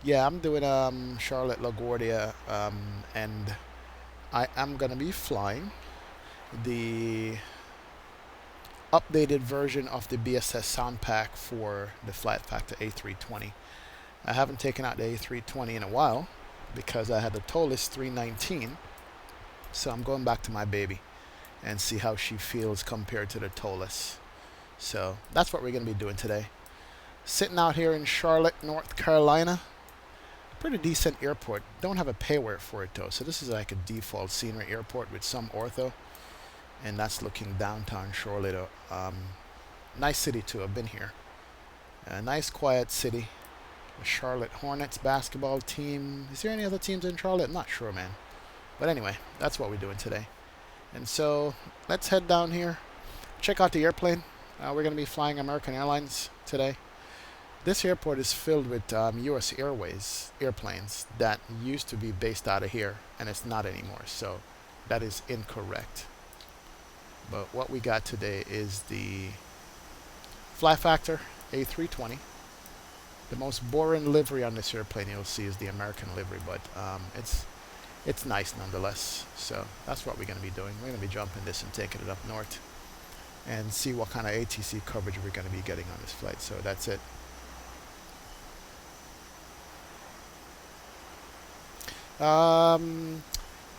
Yeah, I'm doing Charlotte LaGuardia, and I am gonna be flying the updated version of the BSS Soundpack for the Flight Factor A320. I haven't taken out the A320 in a while because I had the Toliss 319, so I'm going back to my baby and see how she feels compared to the Tolis. So that's what we're gonna be doing today. Sitting out here in Charlotte, North Carolina. Pretty decent airport. Don't have a payware for it though, so this is like a default scenery airport with some ortho, and that's looking downtown Charlotte. Nice city too. I've been here. A nice quiet city. The Charlotte Hornets basketball team. Is there any other teams in Charlotte? I'm not sure, man. But anyway, that's what we're doing today. And so let's head down here. Check out the airplane. We're going to be flying American Airlines today. This airport is filled with U.S. Airways airplanes that used to be based out of here, and it's not anymore. So that is incorrect. But what we got today is the Fly Factor A320. The most boring livery on this airplane you'll see is the American livery, but it's nice nonetheless. So that's what we're going to be doing. We're going to be jumping this and taking it up north and see what kind of ATC coverage we're going to be getting on this flight. So that's it.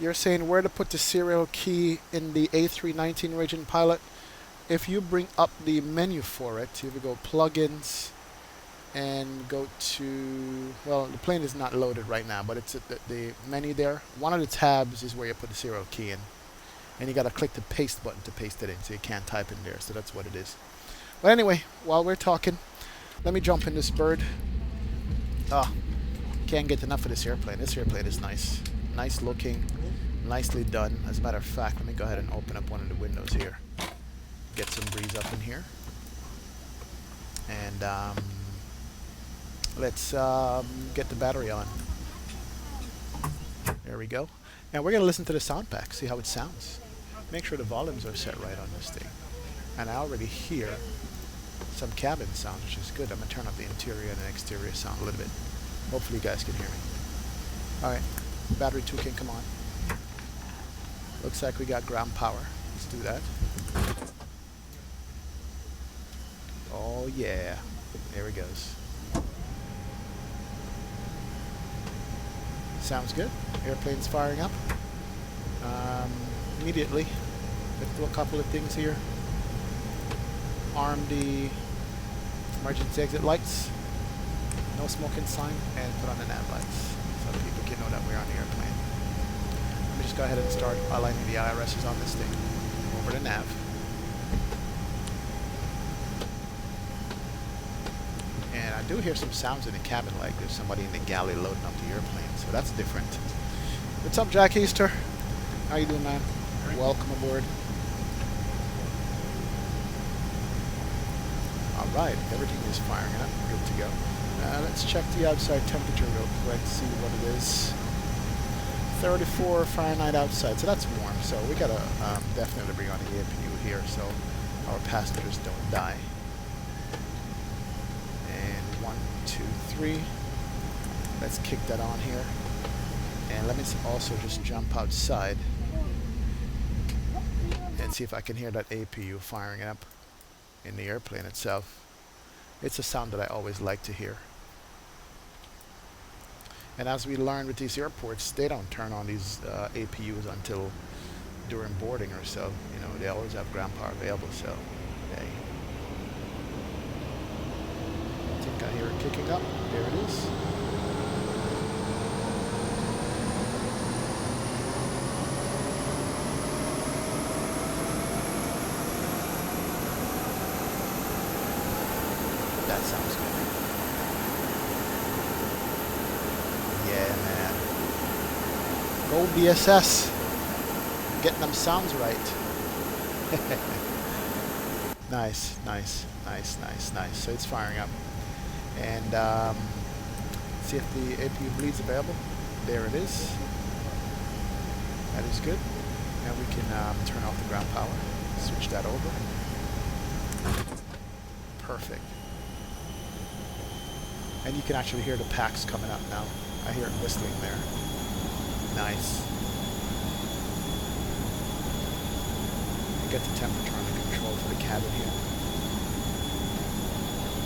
You're saying where to put the serial key in the A319 region pilot. If you bring up the menu for it, if you go plugins and go to, well, the plane is not loaded right now, but it's at the menu there. One of the tabs is where you put the serial key in, and you got to click the paste button to paste it in, so you can't type in there. So that's what it is. But anyway, while we're talking, let me jump in this bird. Oh, can't get enough of this airplane. This airplane is nice. Nice looking, nicely done. As a matter of fact, let me go ahead and open up one of the windows here. Get some breeze up in here. And let's get the battery on. There we go. And we're going to listen to the Soundpack, see how it sounds. Make sure the volumes are set right on this thing. And I already hear some cabin sound, which is good. I'm going to turn up the interior and the exterior sound a little bit. Hopefully you guys can hear me. Alright, battery 2 can come on. Looks like we got ground power. Let's do that. Oh yeah, there it goes. Sounds good. Airplane's firing up. Immediately, let's do a couple of things here. Arm the emergency exit lights. No smoking sign, and put on the nav lights so that people can know that we're on the airplane. Let me just go ahead and start aligning the IRSs on this thing. Over the nav. And I do hear some sounds in the cabin, like there's somebody in the galley loading up the airplane, so that's different. What's up, Jack Easter? How you doing, man? Right. Welcome aboard. Alright, everything is firing up. Good to go. Let's check the outside temperature real quick, see what it is. 34 Fahrenheit outside, so that's warm. So we gotta definitely bring on the APU here so our passengers don't die. And 1, 2, 3. Let's kick that on here. And let me also just jump outside and see if I can hear that APU firing up in the airplane itself. It's a sound that I always like to hear. And as we learned with these airports, they don't turn on these APUs until during boarding or so. You know, they always have ground power available, so hey. I think I hear it kicking up. There it is. That sounds good. Yeah, man. Go BSS. Getting them sounds right. Nice, nice, nice, nice, nice. So it's firing up. And see if the APU bleed's available. There it is. That is good. And we can turn off the ground power. Switch that over. Perfect. And you can actually hear the packs coming up now. I hear it whistling there. Nice. Get the temperature under control for the cabin here.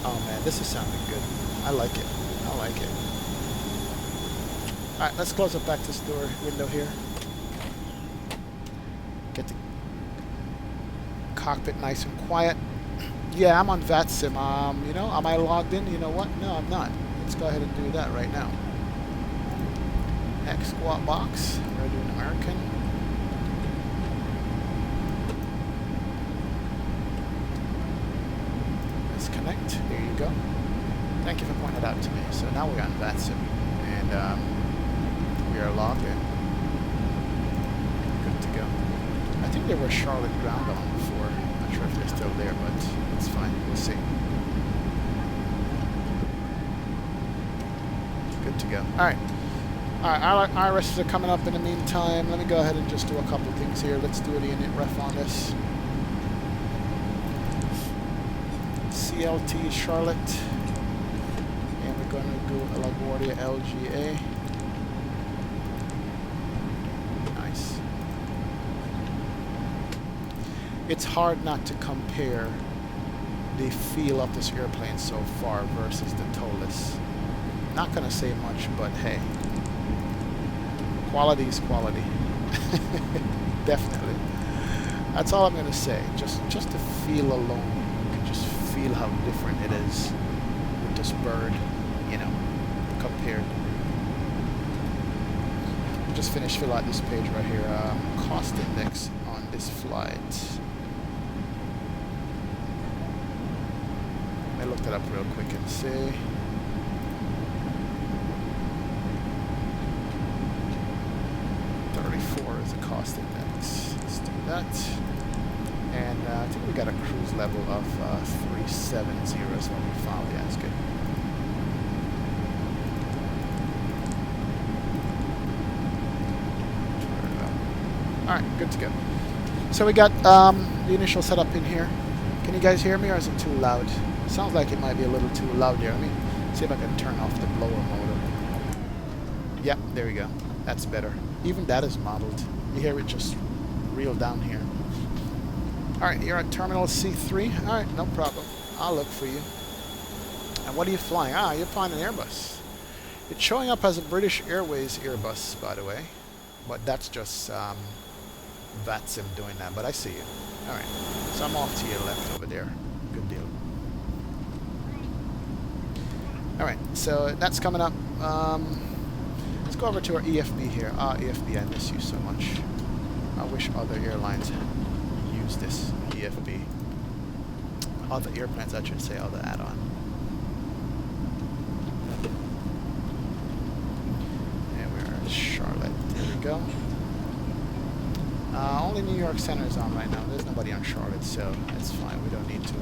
Oh man, this is sounding good. I like it. I like it. Alright, let's close up back this door window here. Get the cockpit nice and quiet. Yeah, I'm on Vatsim. You know, am I logged in? You know what? No, I'm not. Let's go ahead and do that right now. X squat box. We're doing American. Let's connect. There you go. Thank you for pointing it out to me. So now we're on Vatsim, and we are logged in. Good to go. I think there was Charlotte ground on before. Not sure if they're still there, but it's fine. We'll see. Good to go. Alright. Alright, our IRSs are coming up in the meantime. Let me go ahead and just do a couple things here. Let's do the init ref on this. KCLT Charlotte. And we're going to go LaGuardia LGA. Nice. It's hard not to compare the feel of this airplane so far versus the Tolis. Not going to say much, but hey, quality is quality. Definitely. That's all I'm going to say. Just the feel alone, you can just feel how different it is with this bird, you know, compared. Just fill out this page right here. Cost index on this flight. I looked it up real quick and see. Is a cost index. Let's do that. And I think we got a cruise level of 370 is what we found. Yeah, that's good. Alright, good to go. So we got the initial setup in here. Can you guys hear me, or is it too loud? It sounds like it might be a little too loud there. Let me see if I can turn off the blower motor. Yep, there we go. That's better. Even that is modeled. You hear it just reel down here. Alright, you're at Terminal C3. Alright, no problem. I'll look for you. And what are you flying? Ah, you're flying an Airbus. It's showing up as a British Airways Airbus, by the way. But that's just Vatsim doing that. But I see you. Alright, so I'm off to your left over there. Good deal. Alright, so that's coming up. Let's go over to our EFB here. Ah, EFB, I miss you so much. I wish other airlines use this EFB. Other airplanes, I should say, other add-on. And we're at Charlotte. There we go. Only New York Center is on right now. There's nobody on Charlotte, so that's fine. We don't need to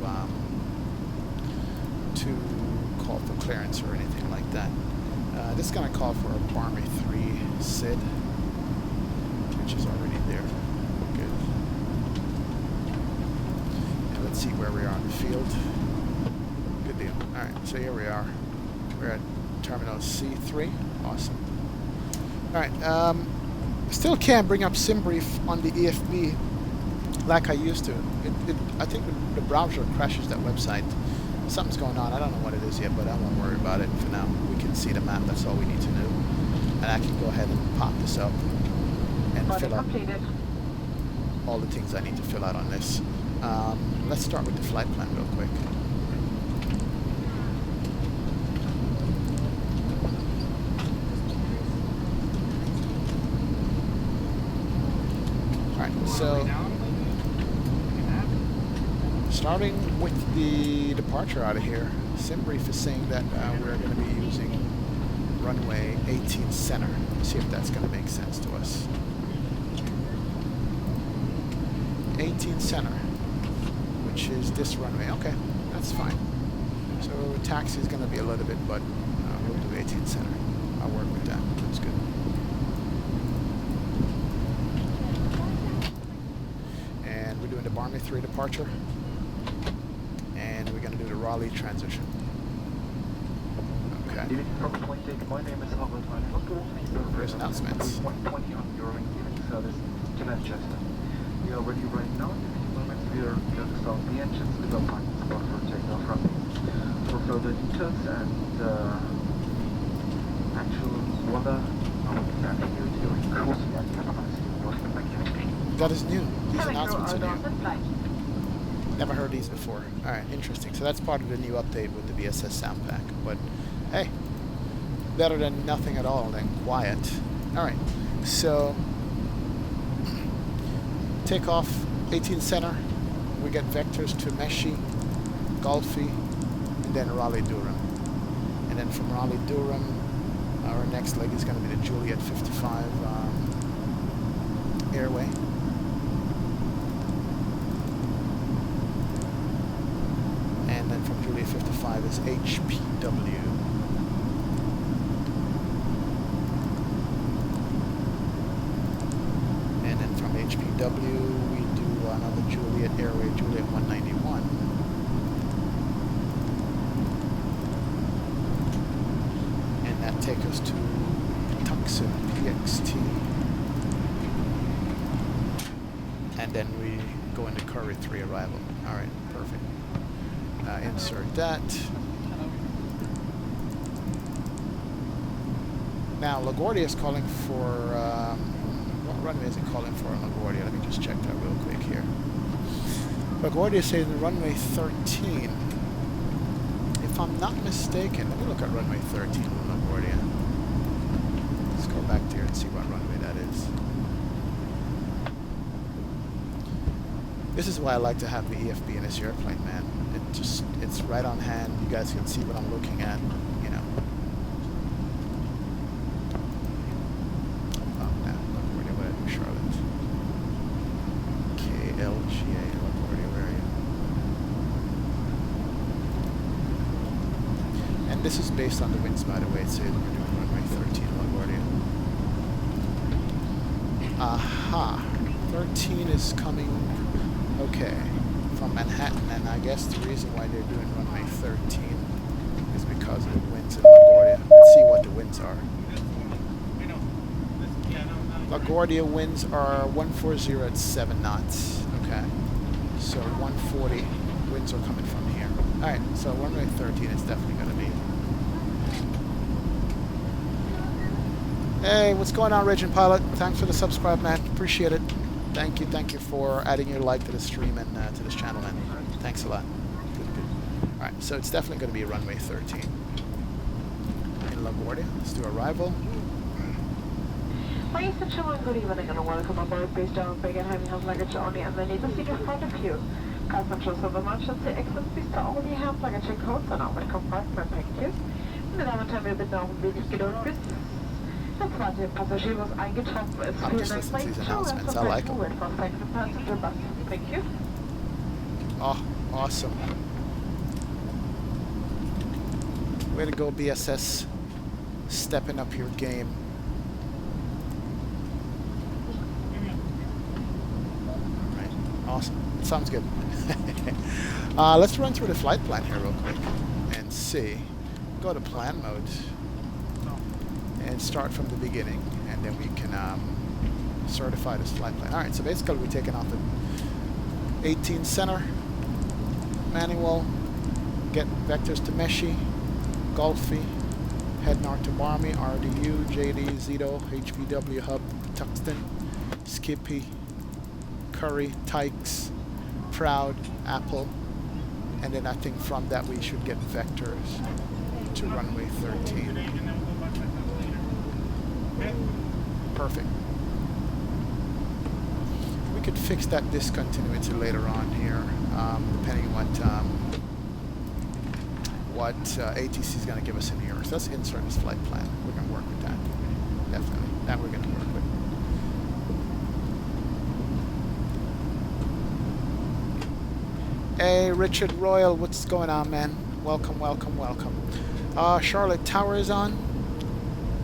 call for clearance or anything like that. This is going to call for a Barmy 3 SID, which is already there. Good. And let's see where we are on the field. Good deal. Alright, so here we are. We're at Terminal C3. Awesome. Alright, still can't bring up SimBrief on the EFB like I used to. I think the browser crashes that website. Something's going on. I don't know what it is yet, but I won't worry about it for now. We can see the map. That's all we need to know. And I can go ahead and pop this up and fill out all the things I need to fill out on this. Let's start with the flight plan real quick. Alright, so starting with the departure out of here, SimBrief is saying that we're going to be using runway 18 center. Let's see if that's going to make sense to us. 18 center, which is this runway. Okay, that's fine. So taxi is going to be a little bit, but we'll do 18 center. I'll work with that. That's good. And we're doing the Barmy 3 departure. And we're going to do the Raleigh transition. Okay. There's announcements. 120 on your incoming service to Manchester. We are ready right now. In a few moments we are going to start the engines with our parking spot for takeoff from here. For further details and actual weather, I will be back here during course flight capacity. Thank you. That is new. These announcements are new. Never heard these before. Alright, interesting. So that's part of the new update with the BSS Soundpack. But, hey, better than nothing at all, than quiet. Alright, so takeoff 18 center. We get vectors to Meshi, Gulfi, and then Raleigh-Durham. And then from Raleigh-Durham, our next leg is going to be the Juliet 55 airway. And then from Juliet 55 is HPW. And then from HPW we do another Juliet airway, Juliet 191. And that takes us to Tucson PXT. And then we go into Curry 3 arrival. Alright, perfect. Insert that. Now, LaGuardia is calling for... what runway is it calling for on LaGuardia? Let me just check that real quick here. LaGuardia is saying runway 13. If I'm not mistaken, let me look at runway 13 on LaGuardia. Let's go back there and see what runway that is. This is why I like to have the EFB in this airplane, man. It's right on hand. You guys can see what I'm looking at, you know. Oh, now, LaGuardia, what did I do, Charlotte? KLGA, LaGuardia, where are you? And this is based on the winds, by the way. It says we're doing runway 13, LaGuardia. Aha. 13 is coming... Okay, from Manhattan, and I guess the reason why they're doing runway 13 is because of the winds in LaGuardia. Let's see what the winds are. LaGuardia winds are 140 at 7 knots. Okay, so 140 winds are coming from here. Alright, so runway 13 is definitely going to be. Hey, what's going on, Raging Pilot? Thanks for the subscribe, man. Appreciate it. Thank you for adding your like to the stream and to this channel, man. Thanks a lot. Good. Alright, so it's definitely going to be a runway 13. In LaGuardia, let's do arrival. Ladies and gentlemen, good evening and welcome aboard based on bag and heavy hand luggage only and the needle seat in front of you. Passengers of emergency exits please only have luggage and coats and our compartment packages. Meine Damen und Herren, wir bitten auch um wenig Geduld bis der zweite Passagier was eingetroffen ist. I'm just listening to these announcements. I like them. Thank you. Oh, awesome. Way to go, BSS. Stepping up your game. Alright, awesome. Sounds good. Let's run through the flight plan here real quick and see. Go to plan mode. And start from the beginning, and then we can certify this flight plan. Alright, so basically we're taking off at 18 center, manual, get vectors to Meshi, Gulfi, head north to Barmy, RDU, JD, Zito, HPW Hub, Tuxton, Skippy, Curry, Tykes, Proud, Apple, and then I think from that we should get vectors to runway 13. Perfect. We could fix that discontinuity later on here, depending on what ATC is going to give us in here. So let's insert this flight plan. We're going to work with that. Definitely. That we're going to work with. Hey, Richard Royal, what's going on, man? Welcome. Charlotte Tower is on.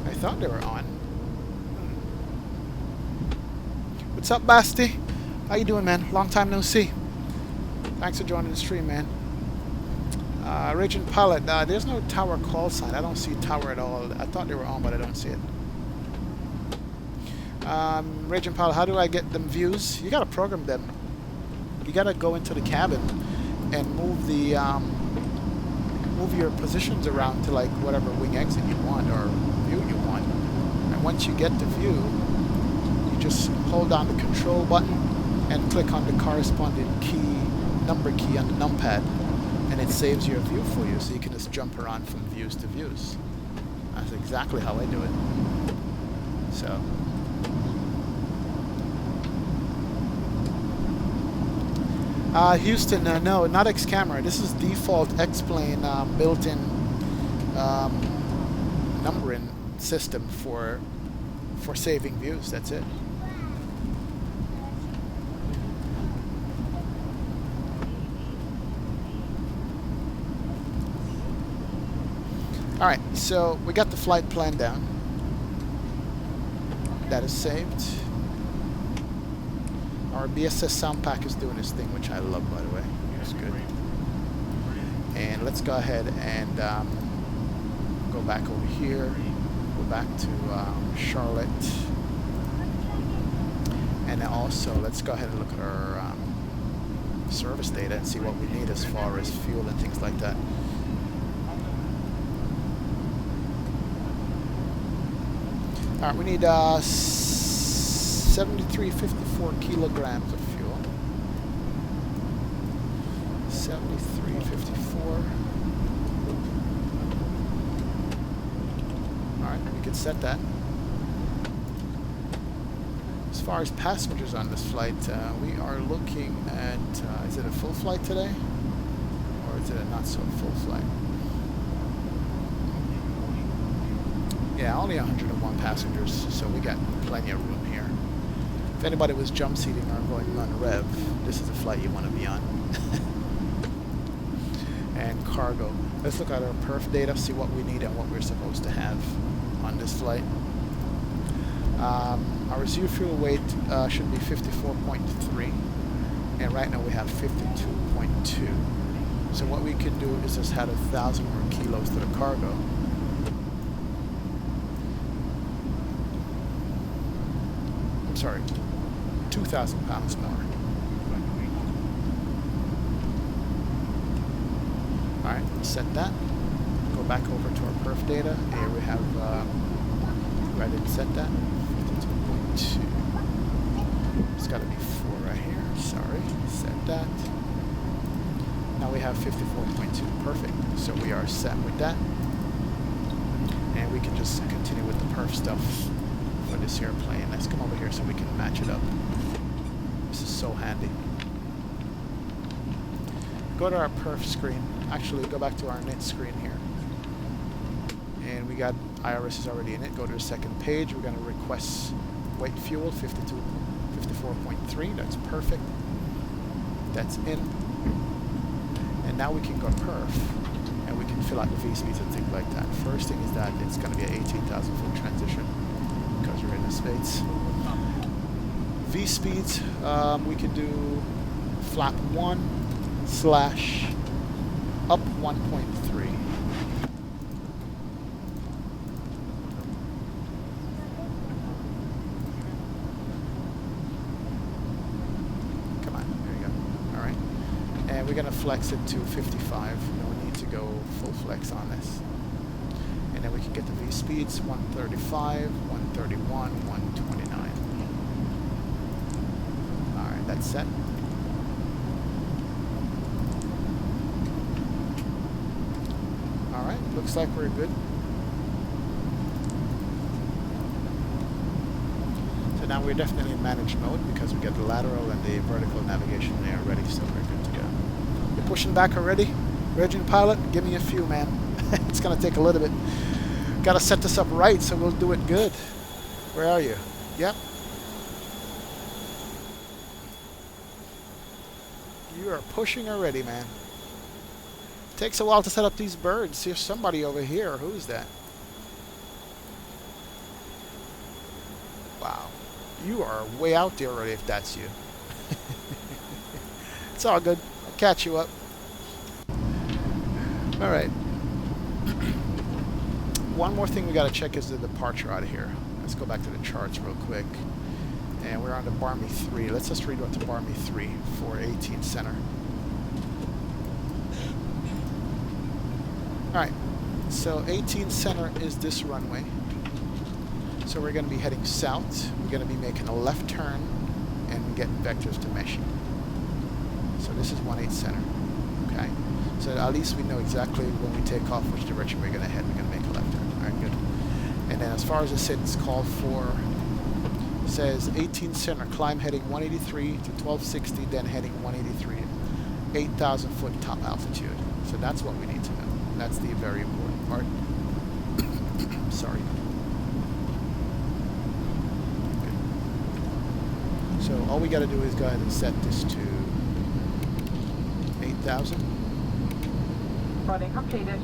I thought they were on. What's up, Basti? How you doing, man? Long time no see. Thanks for joining the stream, man. Region Pilot, there's no tower call sign. I don't see tower at all. I thought they were on, but I don't see it. Region Pilot, how do I get them views? You gotta program them. You gotta go into the cabin and move the move your positions around to like whatever wing exit you want or view you want. And once you get the view, you just hold down the control button and click on the corresponding number key on the numpad, and it saves your view for you, so you can just jump around from views to views. That's exactly how I do it. So. Houston, no, not X-Camera. This is default X-Plane built-in numbering system for saving views. That's it. All right, so we got the flight plan down. That is saved. Our BSS Soundpack is doing its thing, which I love, by the way. It's good. And let's go ahead and go back over here. Go back to Charlotte. And also, let's go ahead and look at our service data and see what we need as far as fuel and things like that. All right, we need 7354 kilograms of fuel. 7354. All right, we can set that. As far as passengers on this flight, we are looking at, is it a full flight today? Or is it a not so full flight? Yeah, only 101 passengers, so we got plenty of room here. If anybody was jump seating or going on rev, this is a flight you want to be on. And cargo. Let's look at our perf data, see what we need and what we're supposed to have on this flight. Our reserve fuel weight should be 54.3, and right now we have 52.2. So what we could do is just add 1,000 more kilos to the cargo. I'm sorry, 2,000 pounds more. All right, set that. Go back over to our perf data. Here we have, I didn't set that. 52.2. It's got to be 4 right here. Sorry, set that. Now we have 54.2. Perfect. So we are set with that. And we can just continue with the perf stuff for this airplane. Let's come over here so we can match it up. This is so handy. Go to our perf screen. Actually, go back to our knit screen here. And we got IRS is already in it. Go to the second page. We're going to request weight fuel 54.3. That's perfect. That's in. And now we can go perf. And we can fill out the V-speeds and things like that. First thing is that it's going to be an 18,000 foot transition because we're in the States. V-speeds, we can do flap 1 / up 1.3. Come on, there you go. All right. And we're going to flex it to 55. No need to go full flex on this. And then we can get the V-speeds, 135, 131, 129. All right, that's set. All right, looks like we're good. So now we're definitely in managed mode because we got the lateral and the vertical navigation there ready, so we're good to go. You're pushing back already? Region Pilot, give me a few, man. It's going to take a little bit. Got to set this up right so we'll do it good. Where are you? Yep. You are pushing already, man. Takes a while to set up these birds. There's somebody over here. Who's that? Wow. You are way out there already if that's you. It's all good. I'll catch you up. All right. One more thing we got to check is the departure out of here. Let's go back to the charts real quick. And we're on the Barmy 3. Let's just read what the Barmy 3 for 18 center. Alright, so 18 center is this runway. So we're going to be heading south. We're going to be making a left turn and getting vectors to meshing. So this is 18 center. Okay, so at least we know exactly when we take off which direction we're going to head. We're going to make a left turn. Alright, good. And then as far as the SID's called for, says 18 center, climb heading 183 to 1260, then heading 183, 8,000 foot top altitude. So that's what we need to know. That's the very important part. Sorry. Good. So all we got to do is go ahead and set this to 8,000. Boarding completed.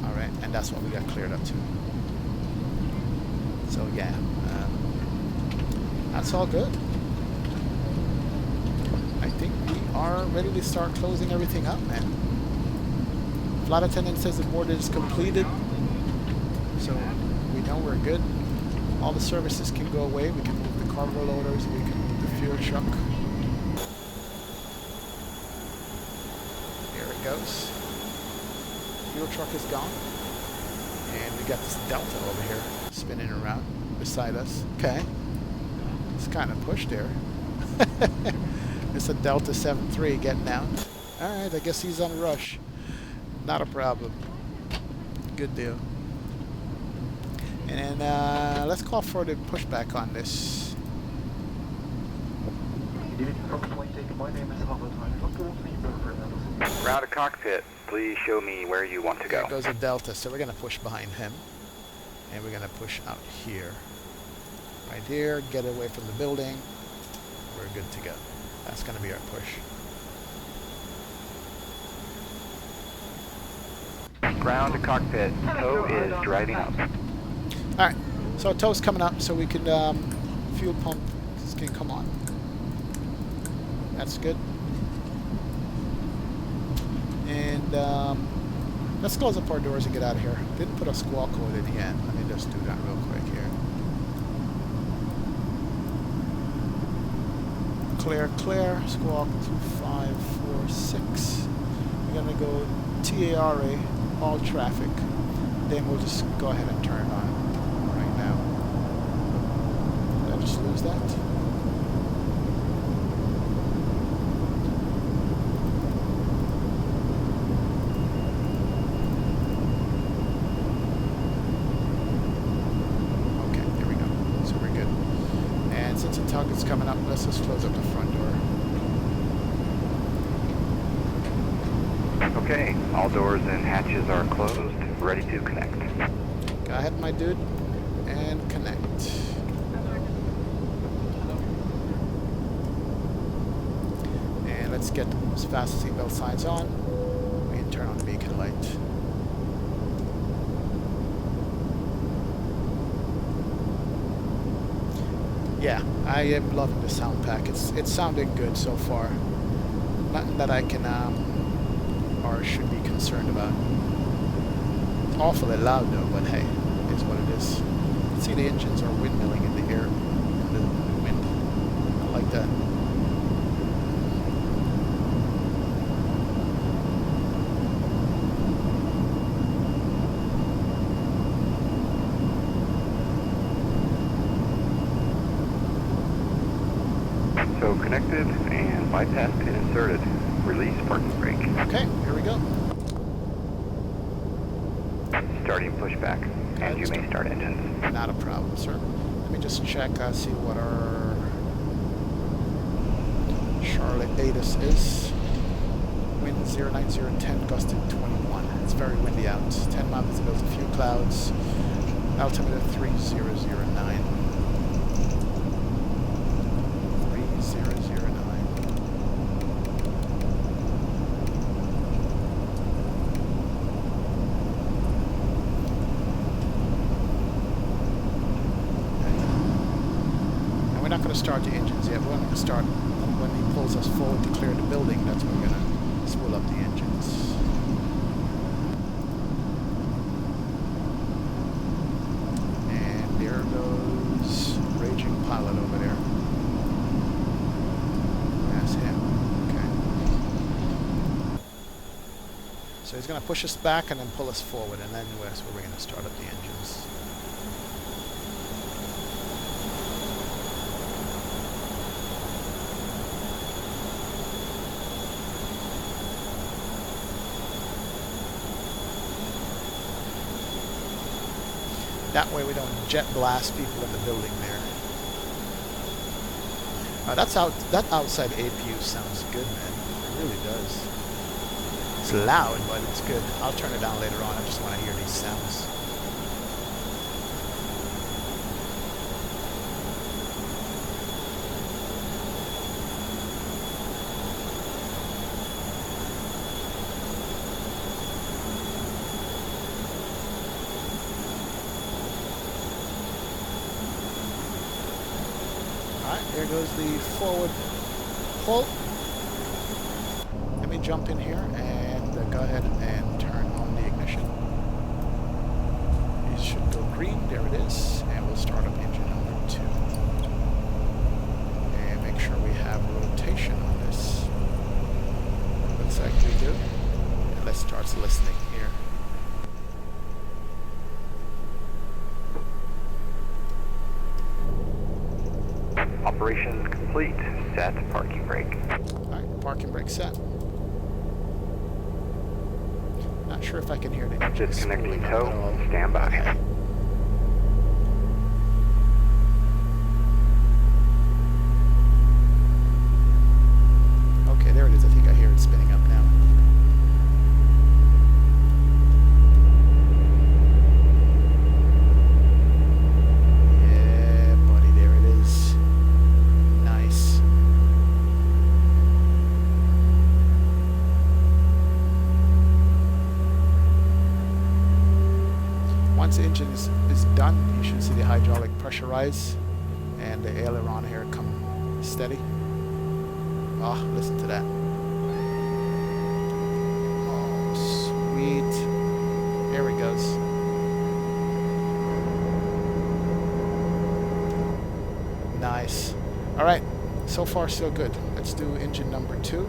All right, and that's what we got cleared up to. So yeah. That's all good. I think we are ready to start closing everything up, man. Flight attendant says the board is completed, so we know we're good. All the services can go away. We can move the cargo loaders, we can move the fuel truck. Here it goes. Fuel truck is gone. And we got this Delta over here spinning around beside us. Okay. It's kind of pushed there. It's a Delta 73 getting out. Alright, I guess he's on rush. Not a problem. Good deal. And then let's call for the pushback on this. Ground to cockpit. Please show me where you want to go. There goes a Delta, so we're going to push behind him. And we're going to push out here. Right here, get away from the building. We're good to go. That's going to be our push. Ground to cockpit. Tow is driving up. Alright, so tow's coming up so we can, fuel pump can come on. That's good. And let's close up our doors and get out of here. Didn't put a squawk code in yet. Let me just do that real quick here. Clear, clear, squawk 2546. We're gonna go TARA, all traffic. Then we'll just go ahead and turn it on right now. Did I just lose that? Okay, there we go. So we're good. And since the target's coming up, let's just close up the front door. Okay, all doors and hatches are closed, ready to connect. Go ahead, my dude, and connect. And let's get as fast as seatbelt signs on. We can turn on the beacon light. Yeah, I am loving the Soundpack. It's sounding good so far. Nothing that I can or should be concerned about. Awfully loud though, but hey, it's what it is. See, the engines are windmilling in the air, in the wind. I like that. So connected and bypass pin inserted. Release parking brake. Okay, here we go. Starting pushback, and you may start engines. Not a problem, sir. Let me just check, see what our Charlotte ATIS is. Wind 09010, gusted 21. It's very windy out. 10 miles visibility, a few clouds. Altimeter 3009. 3009. We're not going to start the engines yet. We're going to start when he pulls us forward to clear the building. That's when we're going to spool up the engines. pilot over there. That's him. Okay. So he's going to push us back and then pull us forward, and then that's where we're going to start up the engines. That way we don't jet blast people in the building there. That outside APU sounds good, man. It really does. It's loud, but it's good. I'll turn it down later on. I just want to hear these sounds. There goes the forward pull. Let me jump in here and go ahead and turn on the ignition. It should go green. There it is. And we'll start up engine number 2. And make sure we have rotation on this. Looks like we do. And let's start listening here. Operation complete. Set parking brake. Alright, parking brake set. Not sure if I can hear the engine Disconnecting spooling up tow. at all. Stand by. Okay. Okay, there it is. I think I hear it spinning up now. Yeah, buddy, there it is. Nice. Once the engine is done, you should see the hydraulic pressure rise and the aileron here come steady. Ah, listen to that. Oh, sweet. There it goes. Nice. All right, so far so good. Let's do engine number 2.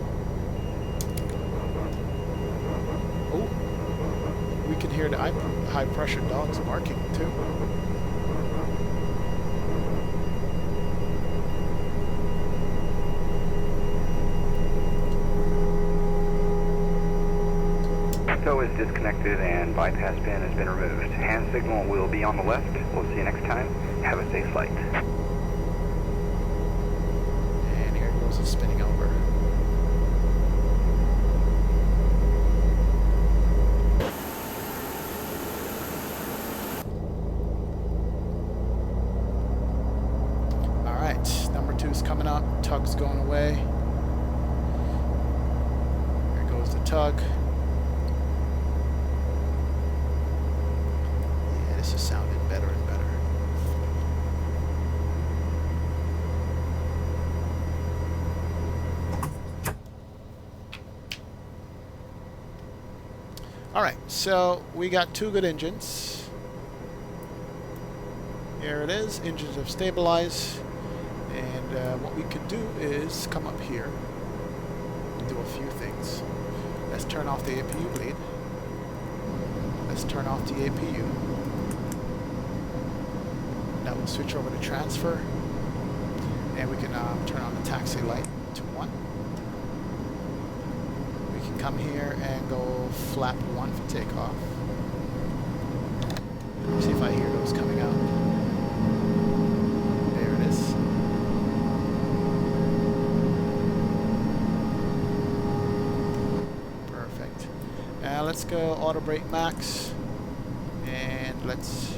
Oh, we can hear the high pressure dogs barking too. Tow is disconnected and bypass pin has been removed. Hand signal will be on the left. We'll see you next time. Have a safe flight. And here goes it spinning over. Alright, number 2 is coming up. Tug's going away. Here goes the tug. Yeah, this is sounding better and better. Alright, so we got 2 good engines. Here it is. Engines have stabilized. And what we could do is come up here and do a few things. Let's turn off the APU bleed. Let's turn off the APU. Now we'll switch over to transfer. And we can turn on the taxi light to 1. We can come here and go flap 1 for takeoff. See if I hear those coming out. There it is. Perfect. Let's go auto brake max. And let's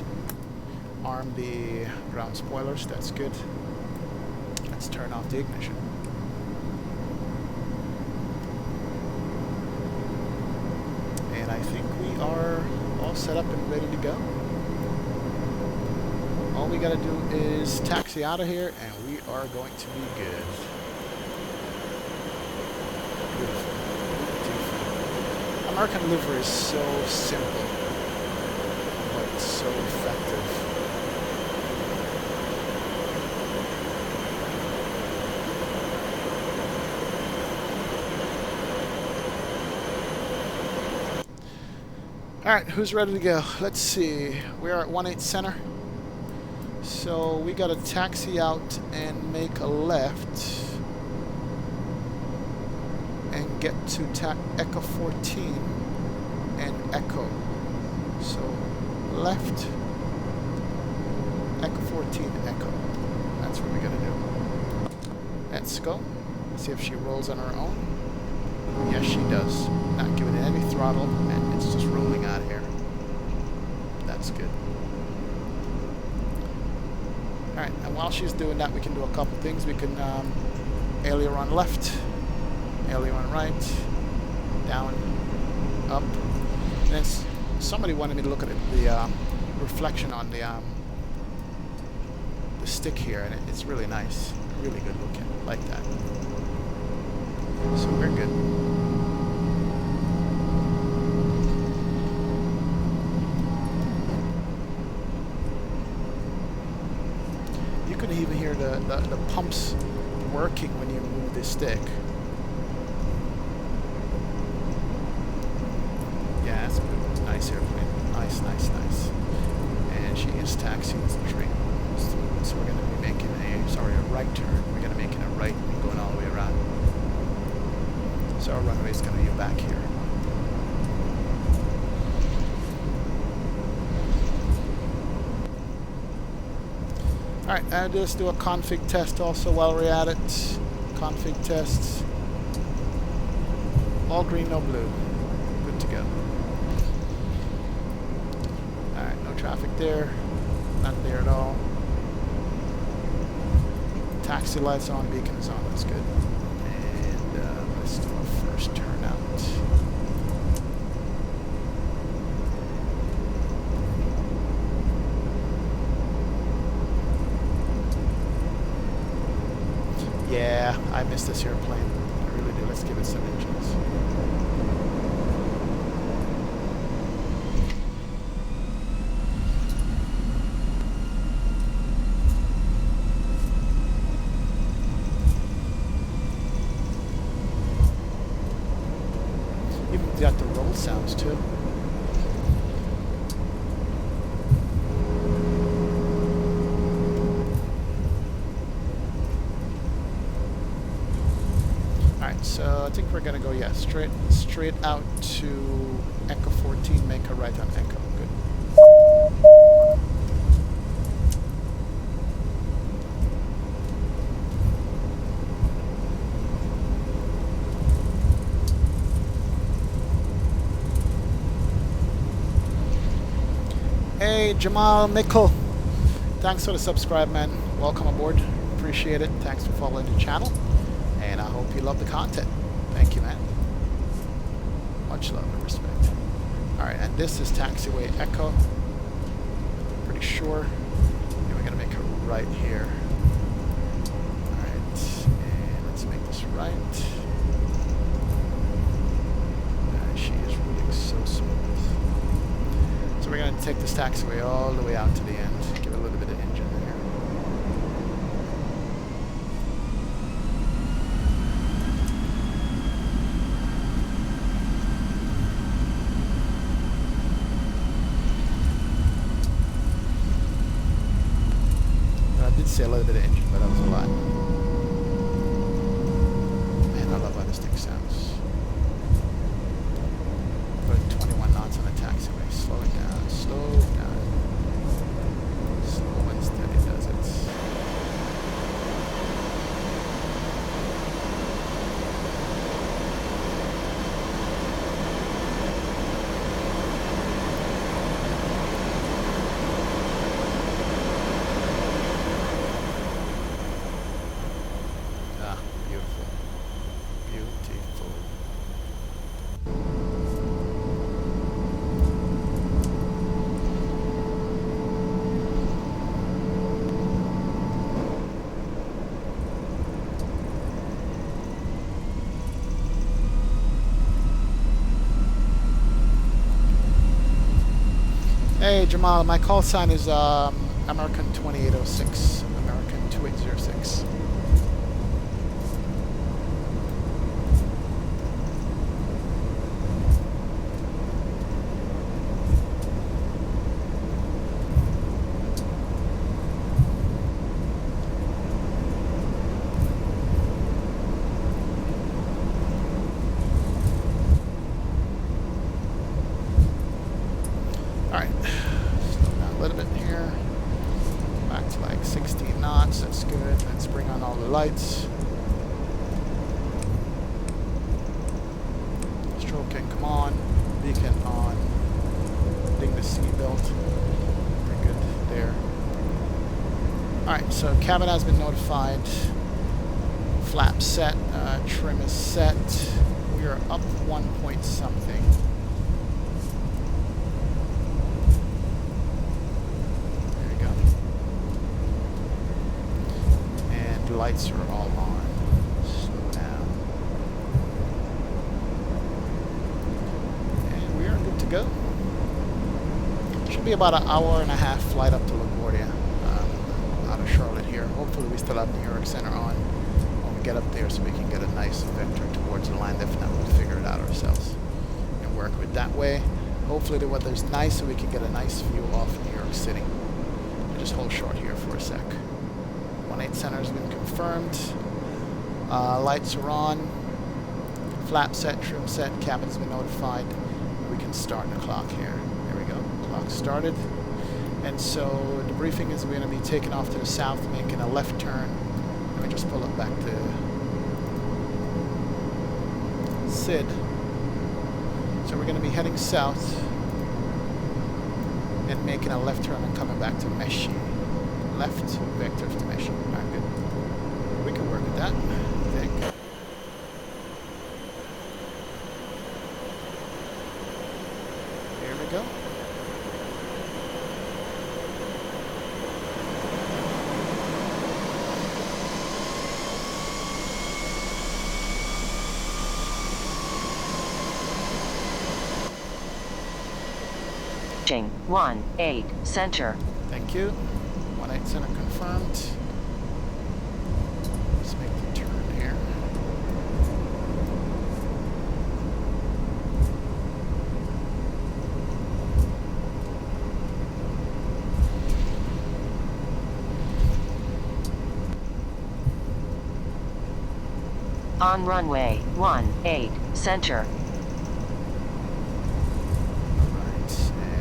arm the ground spoilers. That's good. Let's turn off the ignition. And I think we are all set up and ready to go. All we gotta do is taxi out of here and we are going to be good. Beautiful. Beautiful. American livery is so simple, but it's so effective. Alright, who's ready to go? Let's see. We are at 18 center. So we got to taxi out and make a left and get to Echo 14 and Echo. So left, Echo 14, Echo. That's what we got to do. Let's go. See if she rolls on her own. Yes, she does. Not giving it any throttle, and it's just rolling out here. That's good. Alright, and while she's doing that, we can do a couple things. We can aileron left, aileron right, down, up. And then somebody wanted me to look at the reflection on the stick here, and it's really nice. Really good looking. Like that. So we're good. You can even hear the pumps working when you move the stick. Yeah, that's a good, nice airplane. Nice, nice, nice. And she is taxiing straight. So we're going to be making a right turn. We're going to be making a right and going all the way around. So our runway is going to be back here. Alright, and just do a config test also while we're at it. Config tests. All green, no blue. Good to go. Alright, no traffic there. Not there at all. Taxi lights on, beacon is on, that's good. And let's do our first turn out. Yeah, I missed this airplane. I really do. Let's give it some engines. Even got the roll sounds too. So I think we're gonna go, yeah, straight out to Echo 14, make a right on Echo. Good. Hey, Jamal Mikkel. Thanks for the subscribe, man. Welcome aboard. Appreciate it. Thanks for following the channel. And I hope you love the content. Thank you, man. Much love and respect. Alright, and this is taxiway Echo. Pretty sure. And we're going to make a right here. Alright, and let's make this right. And she is moving so smooth. So we're going to take this taxiway all the way out to the end. Give it a little bit of engine there. See a little bit of engine, but that was a lot. Man, I love how this thing sounds. Put 21 knots on the taxiway. Slow it down, slow it down. Slow and steady does it. Hey Jamal, my call sign is American 2806, American 2806. Looks like 16 knots. That's good. Let's bring on all the lights. Stroking, come on. Beacon on. Ding the seatbelt. Pretty good there. Alright, so cabin has been notified. Flap set. Trim is set. We are up 1 point something. There you go. And the lights are all on. Slow down. And we are good to go. Should be about an hour and a half flight up to LaGuardia out of Charlotte here. Hopefully we still have New York Center on when we get up there so we can get a nice vector towards the land. If not, we'll figure it out ourselves and work with that way. Hopefully the weather's nice so we can get a nice view off New York City. I'll just hold short here for a sec. 18 center has been confirmed. Lights are on. Flap set, trim set, cabin has been notified. We can start the clock here. There we go. Clock started. And so the briefing is we're going to be taking off to the south, making a left turn. Let me just pull it back to Sid. So we're going to be heading south and making a left turn and coming back to Meshi. Left vector to Meshi. Alright, good. We can work with that, I think. Here we go. Ching 18 center. Thank you. 18 center confirmed. Let's make the turn here. On runway 18 center.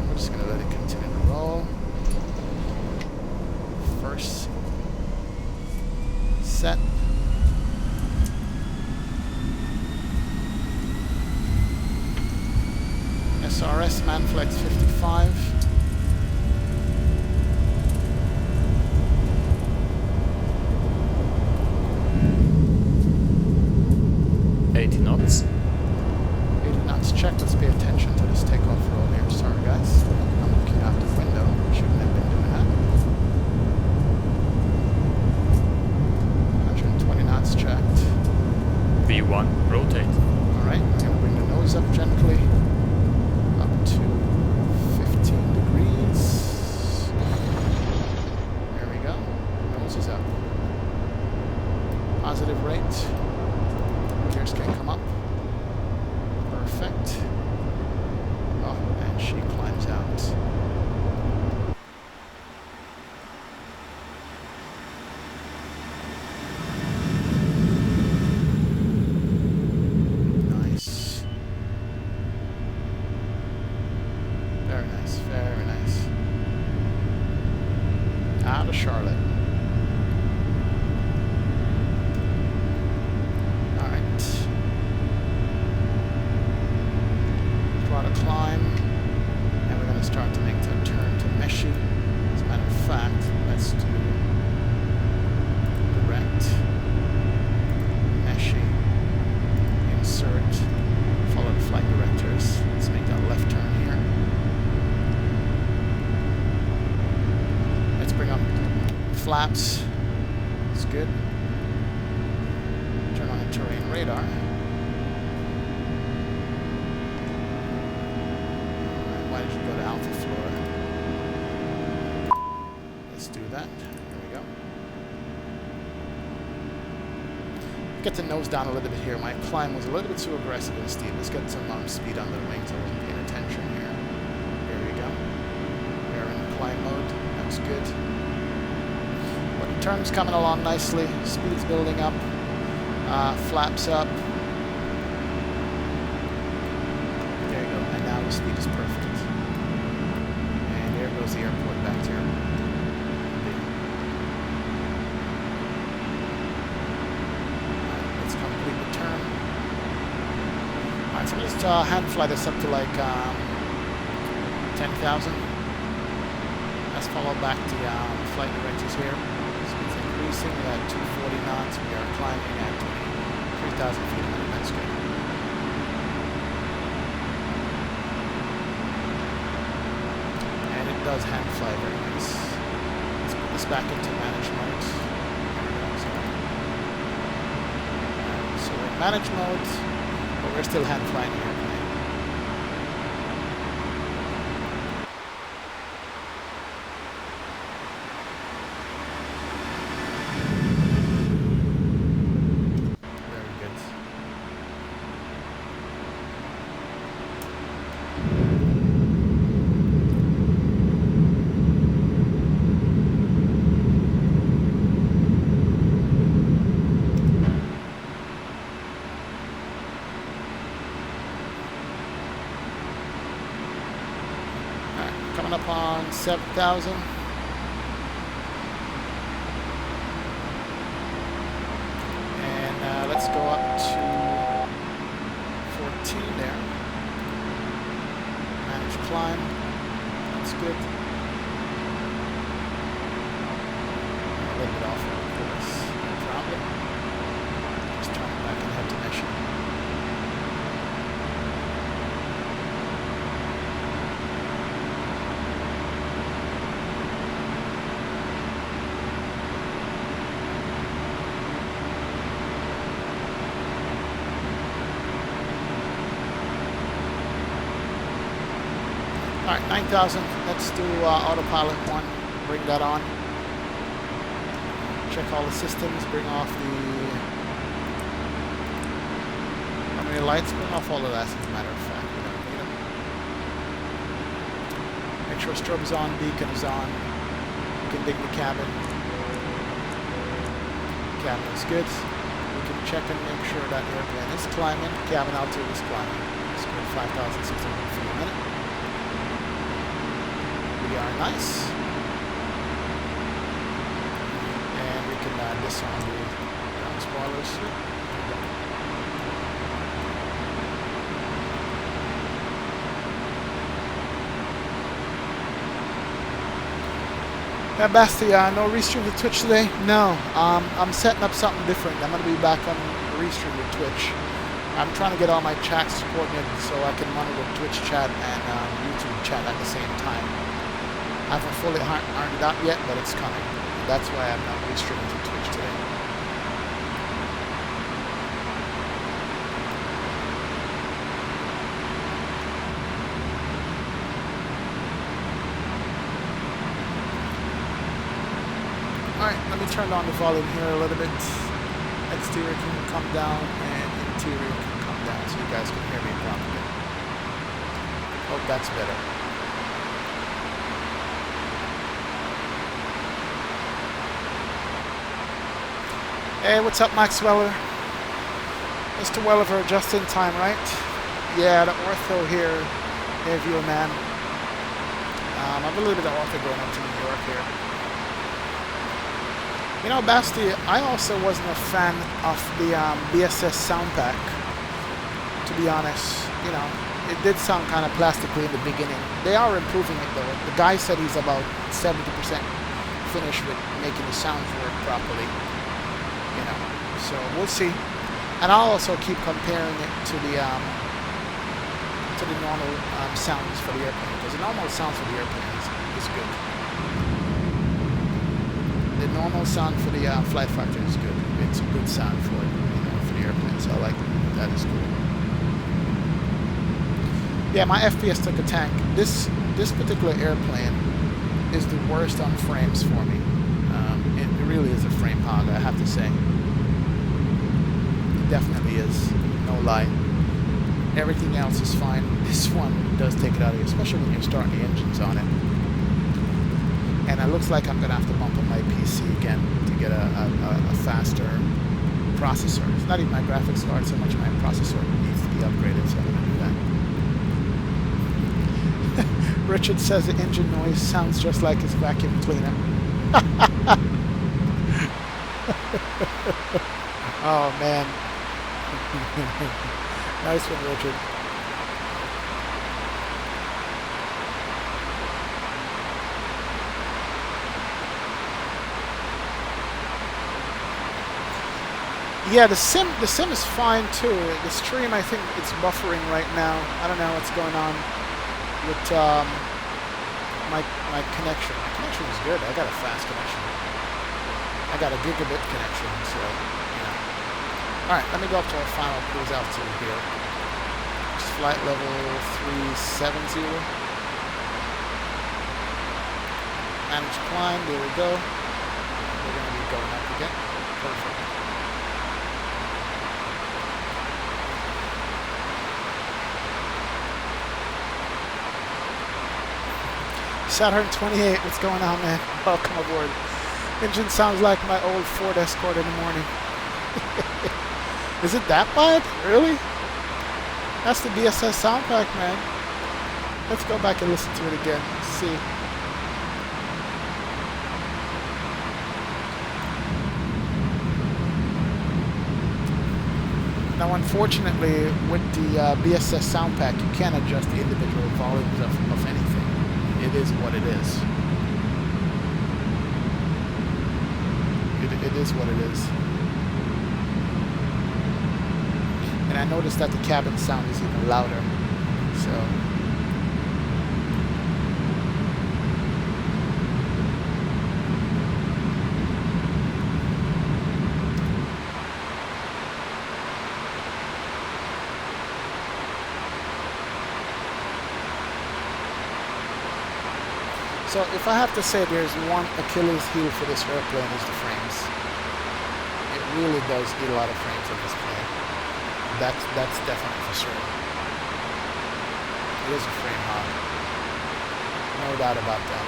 We're just going to let it continue to roll. First set. SRS Manflex 55. knots. 80 knots check. Let's pay attention to this takeoff roll here. Sorry guys. I'm looking out the window. Shouldn't have been doing that. 120 knots checked. V1, rotate. Alright, I'm going to bring the nose up gently. Up to 15 degrees. There we go. Nose is up. Positive rate. Gears can come up. Perfect. Oh, and she climbs out. Nice. Very nice, very nice. Out of Charlotte. Climb, and we're going to start to make the turn to Meshi. As a matter of fact, let's do direct Meshi, insert, follow the flight directors. Let's make that left turn here. Let's bring up flaps. That's good. Turn on the terrain radar. Why did you go to Alpha Flora? Let's do that. There we go. Get the nose down a little bit here. My climb was a little bit too aggressive and steep. Let's get some speed under the wings. I wasn't paying attention here. There we go. We're in climb mode. That's good. But the turn's coming along nicely. Speed's building up. Flaps up. There you go. And now the speed is perfect. There goes the airport back here. hand fly this up to like 10,000. Let's follow back the flight directives here. Speed's increasing. We're at 240 knots. We are climbing at 3,000 feet a minute. That's good. And it does hand fly very nice. Let's put this back into manage mode. So we're in manage mode, but we're still hand flying here. Coming up on 7,000. And let's go up to 14 there. Manage climb. That's good. A little bit off of course. No problem. Just turn it back and head to mission. Alright, 9,000. Let's do autopilot 1. Bring that on. Check all the systems. Bring off the runway lights. Bring off all of that, as a matter of fact. We don't need them. Make sure strobe is on, beacon is on. You can dig the cabin. Cabin is good. We can check and make sure that airplane is climbing. Cabin altitude is climbing. Let's go 5,600 feet a minute. We are nice. And we can disarm the ground spoilers. There we go. Basti, no restream to Twitch today? No. I'm setting up something different. I'm going to be back on restream to Twitch. I'm trying to get all my chats coordinated so I can monitor Twitch chat and YouTube chat at the same time. I haven't fully ironed it out yet, but it's coming. That's why I'm not restreaming to Twitch today. Alright, let me turn down the volume here a little bit. Exterior can come down and interior can come down so you guys can hear me properly. Hope that's better. Hey, what's up, Max Weller? Mr. Welliver, just in time, right? Yeah, the ortho here, viewer man. I have a little bit of ortho going up to New York here. You know, Basti, I also wasn't a fan of the BSS Soundpack, to be honest. You know, it did sound kind of plastically in the beginning. They are improving it, though. The guy said he's about 70% finished with making the sounds work properly. You know, so we'll see. And I'll also keep comparing it to the normal sounds for the airplane, because the normal sounds for the airplane is good. The normal sound for the flight factor is good. It's a good sound for for the airplane, so I like that. That is cool. Yeah, my FPS took a tank. This particular airplane is the worst on frames for me. It really is a frame hog, I have to say. It definitely is, no lie. Everything else is fine. This one does take it out of you, especially when you're starting the engines on it. And it looks like I'm going to have to bump up my PC again to get a faster processor. It's not even my graphics card so much, my processor needs to be upgraded, so I'm going to do that. Richard says the engine noise sounds just like his vacuum cleaner. Oh man. Nice one, Richard. Yeah, the sim is fine too. The stream, I think it's buffering right now. I don't know what's going on with my connection. My connection is good. I got a fast connection. I got a gigabit connection, so you know. All right, let me go up to our final cruise altitude here. It's flight level 370. Manage climb. There we go. We're going to be going up again. Perfect. Saturn 28, what's going on, man? Welcome aboard. Engine sounds like my old Ford Escort in the morning. Is it that bad? Really? That's the BSS Soundpack, man. Let's go back and listen to it again. See. Now, unfortunately, with the BSS Soundpack, you can't adjust the individual volumes of anything. It is what it is. It is what it is. And I noticed that the cabin sound is even louder. So. So if I have to say there's one Achilles heel for this airplane is the frames. It really does eat a lot of frames on this plane. That's definitely for sure. It is a frame hog. No doubt about that.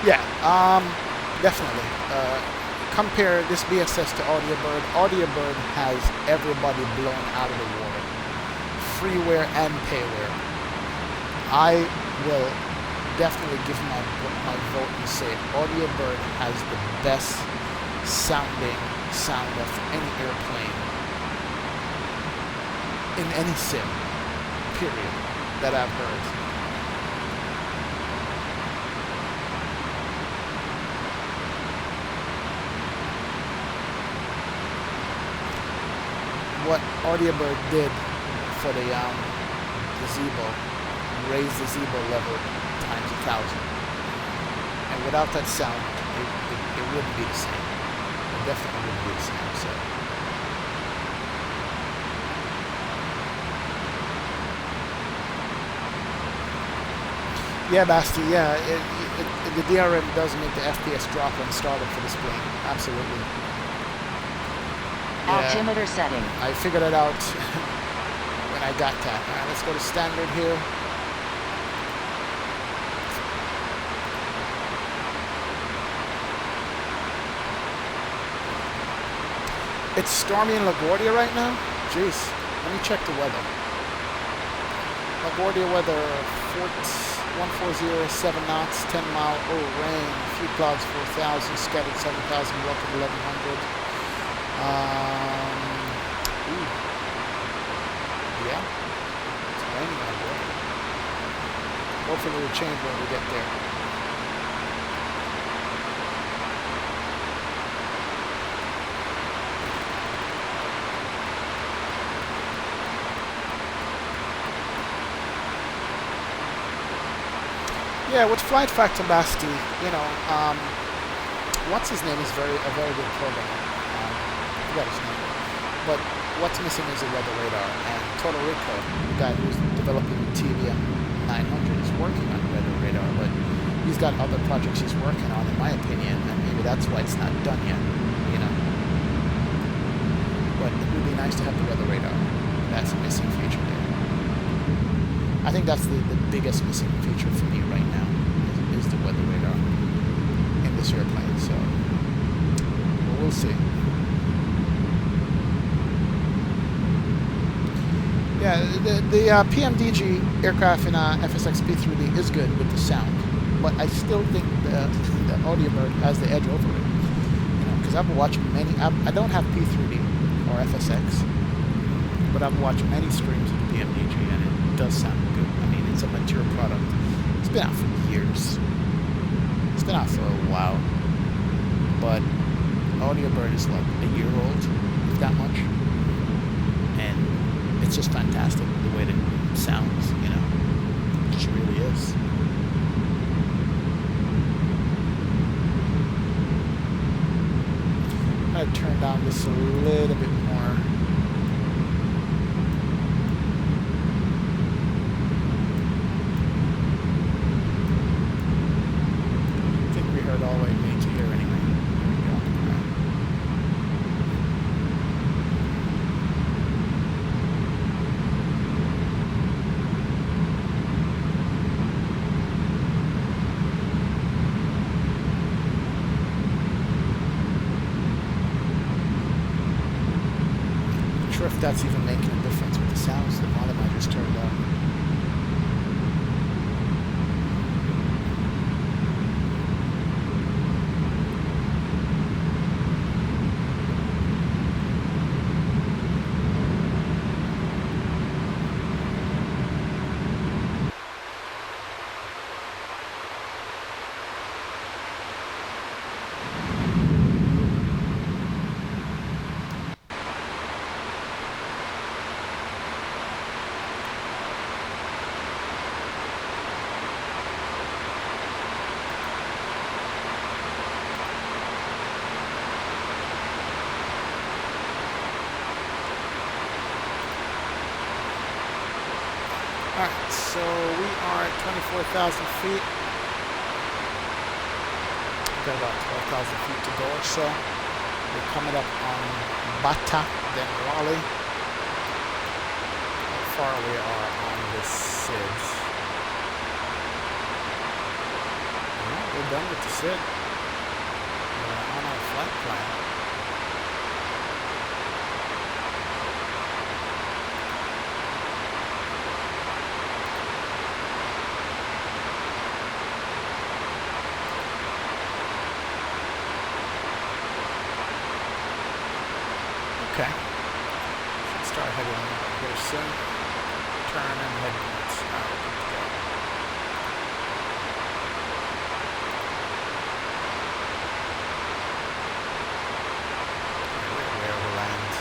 Yeah, definitely. Compare this BSS to Audiobird. Audiobird has everybody blown out of the water. Freeware and payware. I will definitely give my vote and say Audiobird has the best sounding sound of any airplane in any sim, period, that I've heard. What Audiobird did for the Zebo, raised the Zebo level times 1,000. And without that sound, it wouldn't be the same. It definitely wouldn't be the same. So. Yeah, Basti, yeah, the DRM does make the FPS drop when started for this plane. Absolutely. Altimeter setting. I figured it out when I got that. All right, let's go to standard here. It's stormy in LaGuardia right now? Jeez, let me check the weather. LaGuardia weather, 140, 7 knots, 10 mile, rain, few clouds, 4,000, scattered 7,000, welcome 1,100. Yeah, it's raining out there. Hopefully it'll change when we get there. Yeah, with Flight Factor Basti, you know, what's his name is a very good programmer. I forgot his name. But what's missing is a weather radar. And Total Rico, the guy who's developing the TVM 900, is working on weather radar. But he's got other projects he's working on, in my opinion, and maybe that's why it's not done yet. You know. But it would be nice to have the weather radar. That's a missing feature there. I think that's the biggest missing feature for me right now is the weather radar in this airplane. So we'll see. The PMDG aircraft in FSX P3D is good with the sound, but I still think the Audiobird has the edge over it. You know, because I've watched many. I don't have P3D or FSX, but I've watched many streams of the PMDG, and it does sound good. I mean, it's a mature product. It's been out for years. It's been out for a while, but Audiobird is like a year old, if that much, and it's just fantastic the way that it sounds, you know. It just really is. I'm going to turn down this a little bit more. I think we heard all we need to hear anyway. There we go. All right. I'm not sure if that's even making a difference with the sounds. The volume I just turned down. Alright, so we are at 24,000 feet. We've got about 12,000 feet to go or so. We're coming up on Bata, then Raleigh. How far we are on this SID? Well, we're done with the SID. We're on our flight plan. Okay. Should start heading here soon. Turn and head north. Alright, good to go. Where we land.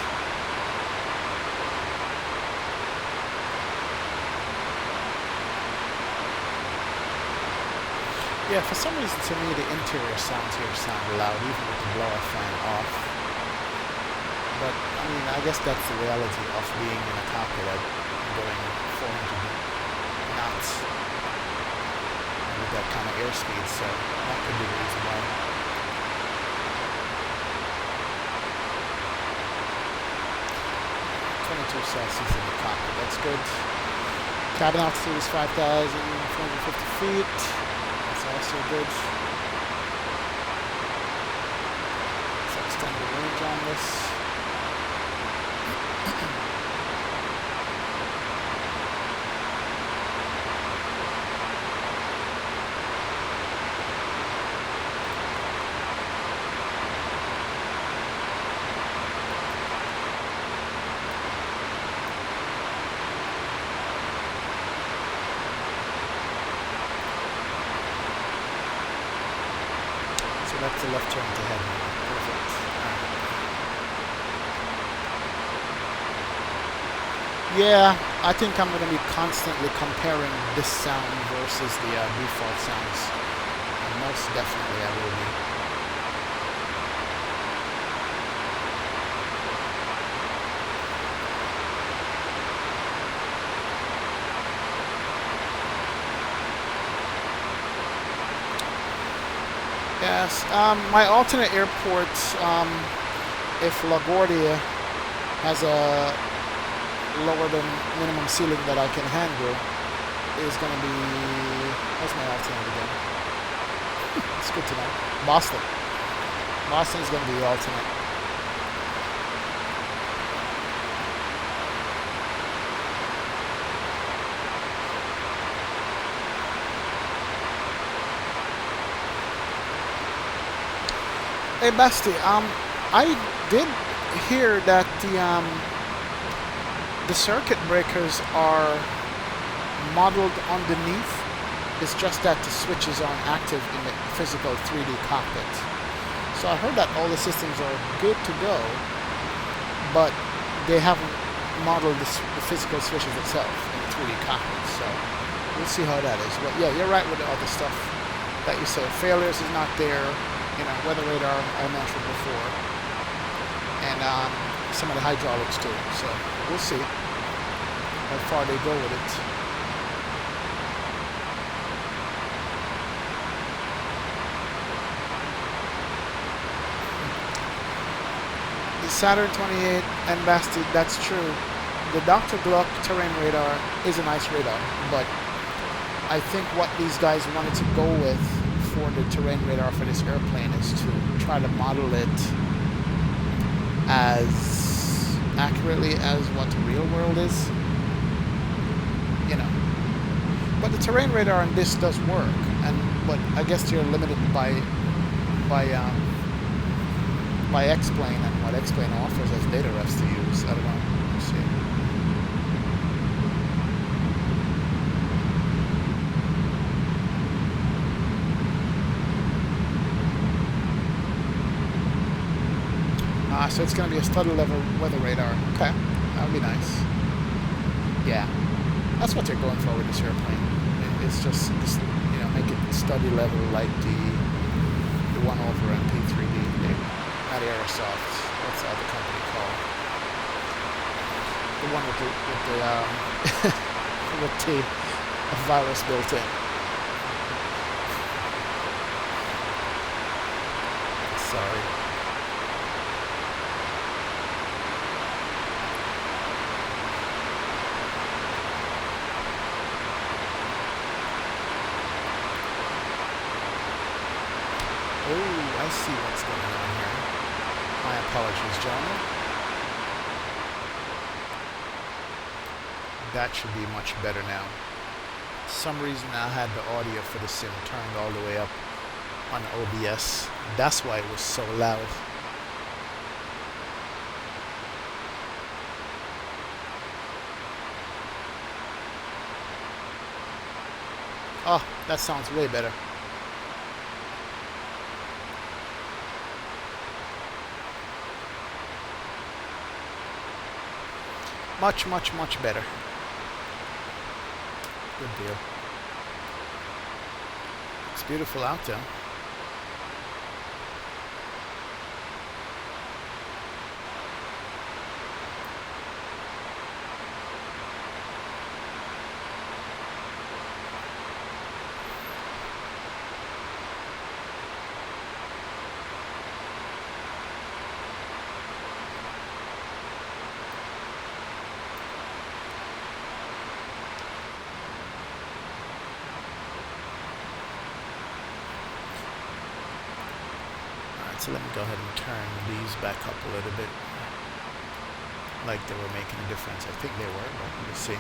Yeah, for some reason to me the interior sounds here sound loud, even with the blower fan off. But, I mean, I guess that's the reality of being in a cockpit at going 400 knots and with that kind of airspeed, so that could be the reason why. Celsius in the cockpit, that's good. Cabin altitude is 5,450 feet. That's also good. Let's extend the range on this. So that's the left turn to head. Perfect. Yeah, I think I'm going to be constantly comparing this sound versus the default sounds. And most definitely I will be. Yes, my alternate airport, if LaGuardia has a lower than minimum ceiling that I can handle, is going to be, what's my alternate again? It's good to know. Boston. Boston is going to be the alternate. Hey Basti, I did hear that the circuit breakers are modeled underneath. It's just that the switches aren't active in the physical 3D cockpit. So I heard that all the systems are good to go, but they haven't modeled the physical switches itself in the 3D cockpit. So we'll see how that is. But yeah, you're right with the other stuff that you said. Failures is not there. You know, weather radar I mentioned before, and some of the hydraulics too. So we'll see how far they go with it. The Saturn 28 and Basti, that's true. The Dr. Gluck terrain radar is a nice radar, but I think what these guys wanted to go with for the terrain radar for this airplane is to try to model it as accurately as what the real world is, you know. But the terrain radar on this does work, but I guess you're limited by X-Plane and what X-Plane offers as data refs to use. I don't know. We'll see. So it's going to be a study level weather radar. Okay, that would be nice. Yeah, that's what they're going for with this airplane. It's just you know, make it study level like the one over at P3D at Aerosoft. What's the other company called? The one with the with the virus built in. Sorry. Oh, I see what's going on here. My apologies, gentlemen. That should be much better now. For some reason I had the audio for the sim turned all the way up on OBS. That's why it was so loud. Oh, that sounds way better. Much, much, much better. Good deal. It's beautiful out there. So let me go ahead and turn these back up a little bit, like they were making a difference. I think they were, but we'll see.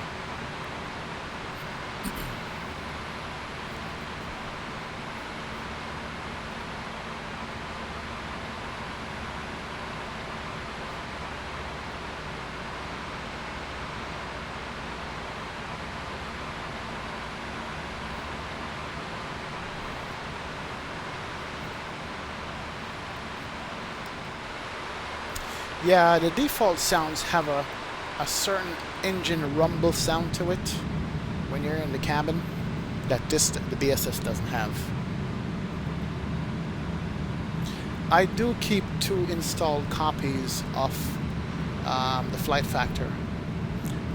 Yeah, the default sounds have a certain engine rumble sound to it when you're in the cabin that the BSS doesn't have. I do keep 2 installed copies of the Flight Factor.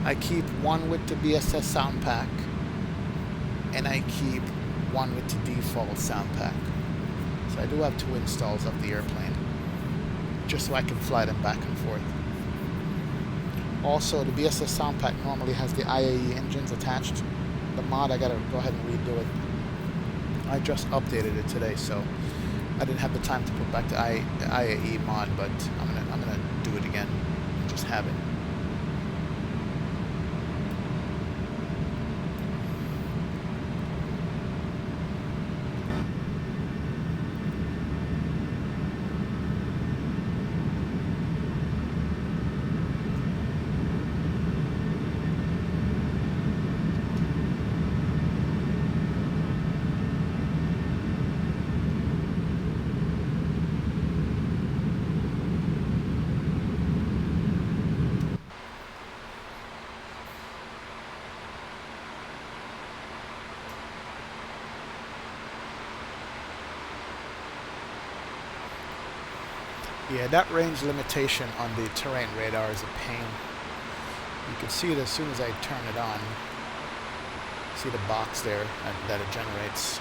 I keep one with the BSS Soundpack, and I keep one with the default Soundpack. So I do have 2 installs of the airplane, just so I can fly them back and forth. Also, the BSS Soundpack normally has the IAE engines attached. The mod, I gotta go ahead and redo it. I just updated it today, so I didn't have the time to put back the IAE mod, but I'm gonna do it again. Just have it. Yeah, that range limitation on the terrain radar is a pain. You can see it as soon as I turn it on. See the box there that it generates.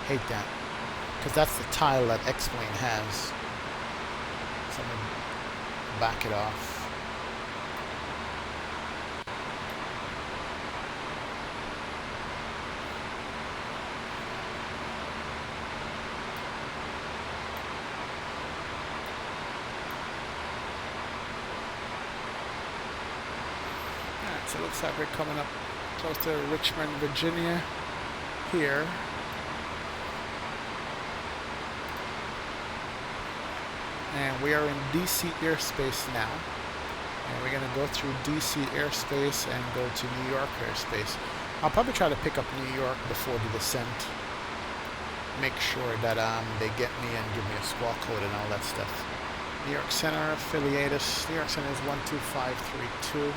Hate that. Because that's the tile that X-Plane has. So I'm going to back it off. So it looks like we're coming up close to Richmond, Virginia here. And we are in DC airspace now. And we're going to go through DC airspace and go to New York airspace. I'll probably try to pick up New York before the descent. Make sure that they get me and give me a squawk code and all that stuff. New York Center, affiliatus. New York Center is 12532.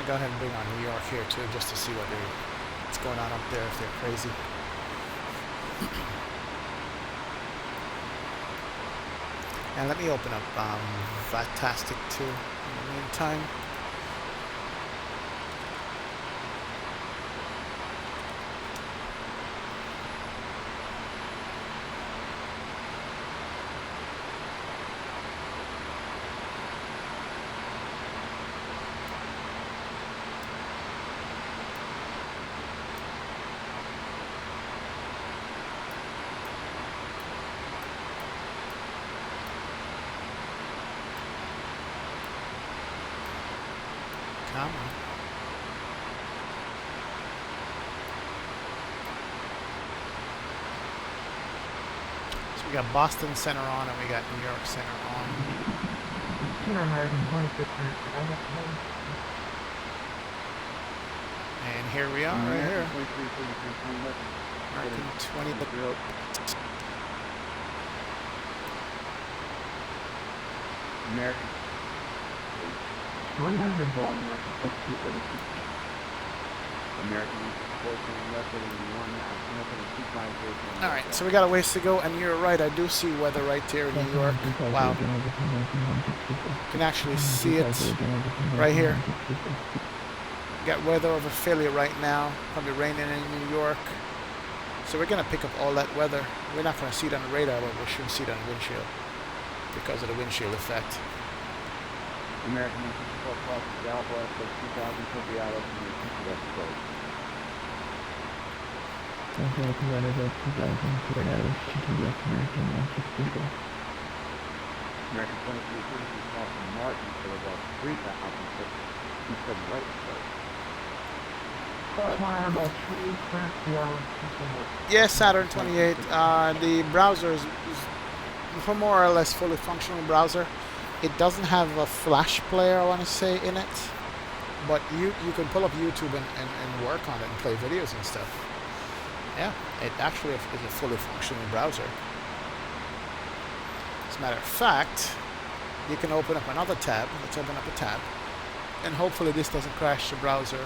Go ahead and bring on New York here too, just to see what's going on up there, if they're crazy. And let me open up Vatastic too in the meantime. Come on. So we got Boston Center on and we got New York Center on. And here we are, right here. American 20. American. 100 volt All right, so we got a ways to go, and you're right, I do see weather right there in New York. Wow. You can actually see it right here. Got weather over Philly right now, probably raining in New York. So we're going to pick up all that weather. We're not going to see it on the radar, but we should see it on the windshield because of the windshield effect. American 64 Plus, Southwest of 2000 could be out of the West Coast. Southwest of 2000 could out of West American 164. American 23 Boston Martin for about 3,000 foot east of White Coast. Yes, Saturn 28. The browser is for more or less fully functional browser. It doesn't have a flash player, I want to say, in it, but you can pull up YouTube and work on it and play videos and stuff. Yeah, it actually is a fully functioning browser. As a matter of fact, you can open up another tab. Let's open up a tab, and hopefully this doesn't crash the browser.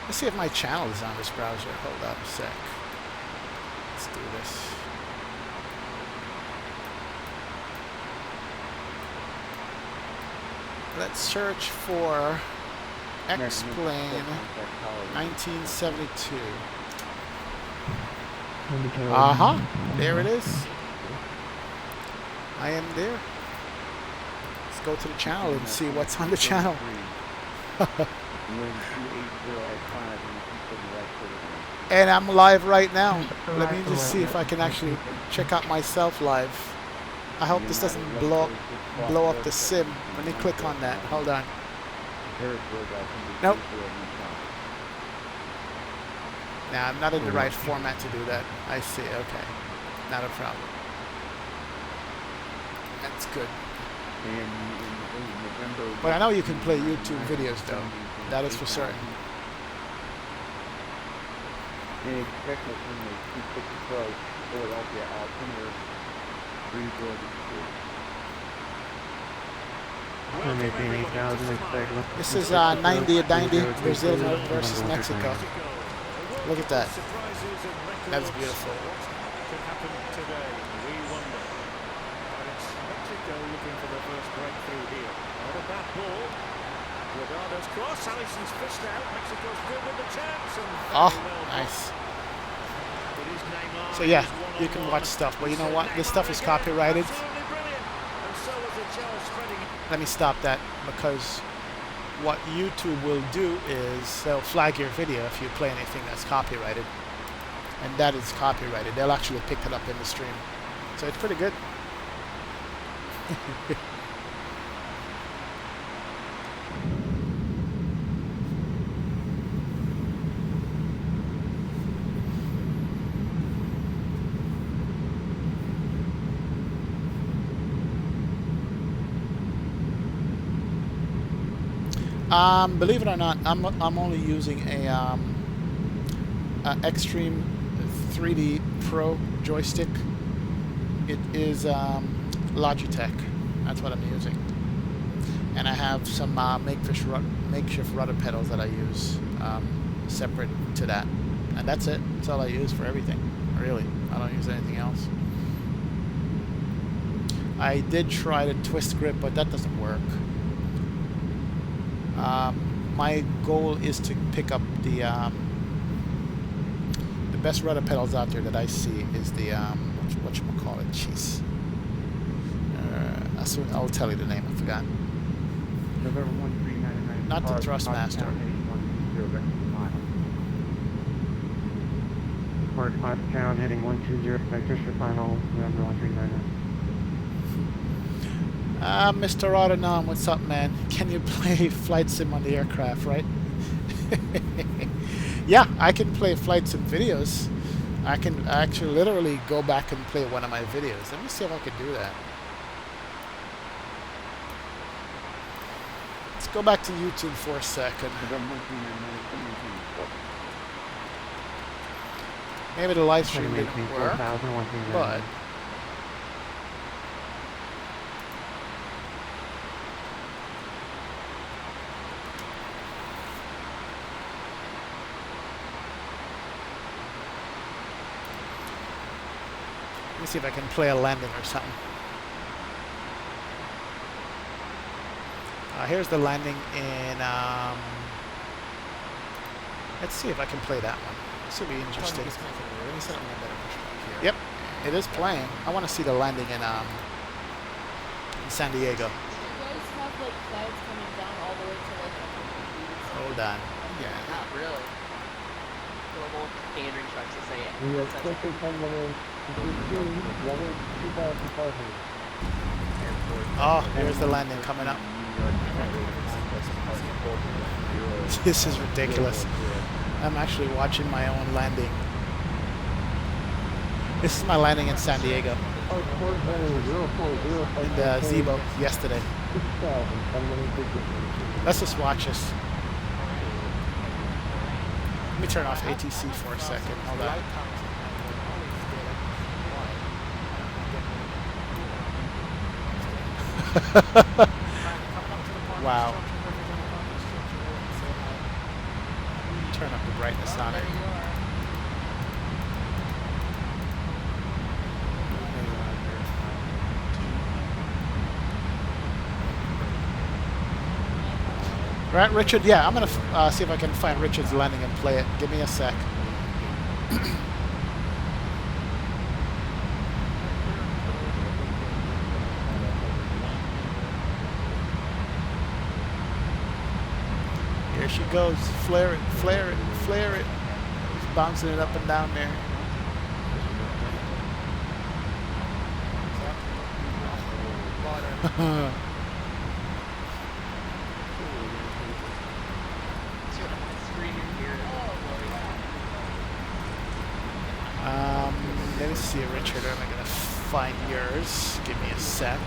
Let's see if my channel is on this browser. Hold on a sec. Let's do this. Let's search for X-Plane 1972. Uh-huh. There it is. I am there. Let's go to the channel and see what's on the channel. And I'm live right now. Let me just see if I can actually check out myself live. I hope this doesn't blow up the sim. Let me click on that. Hold on. Nope. Nah, I'm not in the right format to do that. I see. Okay, not a problem. That's good. But I know you can play YouTube videos though. That is for certain. This is 90 Brazil versus Mexico. Look at that. That's beautiful. Could happen today. We wonder. But it's Mexico looking for the first breakthrough here. Not a bad ball. Guarda's cross. Allison's fished out. Mexico's good with the chance. And nice. So yeah, you can watch stuff, but you know what? This stuff is copyrighted. Let me stop that, because what YouTube will do is they'll flag your video if you play anything that's copyrighted. And that is copyrighted. They'll actually pick it up in the stream. So it's pretty good. Believe it or not, I'm only using a Extreme 3D Pro joystick. It is Logitech. That's what I'm using, and I have some makeshift rudder pedals that I use separate to that, and that's it. That's all I use for everything. Really, I don't use anything else. I did try the twist grip, but that doesn't work. My goal is to pick up the best rudder pedals out there that I see is the whatchamacallit, jeez. I'll tell you the name, I forgot. Not the Thrustmaster. Port 5 count, heading 120, vectors for final, November 139. Mr. Autonom, what's up, man? Can you play flight sim on the aircraft, right? Yeah, I can play flight sim videos. I can actually literally go back and play one of my videos. Let me see if I can do that. Let's go back to YouTube for a second. Maybe the live stream didn't work, but... Let me see if I can play a landing or something. Here's the landing in... let's see if I can play that one. This will be interesting. Yep, it is playing. I want to see the landing in San Diego. Do you guys have like clouds coming down all the way to like Hold on. Yeah. Not really. Global pandering trucks to say it. We are quickly coming Oh, here's the landing coming up. This is ridiculous. I'm actually watching my own landing. This is my landing in San Diego. In the Zebo yesterday. Let's just watch this. Let me turn off ATC for a second. Hold on. Wow. Turn up the brightness on it. Right, Richard? Yeah, I'm going to see if I can find Richard's landing and play it. Give me a sec. Here she goes. Flare it, flare it, flare it. Just bouncing it up and down there. see, Richard, I'm gonna find yours. Give me a sec.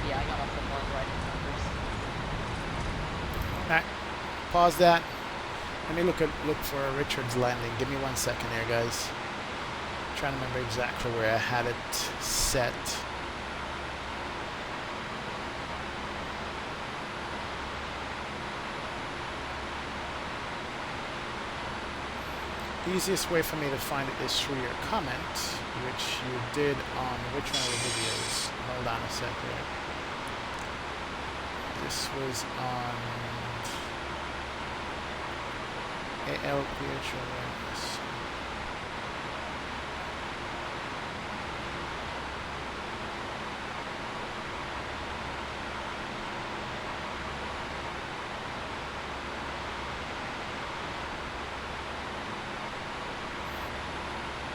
Yeah, I got off the one right numbers. Alright, pause that. Let me look for Richard's landing. Give me 1 second here, guys. I'm trying to remember exactly where I had it set. Easiest way for me to find it is through your comment, which you did on which one of the videos? Hold on a sec here. This was on ALPH awareness.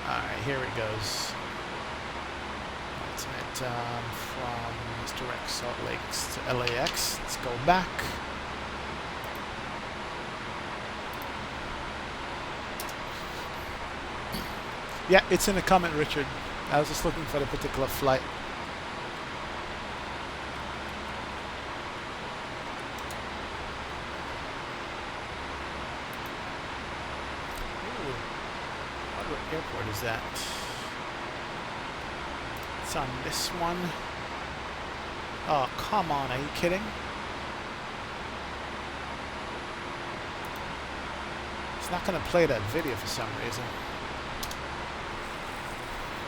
Alright, here it goes. That's it from Mr. X Salt Lake to LAX. Let's go back. Yeah, it's in the comment, Richard. I was just looking for the particular flight. What airport is that? It's on this one. Oh, come on, are you kidding? It's not going to play that video for some reason.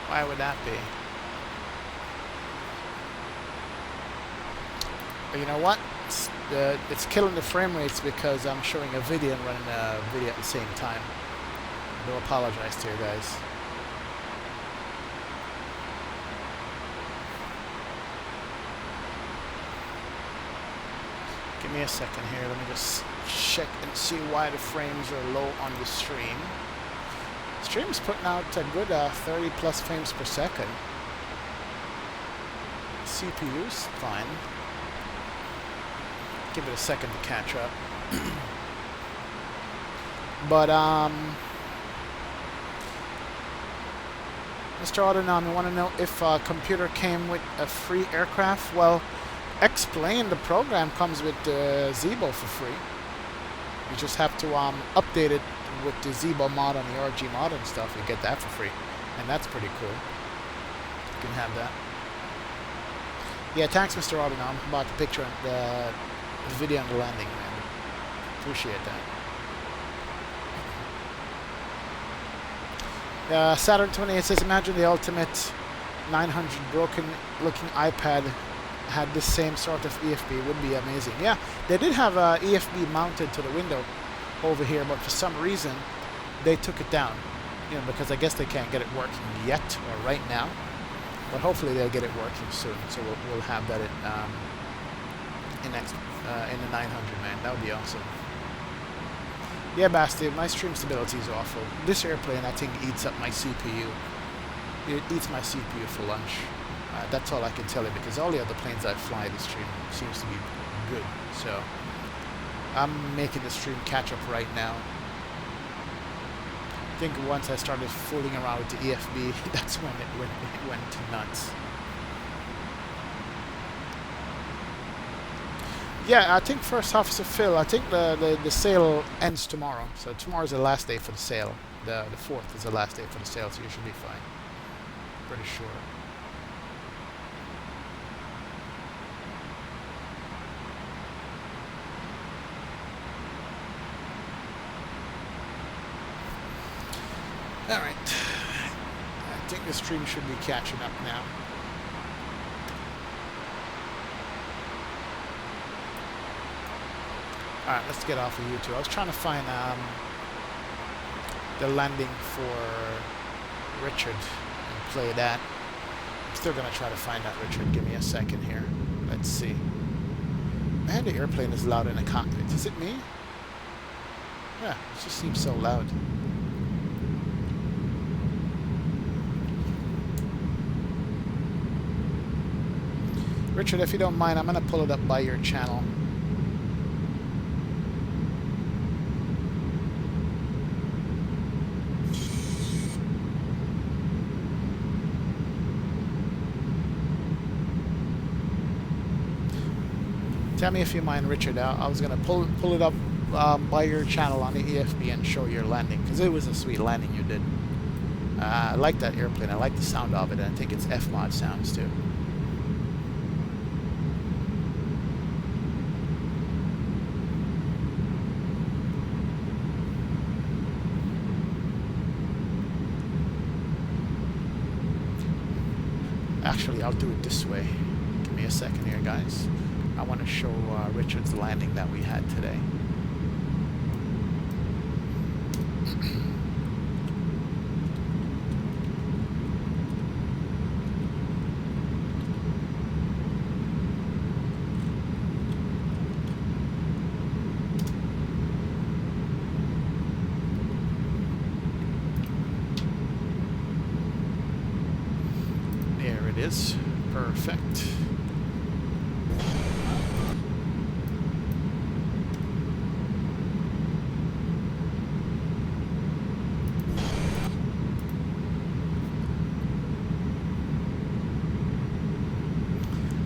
Why would that be? But you know what? It's killing the frame rates because I'm showing a video and running a video at the same time. I do apologize to you guys. Give me a second here. Let me just check and see why the frames are low on the stream. Stream's putting out a good 30 plus frames per second. CPU's fine. Give it a second to catch up. But Mr. Autonom, you want to know if a computer came with a free aircraft? Well, Explain, the program comes with Zibo for free. You just have to update it with the Zibo mod and the RG mod and stuff. You get that for free, and that's pretty cool. You can have that. Yeah, thanks, Mr. Autonom, about the picture and the video on the landing, man. Appreciate that. Saturn 28 says, imagine the ultimate 900 broken-looking iPad had the same sort of EFB. It would be amazing. Yeah, they did have a EFB mounted to the window over here, but for some reason they took it down. You know, because I guess they can't get it working yet or right now. But hopefully they'll get it working soon. So we'll have that in the 900, man. That would be awesome. Yeah, Bastille, my stream stability is awful. This airplane, I think, eats up my CPU. It eats my CPU for lunch. That's all I can tell you, because all the other planes I fly, the stream seems to be good. So I'm making the stream catch up right now. I think once I started fooling around with the EFB, that's when it went nuts. Yeah, I think First Officer Phil, I think the sale ends tomorrow. So tomorrow's the last day for the sale. The 4th is the last day for the sale, so you should be fine. Pretty sure. Alright. I think the stream should be catching up now. Alright, let's get off of YouTube. I was trying to find the landing for Richard and play that. I'm still going to try to find that, Richard. Give me a second here. Let's see. Man, the airplane is loud in the cockpit. Is it me? Yeah, it just seems so loud. Richard, if you don't mind, I'm going to pull it up by your channel. Tell me if you mind, Richard. I was going to pull it up by your channel on the EFB and show your landing, because it was a sweet landing you did. I like that airplane. I like the sound of it, and I think it's F-mod sounds too. Actually, I'll do it this way. Give me a second here, guys. I want to show Richard's landing that we had today. There it is. Perfect.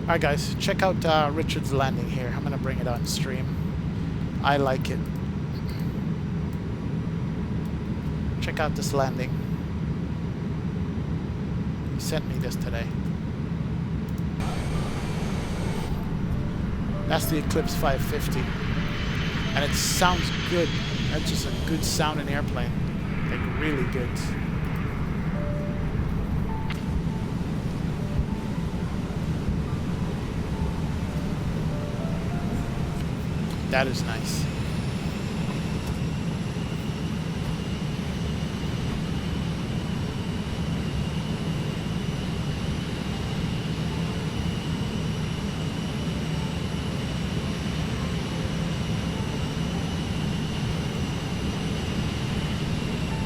Alright guys, check out Richard's landing here. I'm going to bring it on stream. I like it. Check out this landing. He sent me this today. That's the Eclipse 550. And it sounds good. That's just a good sounding airplane. Like really good. That is nice.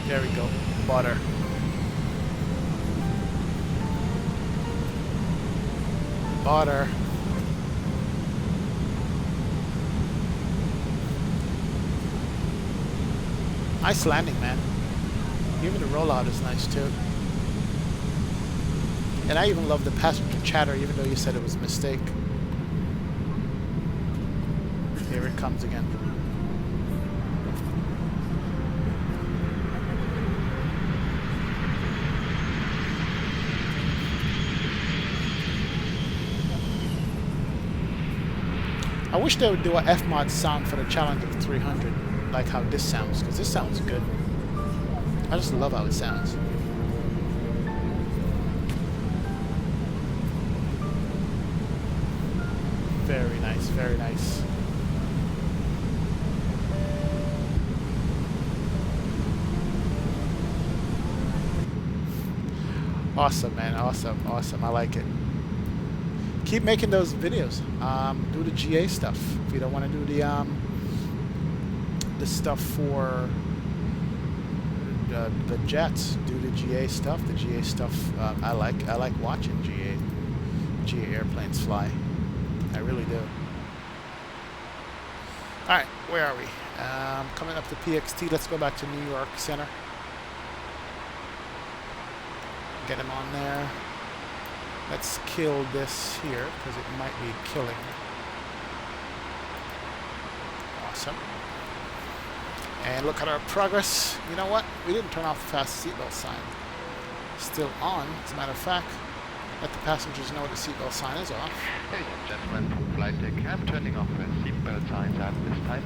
There we go. Butter. Butter. Nice landing, man. Even the rollout is nice too. And I even love the passenger chatter, even though you said it was a mistake. Here it comes again. I wish they would do a F-mod sound for the Challenger 300. Like how this sounds, because this sounds good. I just love how it sounds. Very nice, very nice. Awesome, man, awesome, awesome. I like it. Keep making those videos. Do the GA stuff. If you don't want to do the stuff for the jets, do the GA stuff. The GA stuff I like watching GA airplanes fly. I really do. All right, where are we? Coming up to PXT. Let's go back to New York Center. Get him on there. Let's kill this here because it might be killing. Awesome. And look at our progress. You know what? We didn't turn off the fast seatbelt sign. Still on. As a matter of fact, let the passengers know the seatbelt sign is off. Ladies and gentlemen from flight deck, I'm turning off the seatbelt signs at this time.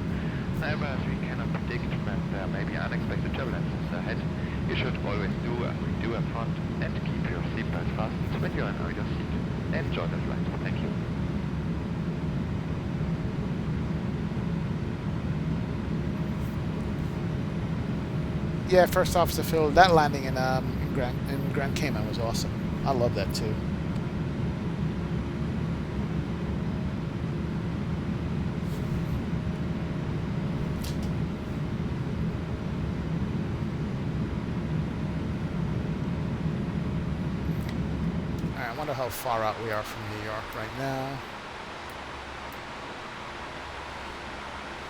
However, as we cannot predict when there may be unexpected turbulences ahead, you should always do a front and keep your seatbelt fastened when you are in your seat. Enjoy the flight. Thank you. Yeah, First Officer Phil, that landing in Grand Cayman was awesome. I love that too. wonder how far out we are from New York right now.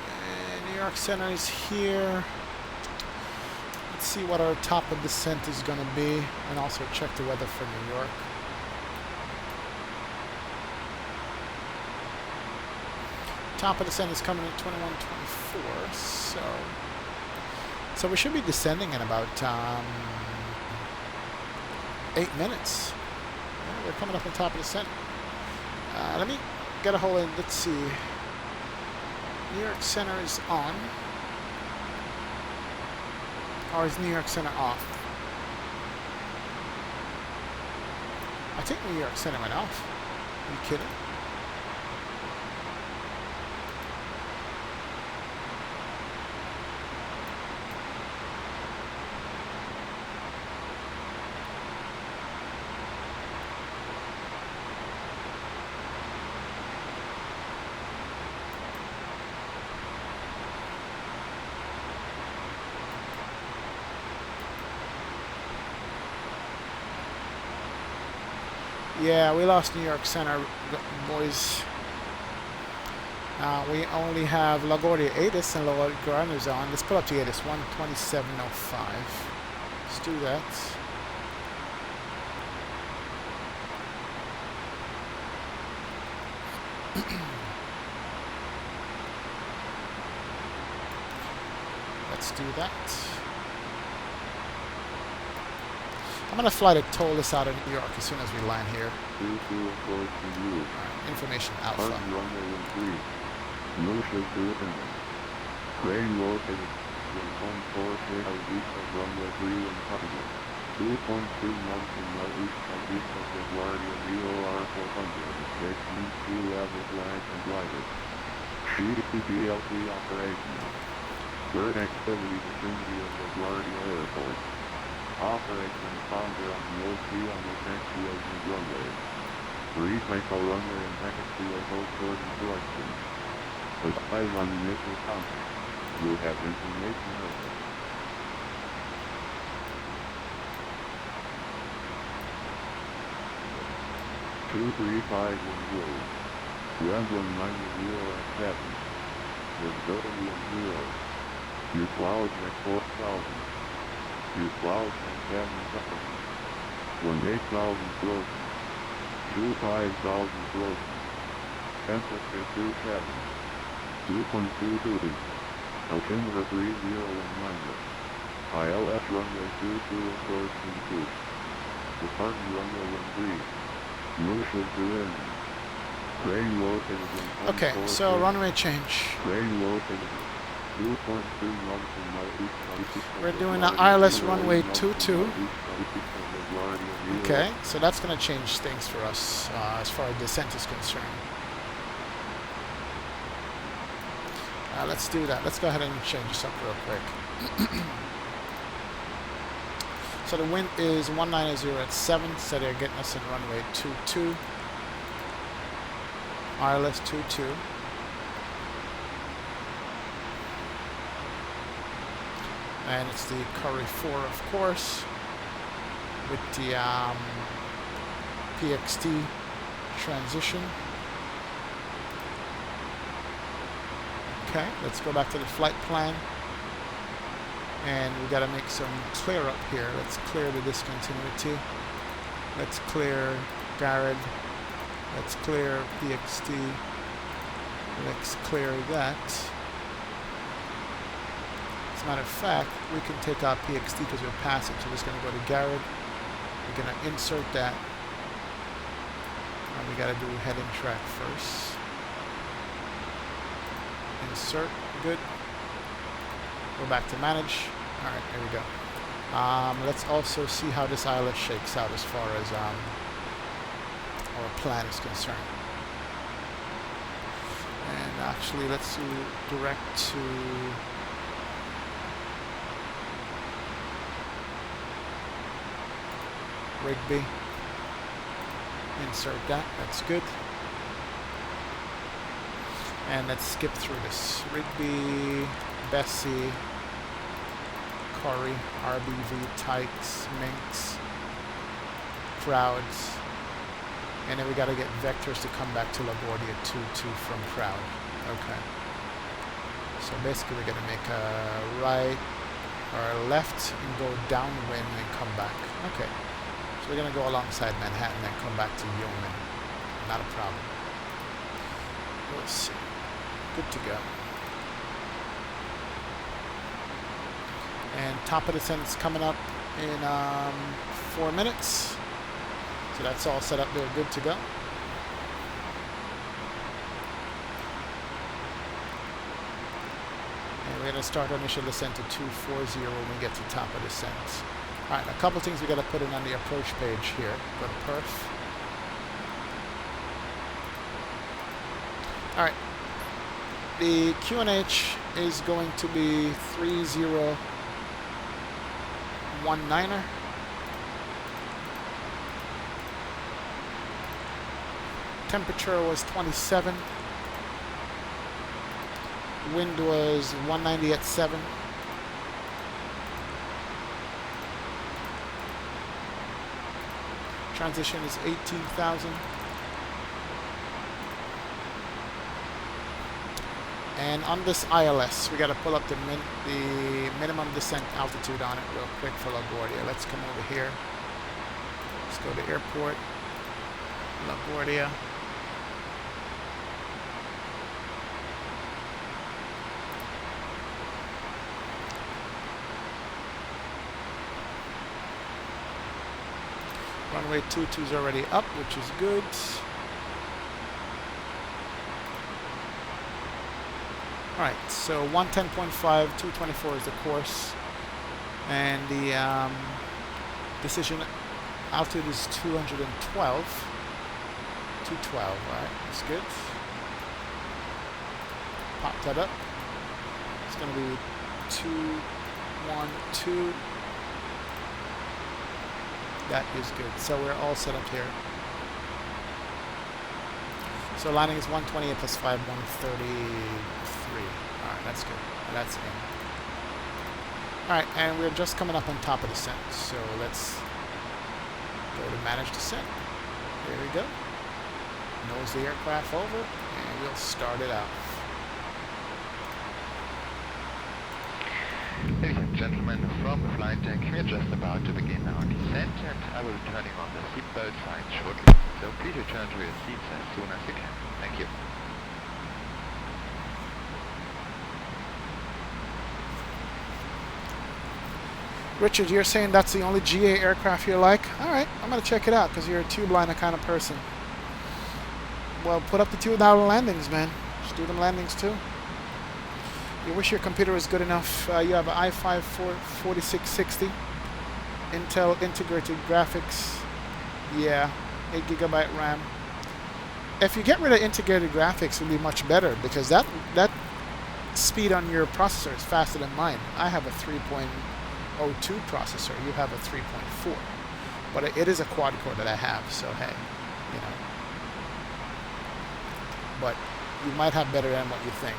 And New York Center is here. Let's see what our top of descent is going to be, and also check the weather for New York. Top of descent is coming at 21:24, so we should be descending in about 8 minutes. Yeah, we're coming up on top of descent. Let me get a hold of, let's see. New York Center is on. Or is New York Center off? I think New York Center went off. Are you kidding? Yeah, we lost New York Center, boys. We only have LaGuardia ATIS and LaGuardia is on. Let's pull up the ATIS, 127.05. Let's do that. Let's do that. I'm going to fly to Tolis out of New York as soon as we land here. Information Alpha. Crane located 1.4 runway 3 2.2 knots in northeast of LaGuardia VOR 400. Taking sea level flight and glided. KCLT operational. Bird activity vicinity of LaGuardia Airport. Operation founder on the OC on the KCLT runway. Recycle runway and KCLT code instructions. Advise on initial contact. You have information over. Two 351 Rembrandt 9007. Visibility of 0. Your clouds at 4,000. Your clouds at 7,000. 18,000 gross. 25,000 gross. Temperature 27. 2.22. Altimeter 301 ILS runway 22 approaching 2. Departing runway 13. Motion to end. Crane located in Okay, so runway change. Crane located 2.2 knots in northeast. We're doing the ILS runway 22. Okay, so that's going to change things for us as far as descent is concerned. Let's do that. Let's go ahead and change this up real quick. So the wind is 190 at 7, so they're getting us in runway 22. ILS 22. And it's the Curry 4, of course, with the PXT transition. Okay, let's go back to the flight plan. And we got to make some clear up here. Let's clear the discontinuity. Let's clear Garrett. Let's clear PXT. Let's clear that. As a matter of fact, we can take out PXT because we're passing. So we're just going to go to Garrett. We're going to insert that. And we got to do heading track first. Insert, good. Go back to manage. All right, there we go. Let's also see how this ILS shakes out as far as our plan is concerned. And actually, let's do direct to Rigby. Insert that. That's good. And let's skip through this. Rigby, Bessie, Corey, RBV, Tykes, Minx, Crowds, And then we got to get vectors to come back to LaGuardia 22 from Proud. Okay. So basically we're going to make a right or a left and go downwind and come back. Okay. So we're going to go alongside Manhattan and come back to Yeoman. Not a problem. We'll see. Good to go. And top of descent is coming up in 4 minutes. So that's all set up there, good to go. And we're going to start our initial descent to 240 when we get to top of descent. Alright, a couple things we got to put in on the approach page here. Go to perf. Alright. The QNH is going to be 3019er. Temperature was 27. Wind was 190 at 7. Transition is 18,000. And on this ILS, we got to pull up the minimum descent altitude on it real quick for LaGuardia. Let's come over here. Let's go to airport, LaGuardia. Runway 22 is already up, which is good. Alright, so 110.5, 224 is the course. And the decision altitude is 212. 212, alright, that's good. Pop that up. It's going to be 212. That is good. So we're all set up here. So landing is 128 plus 5, 133. Alright, that's good. That's in. Alright, and we're just coming up on top of descent. So let's go to manage descent. There we go. Nose the aircraft over, and we'll start it out. Ladies and gentlemen, from the flight deck, we're just about to begin our descent, and I will be turning on the seatbelt sign shortly. So please return to your seats as soon as you can. Thank you. Richard, you're saying that's the only GA aircraft you like? Alright, I'm going to check it out, because you're a tube liner kind of person. Well, put up the $2 landings, man. Just do them landings too. You wish your computer was good enough. You have an i5 4660, Intel integrated graphics. Yeah, 8 GB RAM. If you get rid of integrated graphics, it would be much better, because that speed on your processor is faster than mine. I have a 3.02 processor. You have a 3.4, but it is a quad core that I have. So hey, you know. But you might have better than what you think.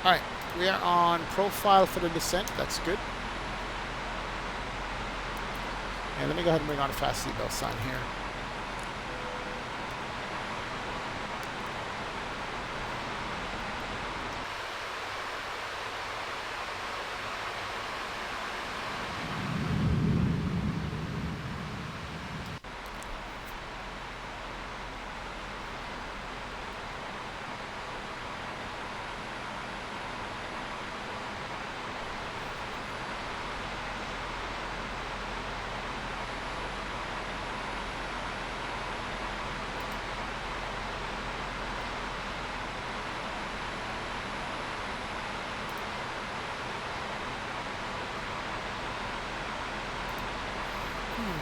Alright, we are on profile for the descent. That's good. And let me go ahead and bring on a fast seatbelt sign here.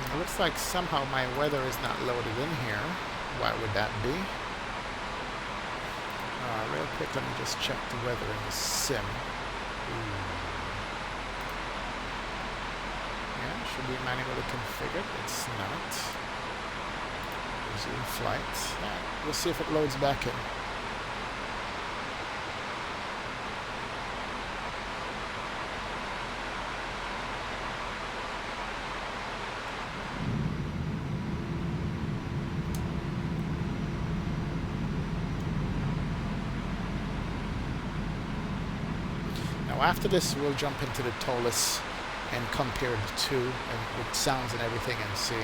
It looks like somehow my weather is not loaded in here. Why would that be? Real quick, let me just check the weather in the sim. Yeah, should be manually configured. It's not. Resume flight. Yeah, we'll see if it loads back in. Now after this, we'll jump into the Tolis and compare the two and with sounds and everything and see.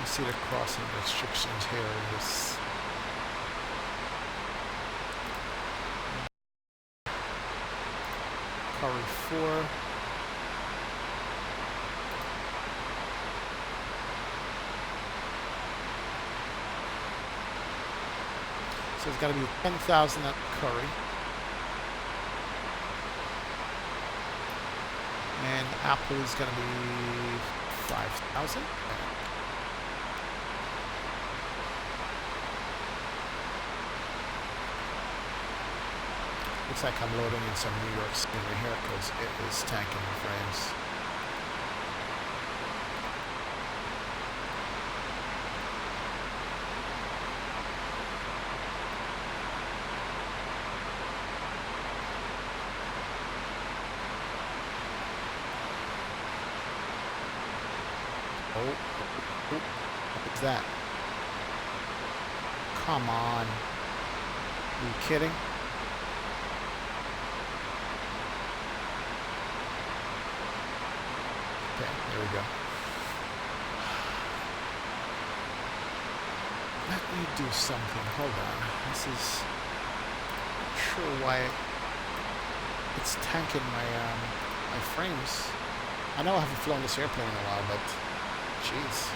See the crossing restrictions here in this Curry 4. So it's got to be 10,000 at Curry. And Apple is going to be 5,000. Looks like I'm loading in some New York scenery here because it is tanking the frames. Oh, what's that? Come on. Are you kidding? Okay, there we go. Let me do something. Hold on. This is not sure why it's tanking my frames. I know I haven't flown this airplane in a while, but jeez.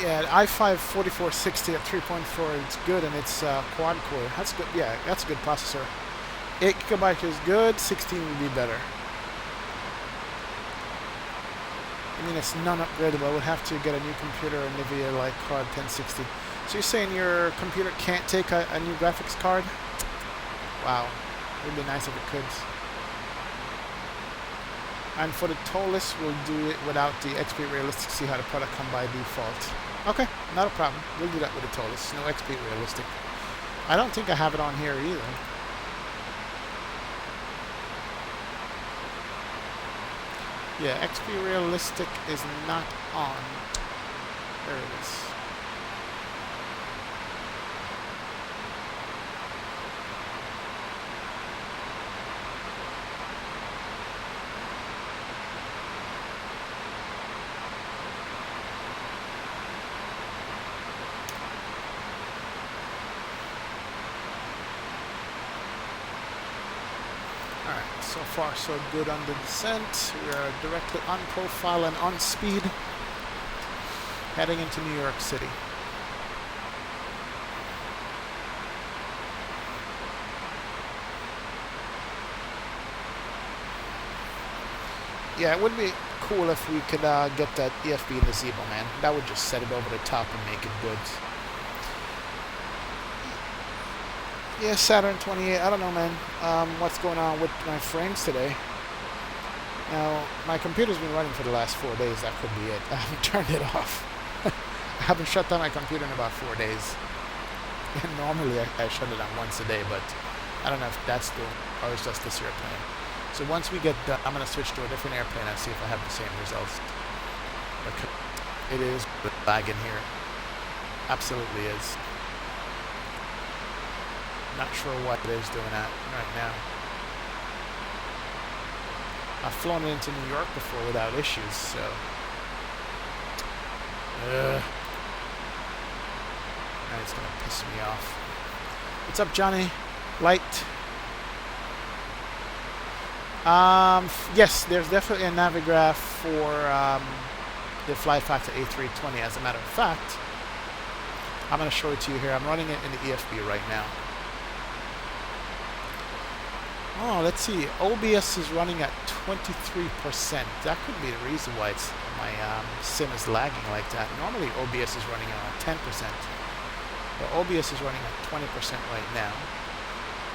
Yeah, i5 4460 at 3.4, it's good, and it's quad core. That's good. Yeah, that's a good processor. 8 GB is good. 16 would be better. I mean, it's non-upgradable. I would have to get a new computer, a NVIDIA like card 1060. So you're saying your computer can't take a new graphics card? Wow, it would be nice if it could. And for the Tolis, we'll do it without the XP Realistic, see how the product come by default. Okay, not a problem. We'll do that with the Tolis. No XP Realistic. I don't think I have it on here either. Yeah, XP Realistic is not on. There it is. So far, so good on the descent. We are directly on profile and on speed, heading into New York City. Yeah, it would be cool if we could get that EFB in the Zebo, man. That would just set it over the top and make it good. Yeah, Saturn 28, I don't know, man, what's going on with my frames today. Now, my computer's been running for the last 4 days, that could be it. I haven't turned it off. I haven't shut down my computer in about 4 days. And normally I shut it down once a day, but I don't know if that's the, or it's just this airplane. So once we get done, I'm going to switch to a different airplane and see if I have the same results. Because it is lagging here. Absolutely is. Not sure what it is doing that right now. I've flown into New York before without issues, so. Now it's gonna piss me off. What's up, Johnny? Light. Yes, there's definitely a Navigraph for the Fly Factor A320. As a matter of fact, I'm going to show it to you here. I'm running it in the EFB right now. Oh, let's see. OBS is running at 23%. That could be the reason why my sim is lagging like that. Normally OBS is running at 10%. But OBS is running at 20% right now.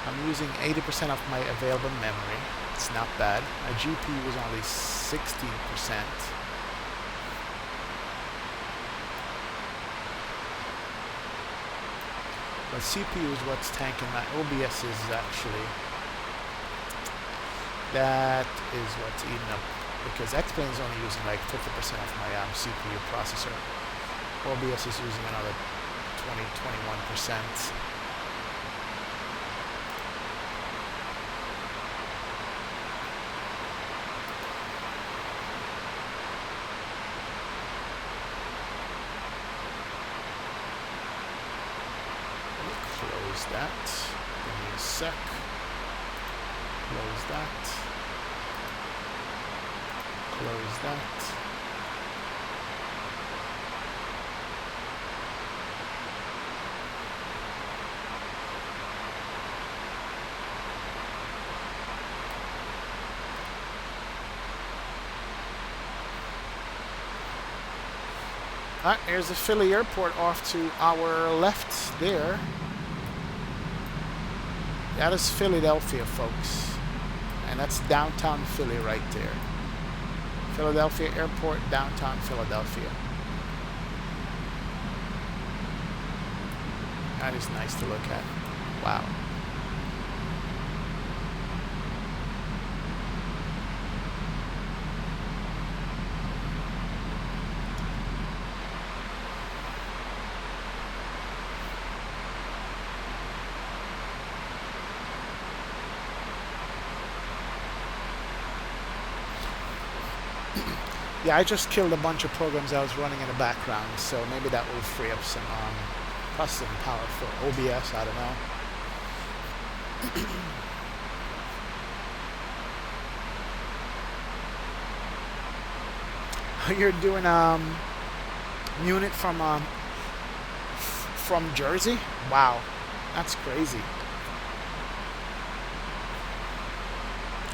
I'm using 80% of my available memory. It's not bad. My GPU was only 60%. My CPU is what's tanking. My OBS is actually, that is what's eating up, because X-Plane is only using like 50% of my CPU processor. OBS is using another 20-21%. Close that. Give me a sec. Close that. Close that. Alright, here's the Philly airport off to our left there. That is Philadelphia, folks. And that's downtown Philly right there. Philadelphia Airport, downtown Philadelphia. That is nice to look at. Wow. Yeah, I just killed a bunch of programs I was running in the background, so maybe that will free up some processing power for OBS, I don't know. You're doing Munich from Jersey? Wow, that's crazy.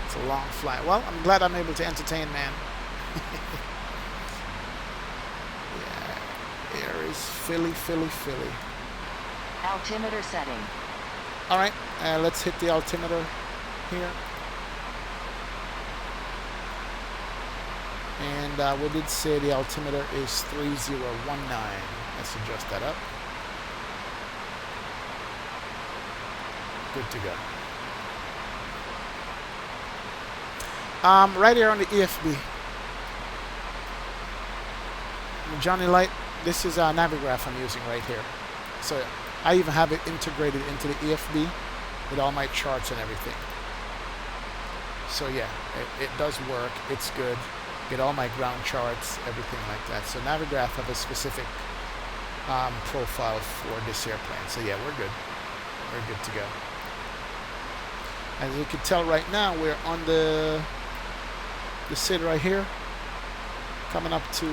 It's a long flight. Well, I'm glad I'm able to entertain, man. Yeah, there is Philly. Altimeter setting. All right, let's hit the altimeter here. And we did say the altimeter is 3019. Let's adjust that up. Good to go. Right here on the EFB. Johnny Light, this is a Navigraph I'm using right here. So I even have it integrated into the EFB with all my charts and everything. So yeah, it does work. It's good. Get all my ground charts, everything like that. So Navigraph have a specific profile for this airplane. So yeah, we're good. We're good to go. As you can tell right now, we're on the SID right here. Coming up to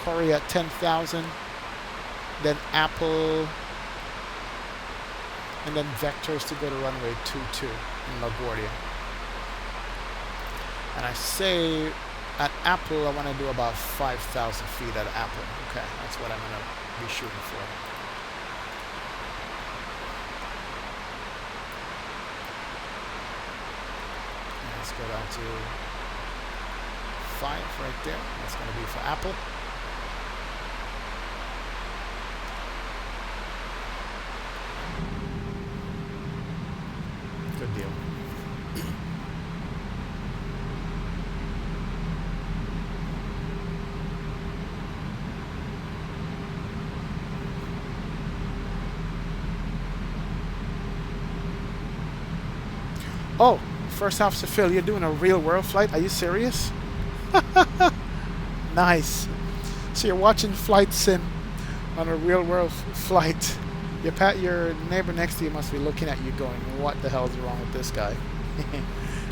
Korea at 10,000, then Apple, and then vectors to go to runway 22 in LaGuardia. And I say at Apple, I want to do about 5,000 feet at Apple. Okay, that's what I'm going to be shooting for. Let's go down to 5 right there. That's going to be for Apple. Good deal. First Officer Phil, you're doing a real world flight? Are you serious? Nice. So you're watching flight sim on a real world flight. Your neighbor next to you must be looking at you going, what the hell's wrong with this guy?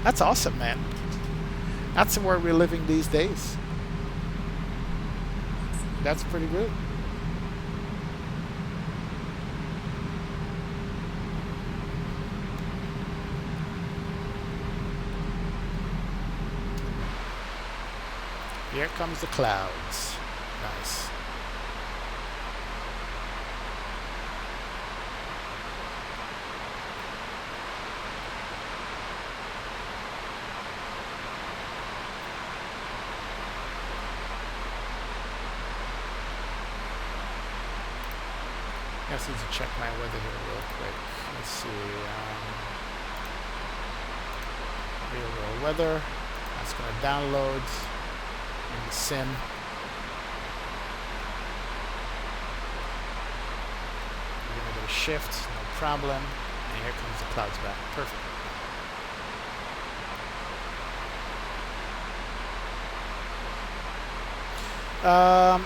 That's awesome, man. That's where we're living these days. That's pretty good. Here comes the clouds. Nice. I just need to check my weather here real quick. Let's see. Real world weather. That's going to download in the sim. We're going to go to shift, no problem. And here comes the clouds back. Perfect.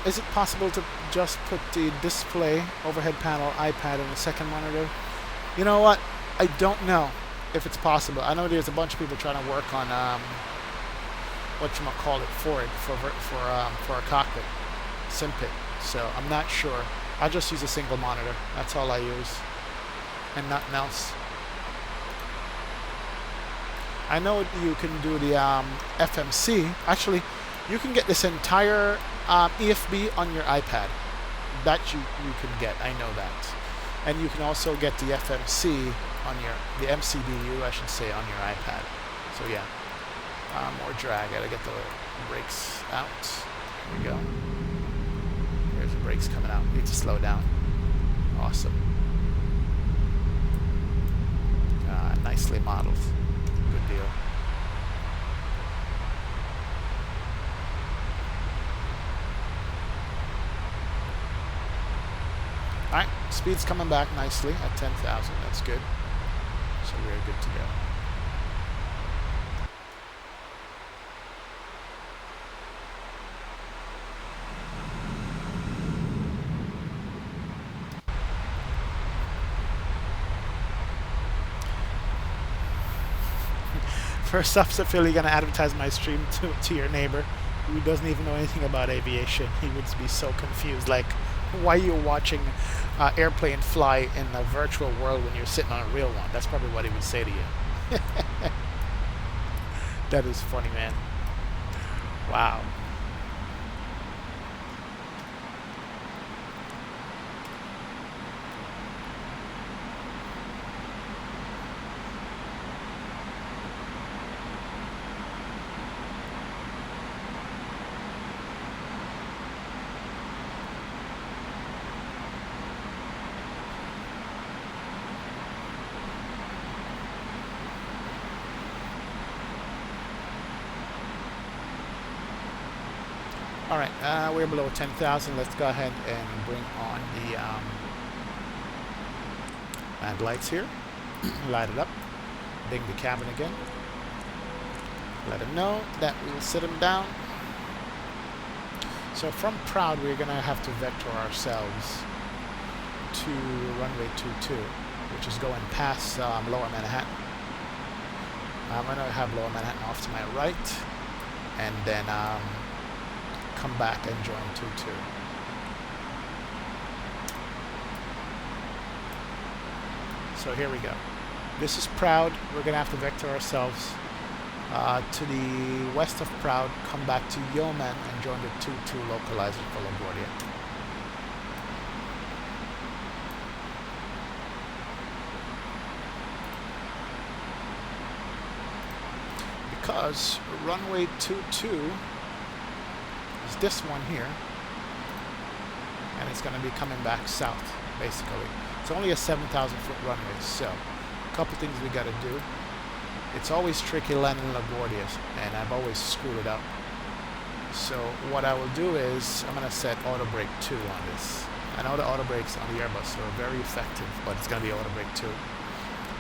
Is it possible to just put the display, overhead panel, iPad in the second monitor? You know what? I don't know if it's possible. I know there's a bunch of people trying to work on whatchamacallit for it, for a cockpit, SimPit. So I'm not sure. I just use a single monitor. That's all I use, and nothing else. I know you can do the FMC. Actually, you can get this entire EFB on your iPad. That you can get. I know that. And you can also get the FMC on the MCDU, I should say, on your iPad. So yeah, more drag. Gotta get the brakes out. Here we go. There's the brakes coming out. Need to slow down. Awesome. Nicely modeled. Good deal. Alright, speed's coming back nicely at 10,000. That's good. So we're good to go. First off, so Phil, you're going to advertise my stream to your neighbor who doesn't even know anything about aviation. He would be so confused. Like, why are you watching airplane fly in a virtual world when you're sitting on a real one? That's probably what he would say to you. That is funny, man. Wow. Alright, we're below 10,000. Let's go ahead and bring on the land lights here. Light it up. Ding the cabin again. Let him know that we'll sit him down. So from Proud, we're going to have to vector ourselves to runway 22, which is going past Lower Manhattan. I'm going to have Lower Manhattan off to my right, and then come back and join 22. So here we go. This is Proud. We're going to have to vector ourselves to the west of Proud, come back to Yeoman and join the 22 localizer for LaGuardia. Because runway 22 is this one here, and it's going to be coming back south, basically. It's only a 7,000 foot runway, so a couple things we got to do. It's always tricky landing LaGuardia, and I've always screwed it up. So what I will do is I'm going to set auto brake 2 on this. I know the auto brakes on the Airbus are very effective, but it's going to be auto brake 2.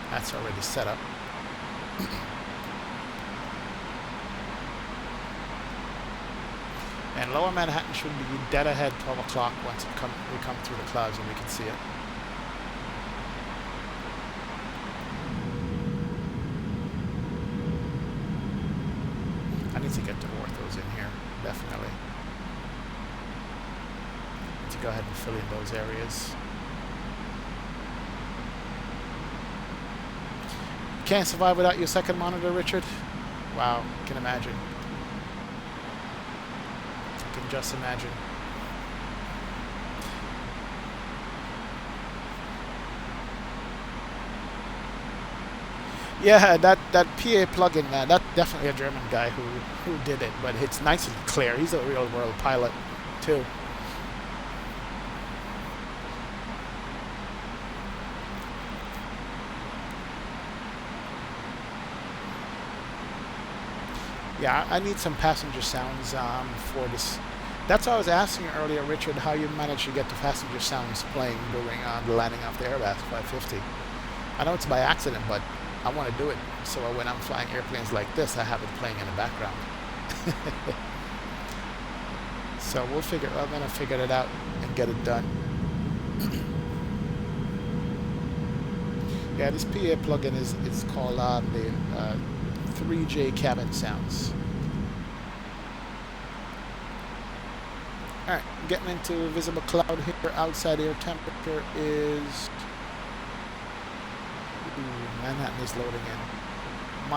That's already set up. And Lower Manhattan should be dead ahead 12 o'clock once we come through the clouds and we can see it. I need to get the orthos in here, definitely. Need to go ahead and fill in those areas. Can't survive without your second monitor, Richard? Wow, can imagine. I can just imagine. Yeah, that PA plugin, that's definitely a German guy who did it, but it's nice and clear. He's a real world pilot too. Yeah, I need some passenger sounds for this. That's why I was asking earlier, Richard, how you managed to get the passenger sounds playing during the landing off the Airbus 550. I know it's by accident, but I want to do it so when I'm flying airplanes like this, I have it playing in the background. So I'm going to figure it out and get it done. Yeah, this PA plugin is called the 3J cabin sounds. Alright, getting into visible cloud here. Outside air temperature is... Manhattan is loading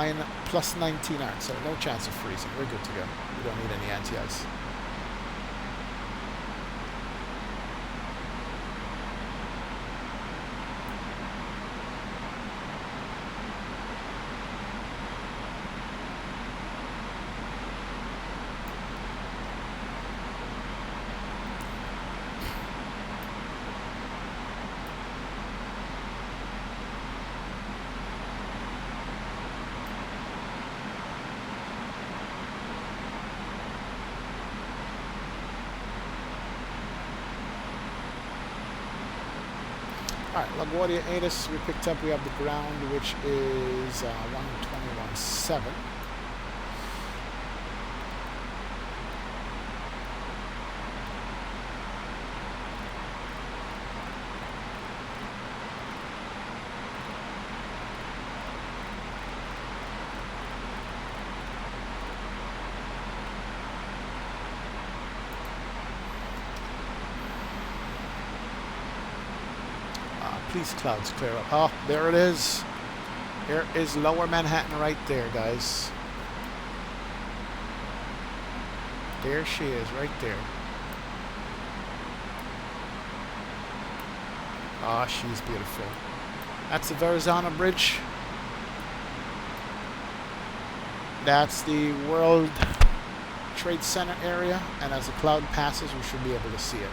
in. Plus 19 hours, so no chance of freezing. We're good to go. We don't need any anti-ice. Alright, LaGuardia ATIS we picked up. We have the ground, which is 121.7. Please, clouds, clear up. Oh, there it is. There is Lower Manhattan right there, guys. There she is, right there. Ah, she's beautiful. That's the Verrazano Bridge. That's the World Trade Center area, and as the cloud passes, we should be able to see it.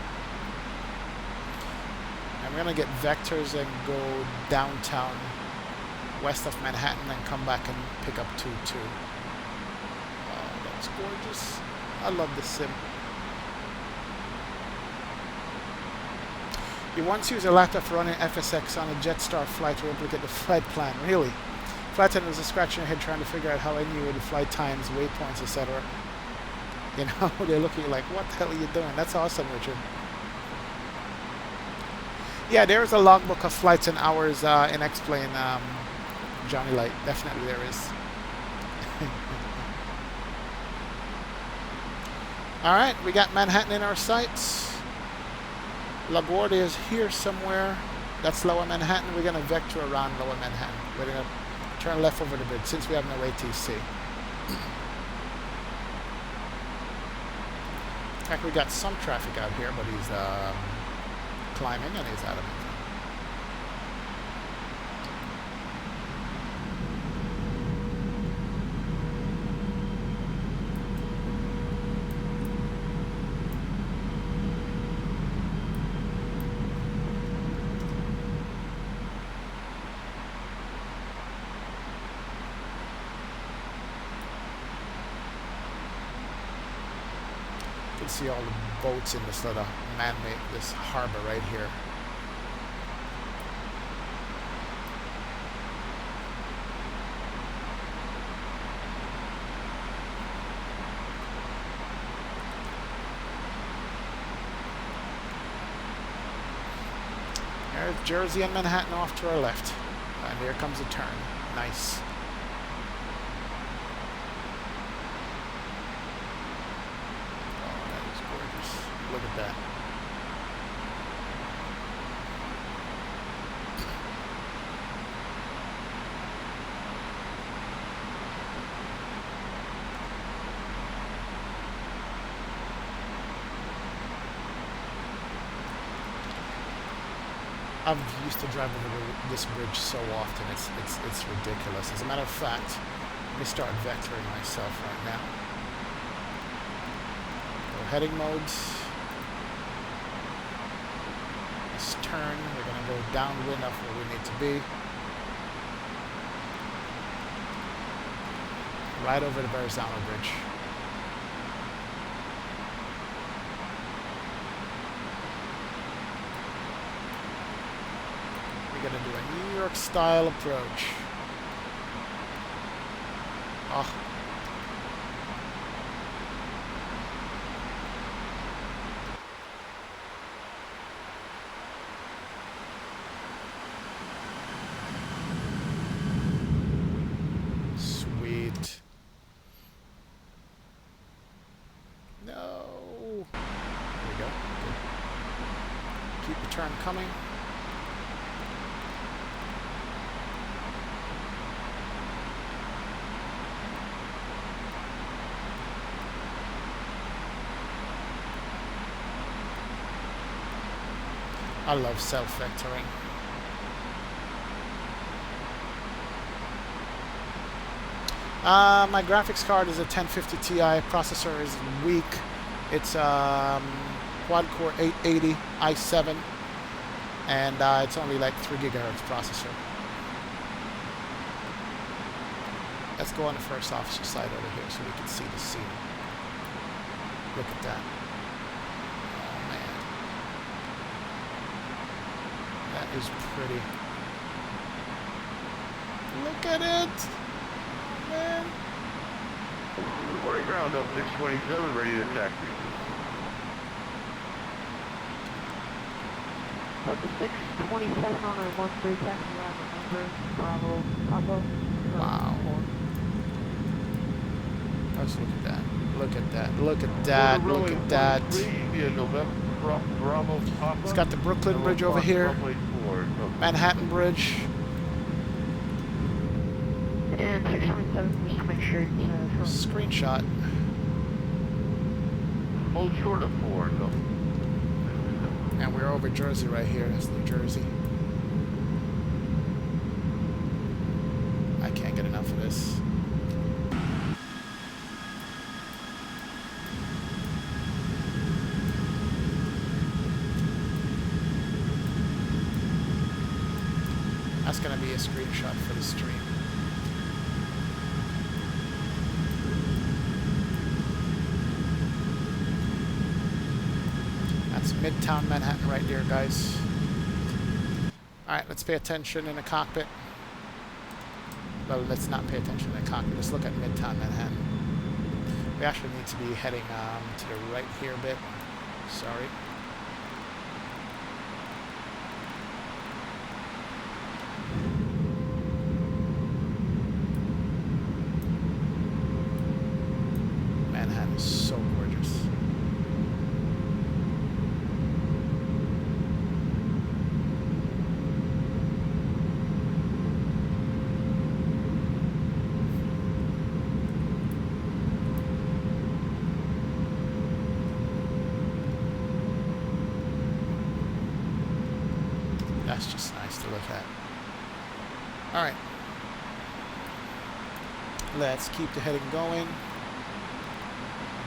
I'm going to get vectors and go downtown west of Manhattan and come back and pick up 2-2. Oh, that's gorgeous. I love this sim. You once used a laptop for running FSX on a Jetstar flight to replicate the flight plan. Really? Flight attendant was scratching her head trying to figure out how I knew the flight times, waypoints, etc. You know, they're looking like, what the hell are you doing? That's awesome, Richard. Yeah, there's a logbook of flights and hours in X-Plane, Johnny Light. Definitely there is. Alright, we got Manhattan in our sights. LaGuardia is here somewhere. That's Lower Manhattan. We're going to vector around Lower Manhattan. We're going to turn left over the bridge since we have no ATC. In fact, we got some traffic out here, but he's... climbing and he's out of it. You can see all the boats in this little man-made, this harbor right here. There's Jersey and Manhattan off to our left. And there comes a turn. Nice. Oh, that is gorgeous. Look at that. I've used to drive over this bridge so often, it's ridiculous. As a matter of fact, let me start vectoring myself right now. Go heading modes. This turn, we're going to go downwind of where we need to be. Right over the Verrazano Bridge. We're going to do a New York style approach. Oh. Sweet. No. There we go. Good. Keep the turn coming. I love self-vectoring. My graphics card is a 1050 Ti. Processor is weak. It's quad-core 880 i7, and it's only like 3 gigahertz processor. Let's go on the first officer side over here so we can see the scene. Look at that. Is pretty. Look at it! Oh, man. Reporting ground up 627, ready to attack. Up to 627 on our 13 second number, Bravo, Papa. Wow. Let's look at that. Look at that. Look at that. Look at that. It's got the Brooklyn Bridge over here. Manhattan Bridge. And 627, just make sure it's screenshot. Hold short of 4, no. And we're over Jersey right here. That's New Jersey. I can't get enough of this. That's going to be a screenshot for the stream. That's Midtown Manhattan right there, guys. Alright, let's pay attention in the cockpit. Well, let's not pay attention in the cockpit. Let's look at Midtown Manhattan. We actually need to be heading to the right here a bit. Sorry. So gorgeous. That's just nice to look at. All right. Let's keep the heading going.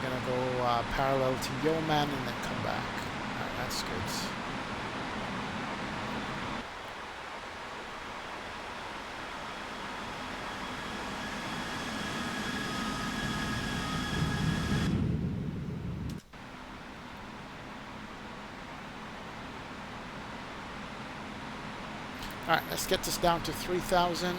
Gonna go parallel to Yeoman and then come back. Alright, that's good. Alright, let's get this down to 3,000.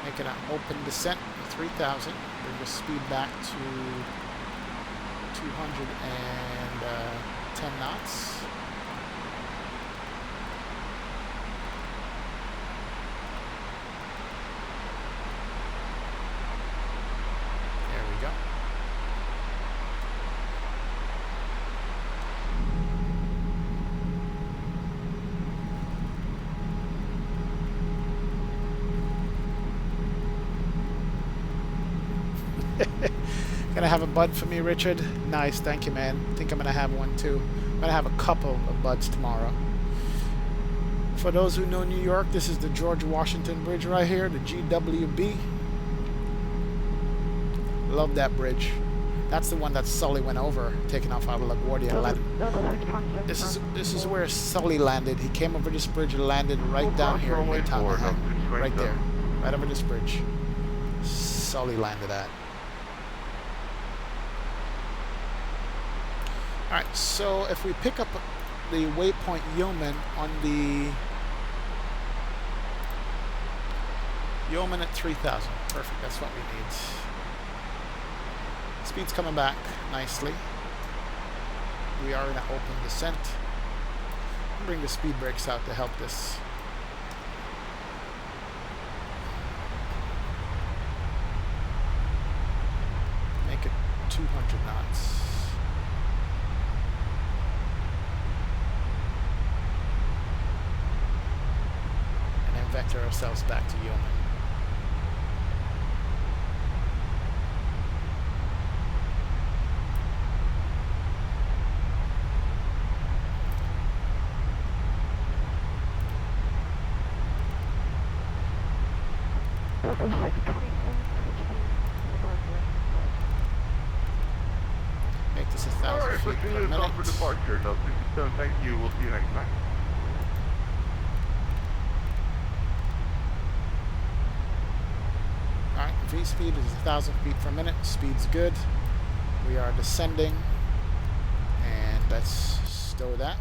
Making an open descent of 3,000. Bring the speed back to 210 knots. There we go. Gonna have a bud for me, Richard? Nice, thank you, man. Think I'm gonna have one too. I'm gonna have a couple of buds tomorrow. For those who know New York, this is the George Washington Bridge right here, the GWB. Love that bridge. That's the one that Sully went over, taking off out of LaGuardia and landed. This is where Sully landed. He came over this bridge and landed right down here in Midtown Manhattan. Right there. Right over this bridge. Sully landed at. Alright, so if we pick up the waypoint Yeoman on the Yeoman at 3,000. Perfect, that's what we need. Speed's coming back nicely. We are in an open descent. I'll bring the speed brakes out to help this. Make it 200 knots. Vector ourselves back to Yeoman. Make this 1,000 feet per minute. For departure, no, thank you. We'll see you next time. Alright, V speed is 1,000 feet per minute. Speed's good. We are descending. And let's stow that.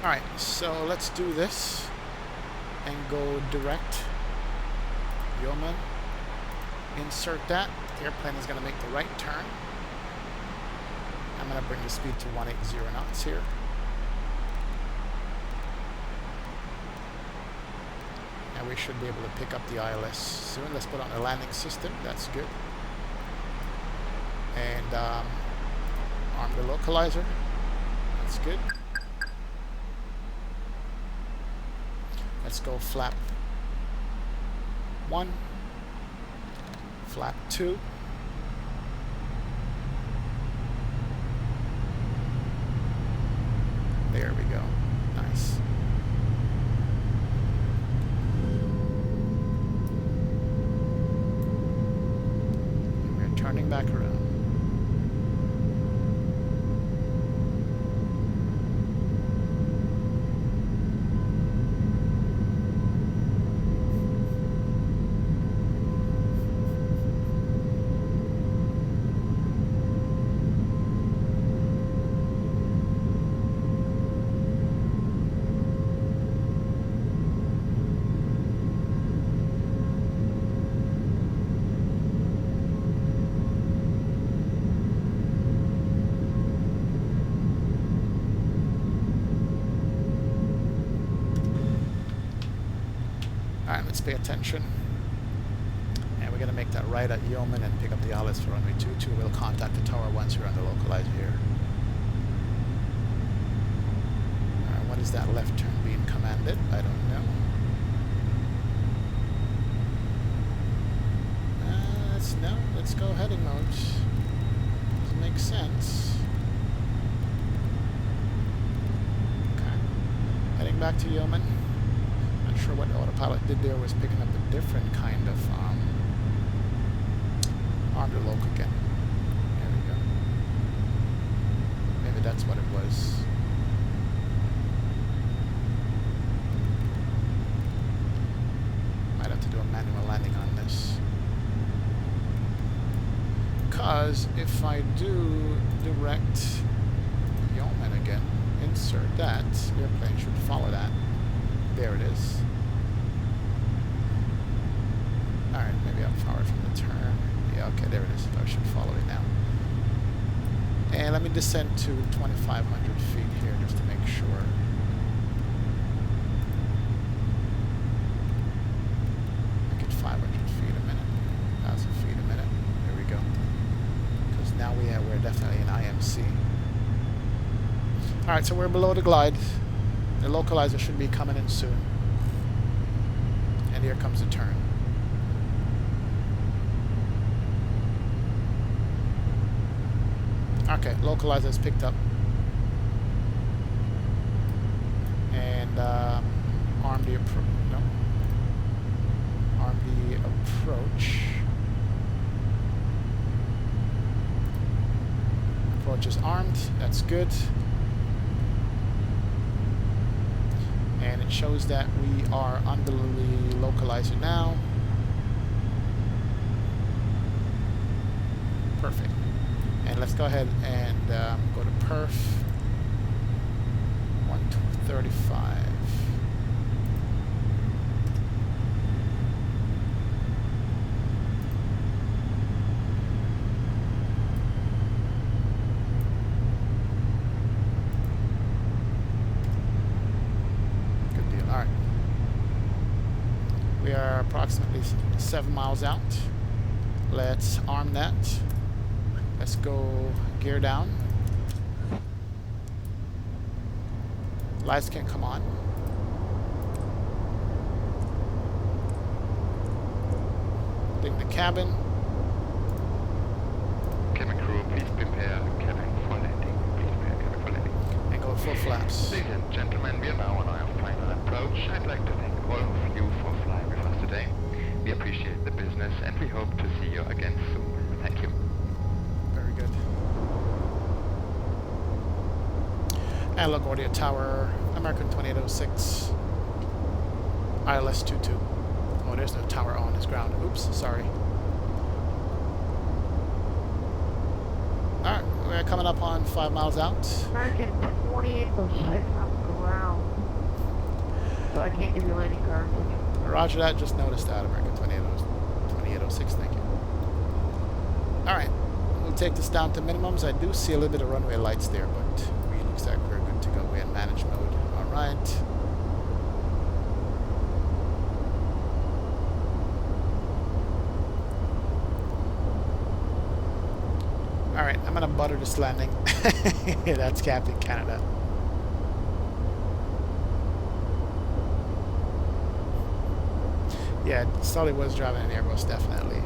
Alright, so let's do this and go direct. Yeoman. Insert that. The airplane is going to make the right turn. I'm going to bring the speed to 180 knots here. And we should be able to pick up the ILS soon. Let's put on the landing system. That's good. And arm the localizer. That's good. Let's go flap 1, flap 2, there we go, nice. And we're turning back around. Alright, let's pay attention. And we're going to make that right at Yeoman and pick up the ILS for runway 22. We'll contact the tower once we're on the localizer here. Alright, what is that left turn being commanded? I don't know. Let's go heading modes. Doesn't make sense. Okay. Heading back to Yeoman. Not sure what the autopilot did there, was picking up a different kind of arm to loc again. There we go. Maybe that's what it was. because if I do direct yeoman again, insert that, airplane should follow that. There it is. Alright, maybe I'm far from the turn. Yeah, okay, there it is. I should follow it now. And let me descend to 2,500 feet here just to make sure. Make it 500 feet a minute, 1,000 feet a minute. There we go. Because now we're definitely in IMC. Alright, so we're below the glide. The localizer should be coming in soon. And here comes the turn. Okay, localizer is picked up. And arm the approach. No. Arm the approach. Approach is armed. That's good. And it shows that we are under the localizer now. Perfect. And let's go ahead and go to perf 135. Good deal. All right. We are approximately 7 miles out. Let's arm that. Let's go gear down. Lights can come on. Ding the cabin. Cabin crew, please prepare cabin for landing. Please prepare cabin for landing. And go full flaps. Ladies and gentlemen, we are now on our final approach. I'd like to thank all of you for flying with us today. We appreciate the business and we hope to see you again soon. Thank you. Very good. And LaGuardia Tower, American 2806, ILS 22. Oh, there's no tower on this ground. Oops, sorry. Alright, we're coming up on 5 miles out. American 2806 off the ground. So I can't give you landing cards. Roger that, just noticed that. American 2806, thank you. Alright, we'll take this down to minimums. I do see a little bit of runway lights there, but we looks like we're good to go. We're in manage mode. Alright. Alright, I'm gonna butter this landing. That's Captain Canada. Yeah, Sully was driving an Airbus, definitely,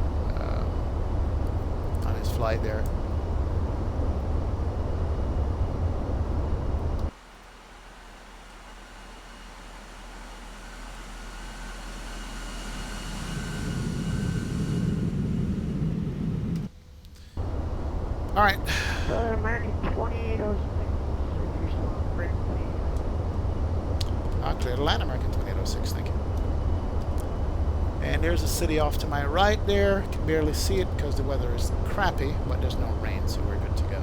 on his flight there. All right. American 2806. I'll clear the land, American 2806, thank you. And there's a city off to my right there. Can barely see it because the weather is crappy, but there's no rain, so we're good to go.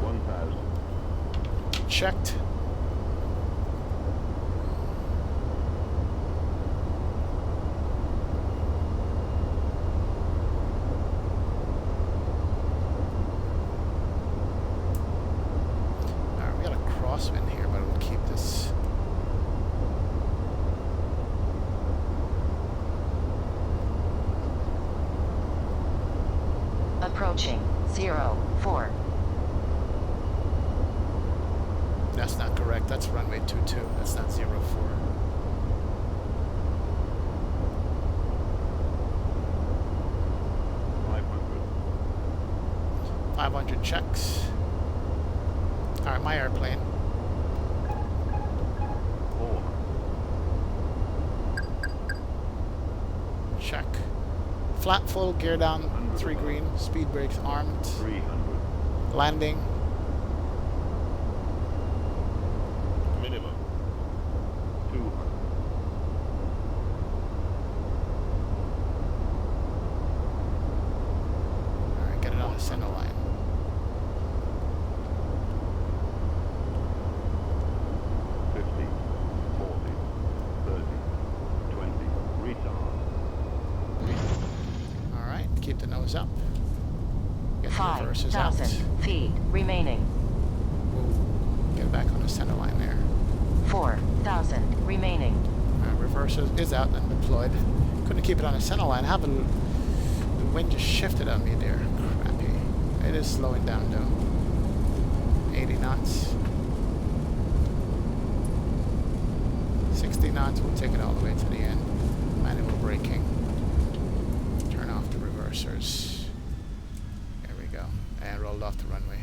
1,000. Checked. Alright, we got a crosswind here, but we'll keep this. Approaching 04. That's not correct. That's runway 22. That's not 04. 500 checks. Alright, my airplane. 400. Check. Flat full, gear down, 3 green, speed brakes armed. 300. Landing. Minimum. 200. center line. Alright, keep the nose up. Get the reversers out. 5,000 feet remaining. We'll get back on the center line there. 4,000 remaining. Reversers is out and deployed. Couldn't keep it on the center line. The wind just shifted on me there. Crappy. It is slowing down though. 80 knots. 60 knots. We'll take it all the way to the end. Manual braking. Turn off the reversers. There we go. And rolled off the runway.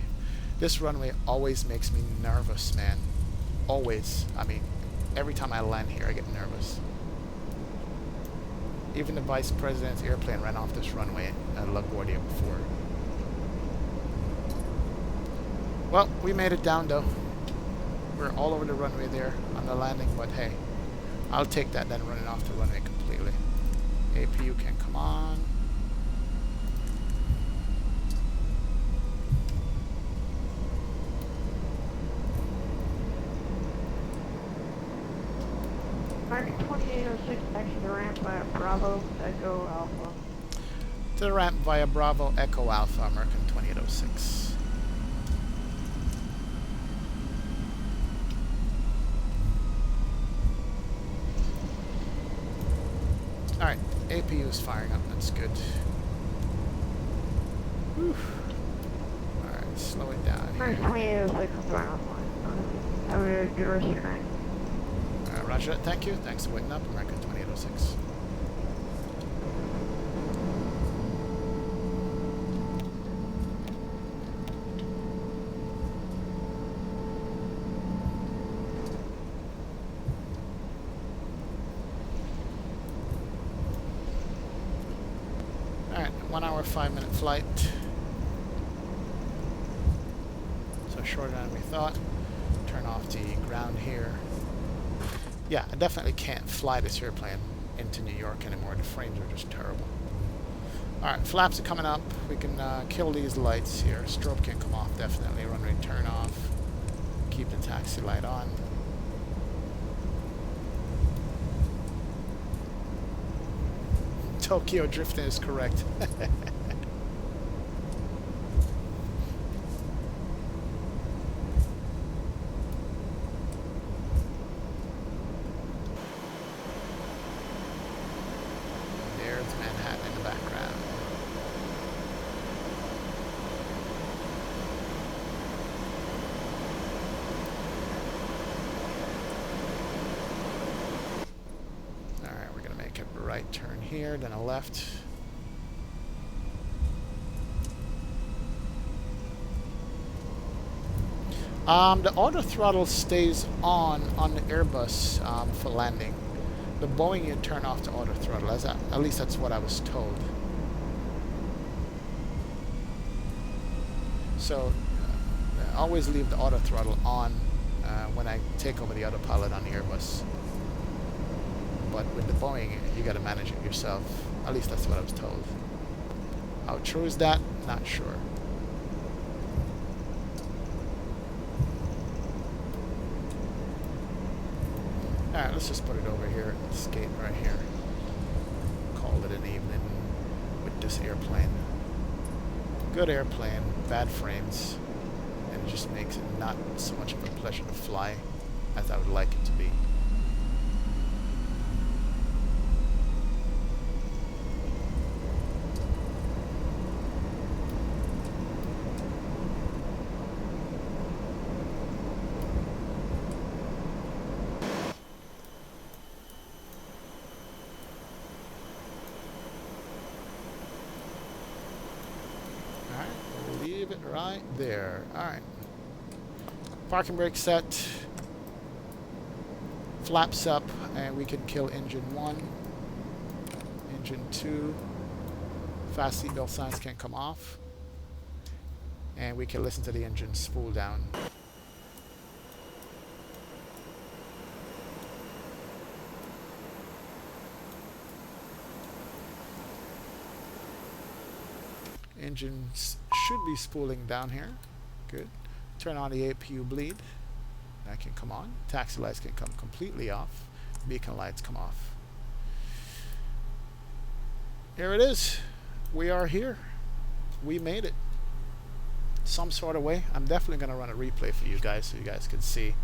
This runway always makes me nervous, man. Always. I mean, every time I land here, I get nervous. Even the Vice President's airplane ran off this runway at LaGuardia before. Well, we made it down though. We're all over the runway there on the landing, but hey, I'll take that than running off the runway completely. APU can come on. American 2806 back to the ramp via Bravo Echo Alpha. To the ramp via Bravo Echo Alpha, American 2806. Alright, APU is firing up, that's good. Alright, slow it down here. American 2806 is around line. Have a good rest of your night. Roger that, thank you. Thanks for waiting up, American 2806. Alright, 1 hour, 5-minute flight. So shorter than we thought. Turn off the ground here. Yeah, I definitely can't fly this airplane into New York anymore. The frames are just terrible. Alright, flaps are coming up. We can kill these lights here. Strobe can come off, definitely. Runway turn off. Keep the taxi light on. Tokyo drifting is correct. Right turn here, then a left. The auto throttle stays on the Airbus for landing. The Boeing, you turn off the auto throttle. At least that's what I was told. So always leave the auto throttle on when I take over the autopilot on the Airbus. But with the Boeing, you got to manage it yourself. At least that's what I was told. How true is that? Not sure. Alright, let's just put it over here at this gate right here. Call it an evening with this airplane. Good airplane, bad frames, and it just makes it not so much of a pleasure to fly as I would like it to be. Right there. Alright. Parking brake set. Flaps up, and we can kill engine 1. Engine 2. Fast seatbelt signs can come off. And we can listen to the engine spool down. Engines should be spooling down here. Good. Turn on the APU bleed. That can come on. Taxi lights can come completely off. Beacon lights come off. Here it is. We are here. We made it. Some sort of way. I'm definitely going to run a replay for you guys so you guys can see.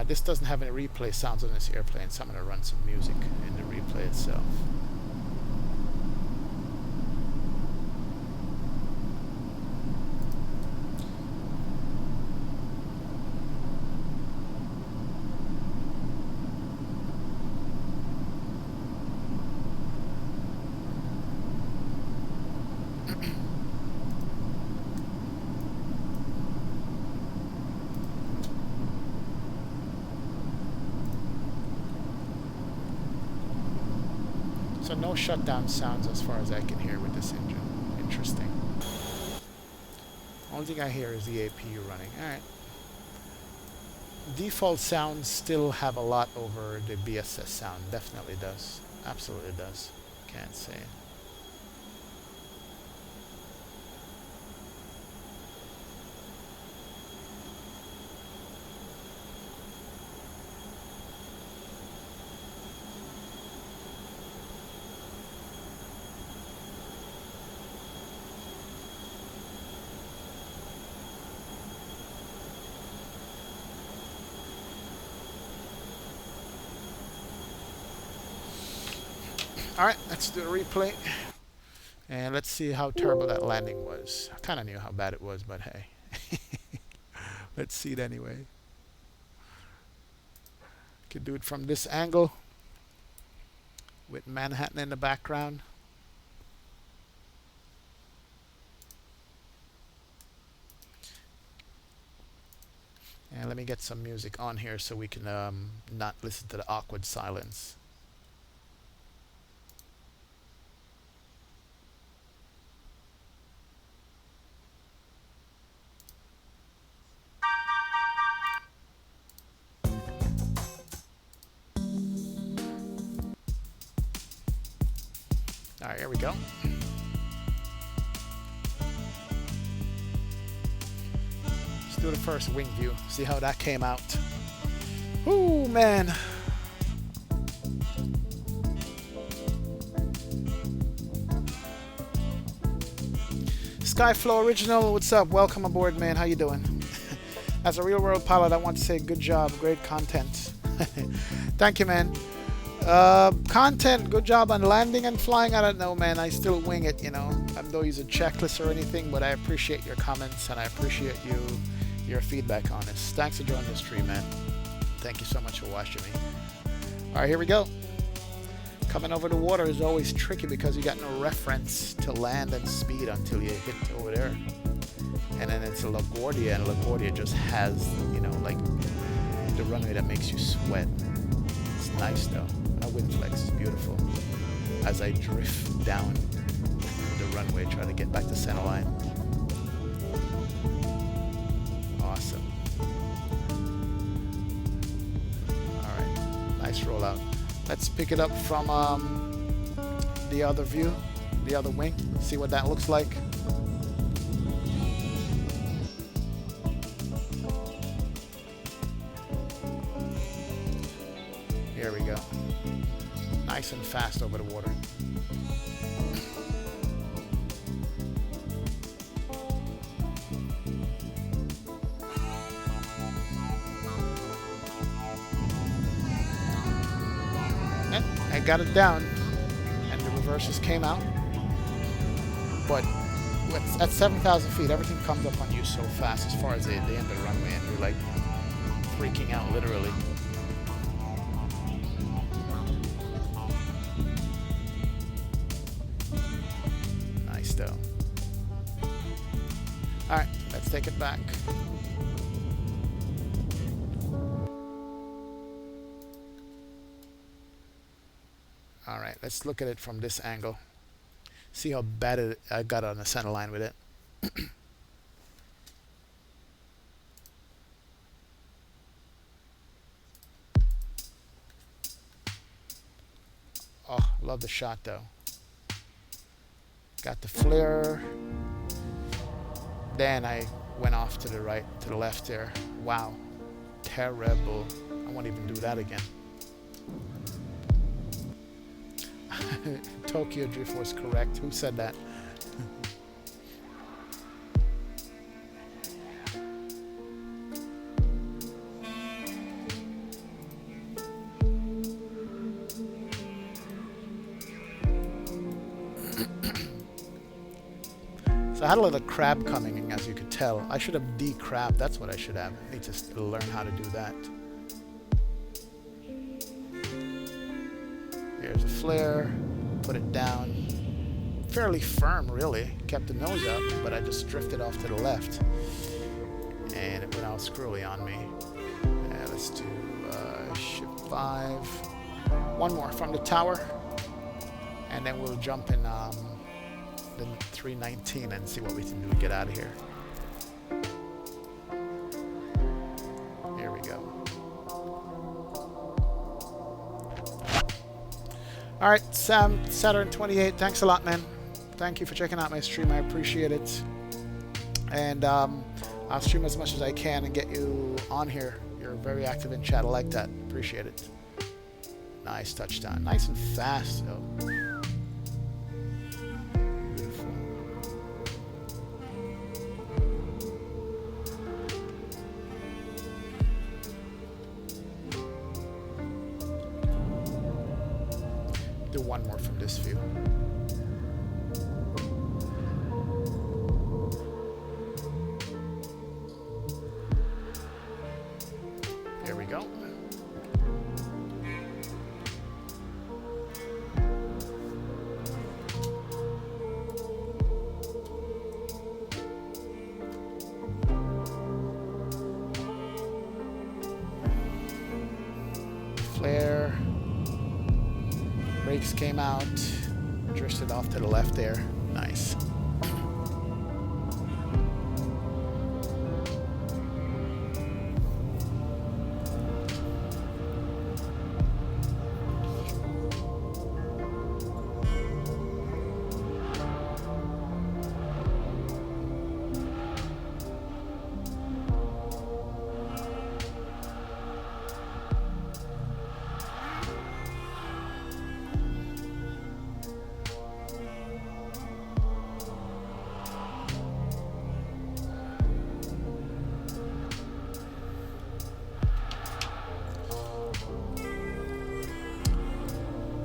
This doesn't have any replay sounds on this airplane, so I'm going to run some music in the replay itself. So no shutdown sounds as far as I can hear with this engine. Interesting. Only thing I hear is the APU running. Alright. Default sounds still have a lot over the BSS sound. Definitely does. Absolutely does. Can't say. Alright, let's do a replay. And let's see how terrible that landing was. I kind of knew how bad it was, but hey. Let's see it anyway. Could do it from this angle with Manhattan in the background. And let me get some music on here so we can not listen to the awkward silence. All right, here we go. Let's do the first wing view. See how that came out. Ooh, man. Skyflow Original, what's up? Welcome aboard, man. How you doing? As a real-world pilot, I want to say good job, great content. Thank you, man. Content, good job on landing and flying. I don't know, man. I still wing it, you know. I don't use a checklist or anything, but I appreciate your comments and I appreciate your feedback on this. Thanks for joining the stream, man. Thank you so much for watching me. All right, here we go. Coming over the water is always tricky because you got no reference to land and speed until you hit over there. And then it's a LaGuardia, and LaGuardia just has, you know, like the runway that makes you sweat. It's nice though. Our wind flex is beautiful. As I drift down the runway, try to get back to center line. Awesome. All right, nice rollout. Let's pick it up from the other view, the other wing. See what that looks like. Here we go. Nice and fast over the water. And I got it down, and the reverses came out. But at 7,000 feet, everything comes up on you so fast as far as the end of the runway, and you're like freaking out literally. All right, let's take it back. All right, let's look at it from this angle. See how bad I got on the center line with it. Oh, love the shot though. Got the flare. then I went off to the right, to the left there. Wow, terrible. I won't even do that again. Tokyo Drift was correct. Who said that? So I had a little crab coming, as you could tell. I should have de-crabbed. That's what I should have. I need to learn how to do that. Here's a flare. Put it down. Fairly firm, really. Kept the nose up, but I just drifted off to the left. And it went all screwy on me. Let's do shift 5. One more from the tower. And then we'll jump in the 319 and see what we can do to get out of here. Here we go. All right, Sam, Saturn 28, thanks a lot, man. Thank you for checking out my stream. I appreciate it. And I'll stream as much as I can and get you on here. You're very active in chat. I like that. Appreciate it. Nice touchdown. Nice and fast, though. Do one more from this view. Here we go. Flare. Brakes came out, drifted off to the left there. Nice.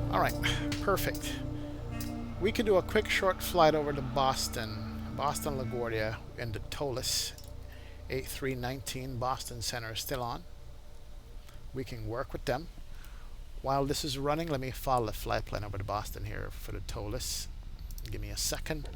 All right, perfect. We could do a quick short flight over to Boston, LaGuardia, in the Toliss A319. Boston Center is still on. We can work with them. While this is running, let me follow the flight plan over to Boston here for the Tolis. Give me a second.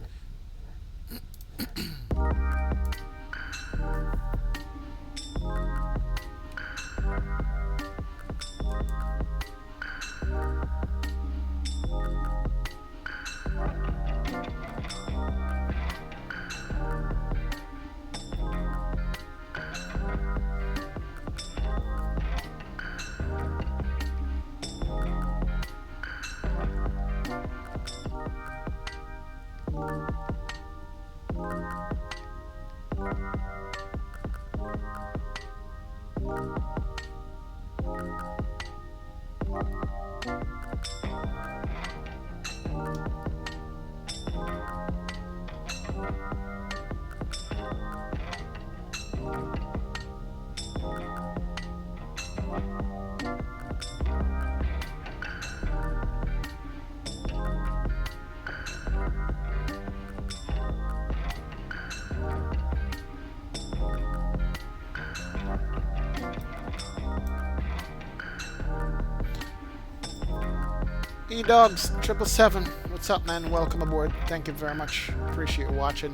E-Dogs 777, what's up, man? Welcome aboard. Thank you very much. Appreciate you watching.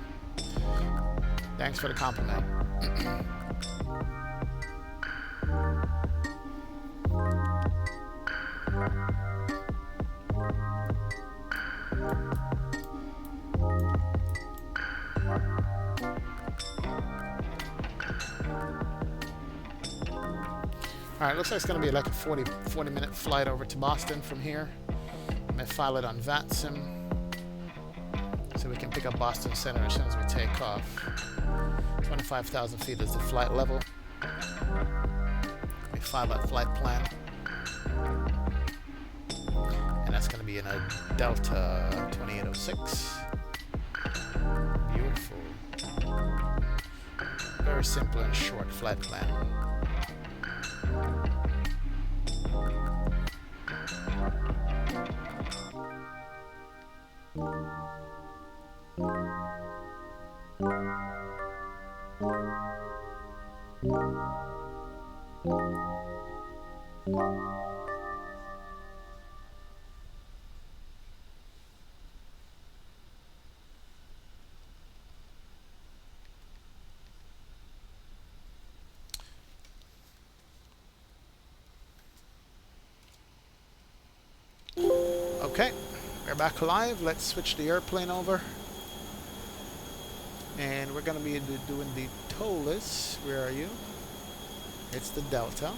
Thanks for the compliment. Alright, looks like it's going to be like a 40-minute flight over to Boston from here. I'm going to file it on Vatsim. So so we can pick up Boston Center as soon as we take off. 25,000 feet is the flight level. We file that flight plan. And that's going to be in a Delta 2806. Beautiful. Very simple and short flight plan. Okay, we're back alive. Let's switch the airplane over. And we're going to be doing the Tolis. Where are you? It's the Delta.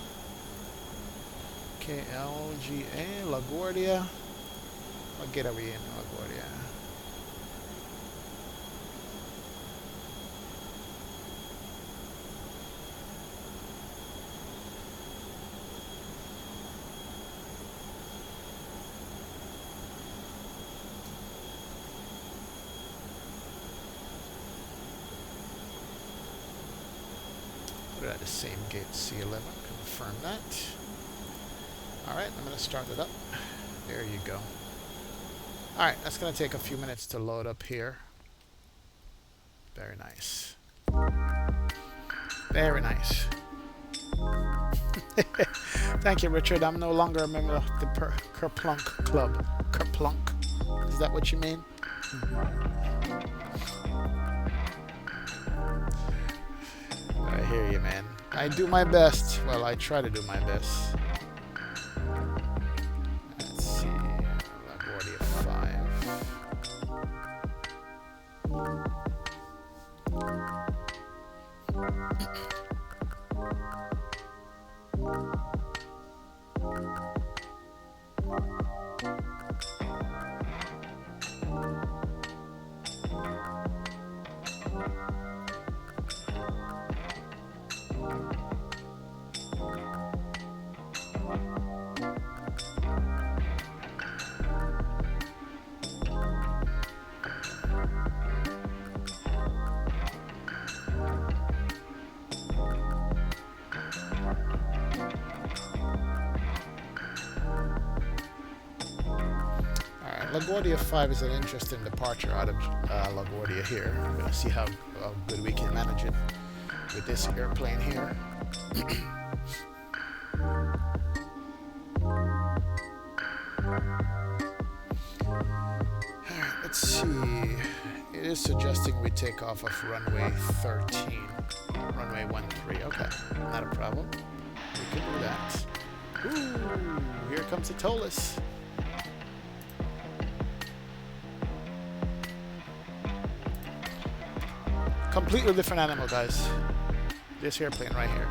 KLGA, LaGuardia. What gate are we in, LaGuardia? We're at the same gate, C11. Confirm that. Alright, I'm going to start it up. There you go. Alright, that's going to take a few minutes to load up here. Very nice. Very nice. Thank you, Richard. I'm no longer a member of the Kerplunk Club. Kerplunk. Is that what you mean? I hear you, man. I do my best. Well, I try to do my best. Let's see. LaGuardia 5. LaGuardia 5 is an interesting departure out of LaGuardia here. We're going to see how good we can manage it with this airplane here. Alright, let's see. It is suggesting we take off of runway 13. Runway 13. Okay, not a problem. We can do that. Ooh, here comes the Tolis. Completely different animal, guys. This airplane right here.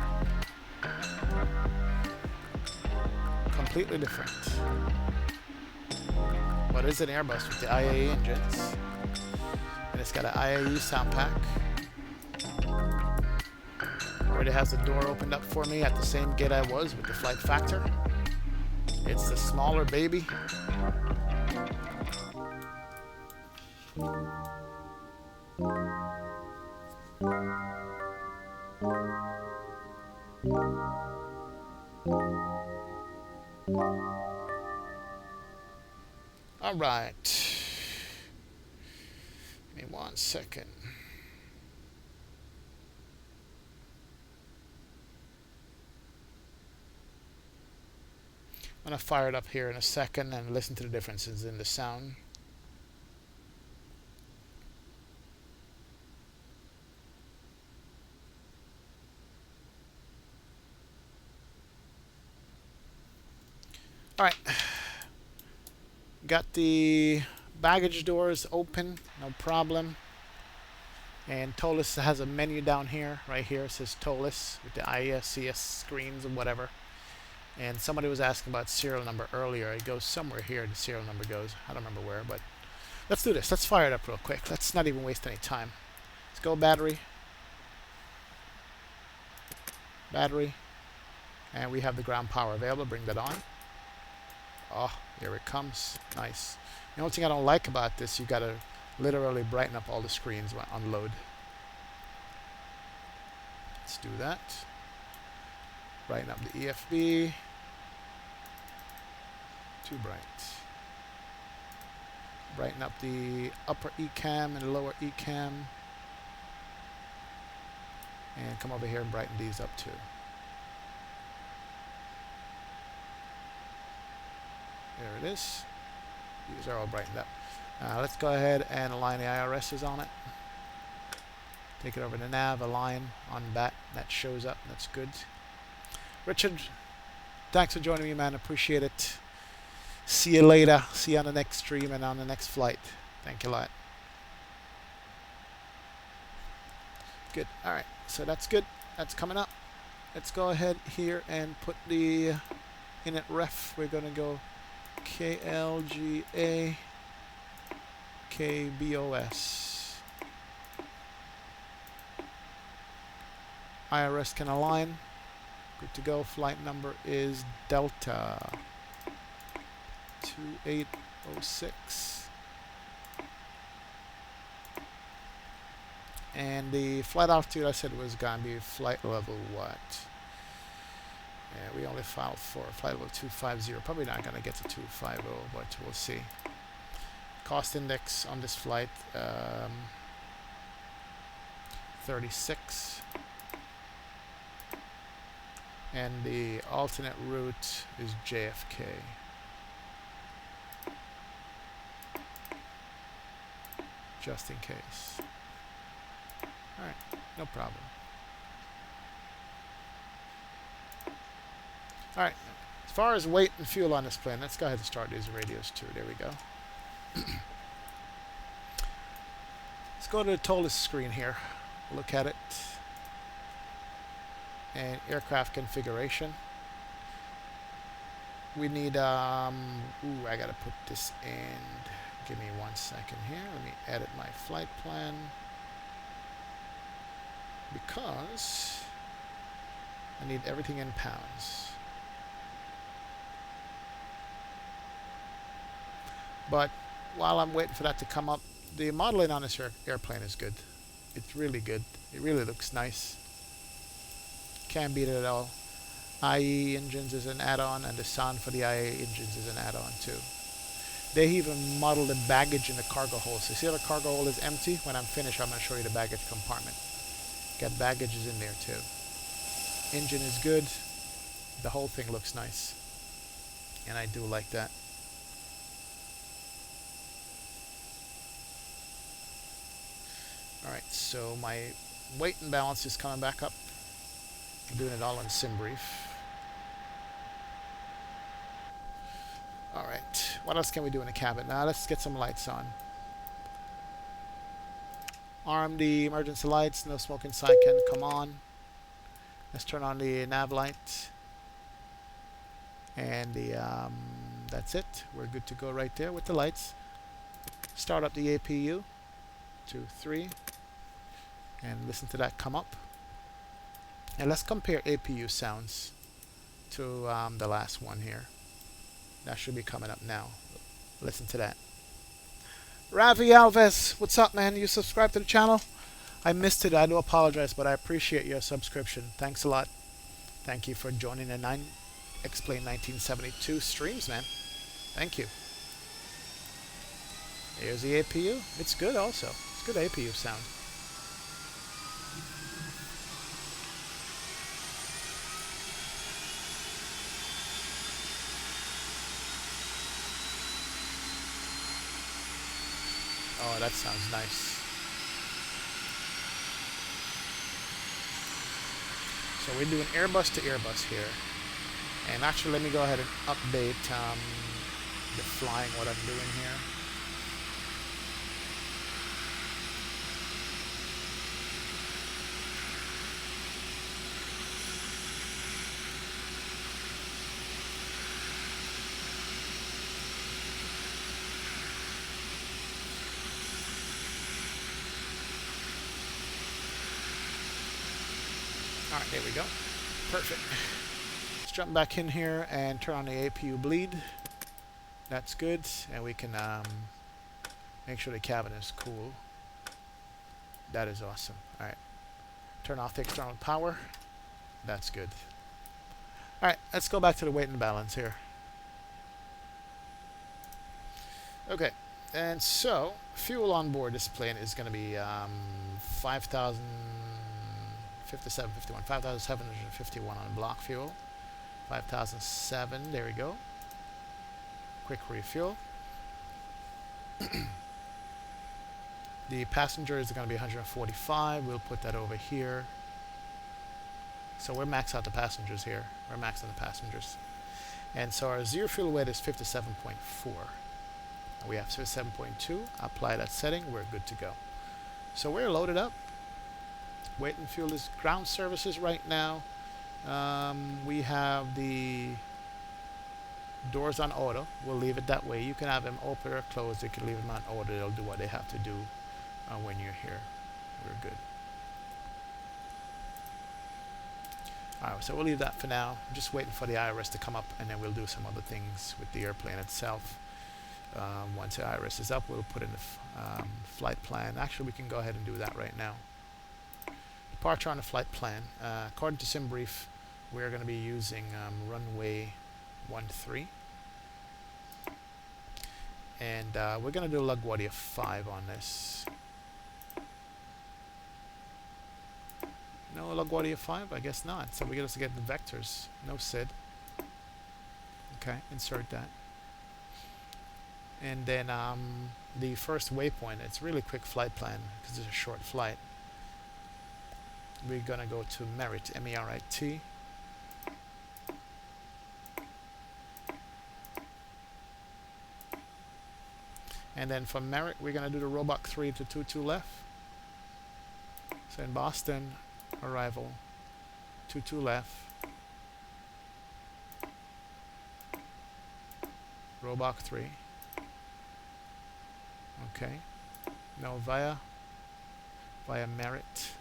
Completely different. But it's an Airbus with the IAE engines. And it's got an IAE Soundpack. Already has the door opened up for me at the same gate I was with the flight factor. It's the smaller baby. All right. Give me 1 second. I'm going to fire it up here in a second and listen to the differences in the sound. All right. Got the baggage doors open, no problem. And Tolis has a menu down here, right here. It says Tolis with the ISCS screens and whatever. And somebody was asking about serial number earlier. It goes somewhere here, the serial number goes. I don't remember where, but Let's do this. Let's fire it up real quick. Let's not even waste any time. Let's go battery. Battery. And we have the ground power available. Bring that on. Oh, here it comes. Nice. The only thing I don't like about this, you gotta literally brighten up all the screens when on load. Let's do that. Brighten up the EFB. Too bright. Brighten up the upper ECAM and lower ECAM. And come over here and brighten these up too. There it is. These are all brightened up. Let's go ahead and align the IRSs on it. Take it over to nav, align on that. That shows up. That's good. Richard, thanks for joining me, man. Appreciate it. See you later. See you on the next stream and on the next flight. Thank you a lot. Good. All right. So that's good. That's coming up. Let's go ahead here and put the init ref. We're going to go KLGA KBOS. IRS can align. Good to go. Flight number is Delta 2806. And the flight altitude I said was going to be flight level what? Yeah, we only filed for flight level 250. Probably not going to get to 250, but we'll see. Cost index on this flight 36. And the alternate route is JFK. Just in case. Alright, no problem. Alright, as far as weight and fuel on this plane, let's go ahead and start these radios too. There we go. Let's go to the Tolis screen here. Look at it. And aircraft configuration. We need, ooh, I gotta put this in. Give me 1 second here. Let me edit my flight plan. Because I need everything in pounds. But while I'm waiting for that to come up, the modeling on this airplane is good. It's really good. It really looks nice. Can't beat it at all. IAE engines is an add-on, and the sound for the IAE engines is an add-on too. They even model the baggage in the cargo hold. So see how the cargo hold is empty? When I'm finished, I'm going to show you the baggage compartment. Got baggages in there too. Engine is good. The whole thing looks nice. And I do like that. Alright, so my weight and balance is coming back up. I'm doing it all in SimBrief. Alright, what else can we do in the cabin? Now let's get some lights on. Arm the emergency lights, no smoke inside can come on. Let's turn on the nav light. And the that's it. We're good to go right there with the lights. Start up the APU. 2, 3. And listen to that come up. And let's compare APU sounds to the last one here. That should be coming up now. Listen to that. Ravi Alves, what's up, man? You subscribed to the channel? I missed it. I do apologize, but I appreciate your subscription. Thanks a lot. Thank you for joining the Explain 1972 streams, man. Thank you. Here's the APU. It's good also. It's good APU sound. Oh, that sounds nice. So we're doing Airbus to Airbus here. And actually, let me go ahead and update the flying, what I'm doing here. All right, there we go. Perfect. Let's jump back in here and turn on the APU bleed. That's good, and we can make sure the cabin is cool. That is awesome. All right, turn off the external power. That's good. All right, let's go back to the weight and balance here. Okay, and so fuel on board this plane is going to be 5,751 on block fuel. 5,007, there we go. Quick refuel. The passenger is going to be 145. We'll put that over here. So we're maxed out the passengers here. We're maxed out the passengers. And so our zero fuel weight is 57.4. We have 57.2. Apply that setting. We're good to go. So we're loaded up. Weight and fuel is ground services right now. We have the doors on auto. We'll leave it that way. You can have them open or closed. You can leave them on auto. They'll do what they have to do when you're here. We're good. Alright, so we'll leave that for now. I'm just waiting for the IRS to come up, and then we'll do some other things with the airplane itself. Once the IRS is up, we'll put in the flight plan. Actually, we can go ahead and do that right now. Departure on the flight plan. According to SimBrief, we're going to be using runway 13. And we're going to do LaGuardia 5 on this. No LaGuardia 5? I guess not. So we got to get the vectors. No SID. Okay, insert that. And then the first waypoint, it's really quick flight plan because it's a short flight. We're going to go to Merit, M-E-R-I-T. And then from Merit, we're going to do the Robot 3 to 22 left. So in Boston, arrival, 22 left. Robot 3. Okay. Now via Merit.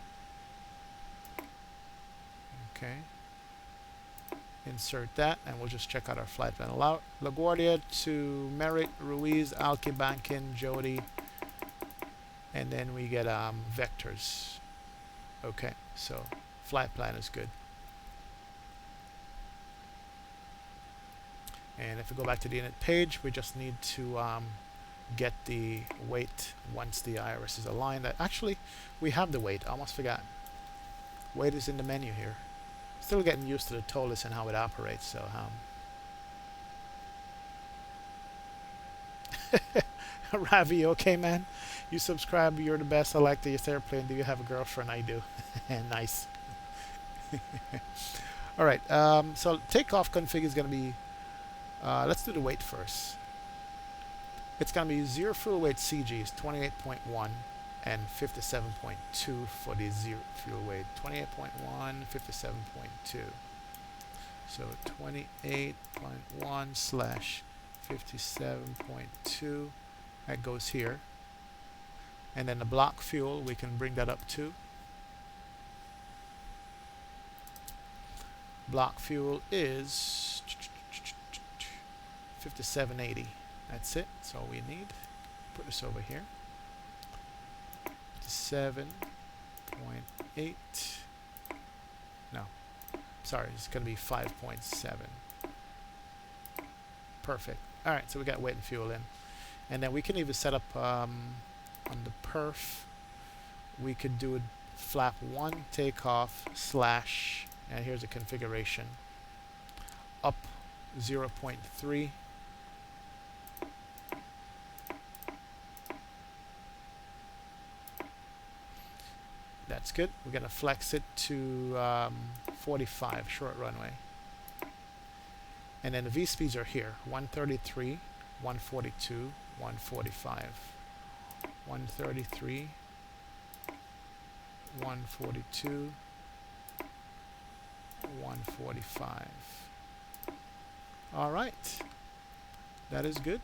Okay. Insert that, and we'll just check out our flight plan. Allow LaGuardia to Merit, Ruiz, Alki, Bankin, Jody, and then we get vectors. Okay, so flight plan is good. And if we go back to the init page, we just need to get the weight once the IRS is aligned. Actually, we have the weight. I almost forgot. Weight is in the menu here. Still getting used to the Tolis and how it operates. So, Ravi, okay, man? You subscribe. You're the best. I like this airplane. Do you have a girlfriend? I do. Nice. All right. So takeoff config is going to be. Let's do the weight first. It's going to be zero fuel weight CGs 28.1 and 57.2 for the zero fuel weight. 28.1, 57.2. So 28.1 slash 57.2. That goes here. And then the block fuel, we can bring that up to. Block fuel is 5780. That's it. That's all we need. Put this over here. 7.8. No. Sorry, it's going to be 5.7. Perfect. All right, so we got weight and fuel in. And then we can even set up on the perf. We could do a flap 1 takeoff slash, and here's the configuration. Up 0.3. That's good. We're going to flex it to 45 short runway. And then the V-speeds are here. 133, 142, 145. 133, 142, 145. All right. That is good.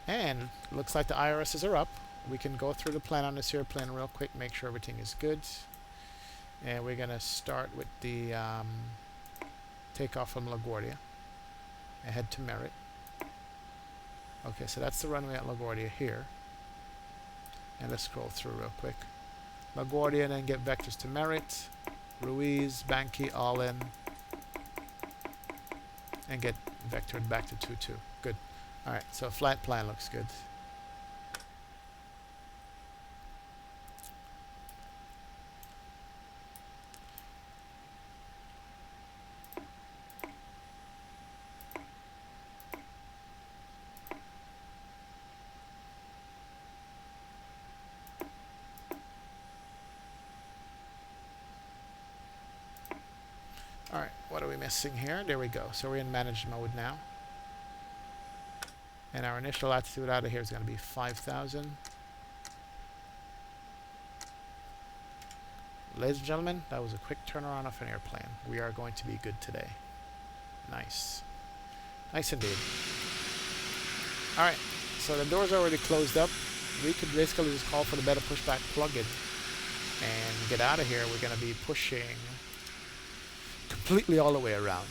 And looks like the IRSs are up. we can go through the plan on this airplane real quick, make sure everything is good. And we're going to start with the takeoff from LaGuardia and head to Merritt. Okay, so that's the runway at LaGuardia here. And let's scroll through real quick. LaGuardia, and then get vectors to Merritt, Ruiz, Banki, all in, and get vectored back to 2-2. Good. Alright, so flight plan looks good. Alright, what are we missing here? There we go. So we're in managed mode now. And our initial altitude out of here is going to be 5,000. Ladies and gentlemen, that was a quick turnaround of an airplane. We are going to be good today. Nice. Nice indeed. Alright, so the doors are already closed up. We could basically just call for the better pushback plug-in and get out of here. We're going to be pushing completely all the way around.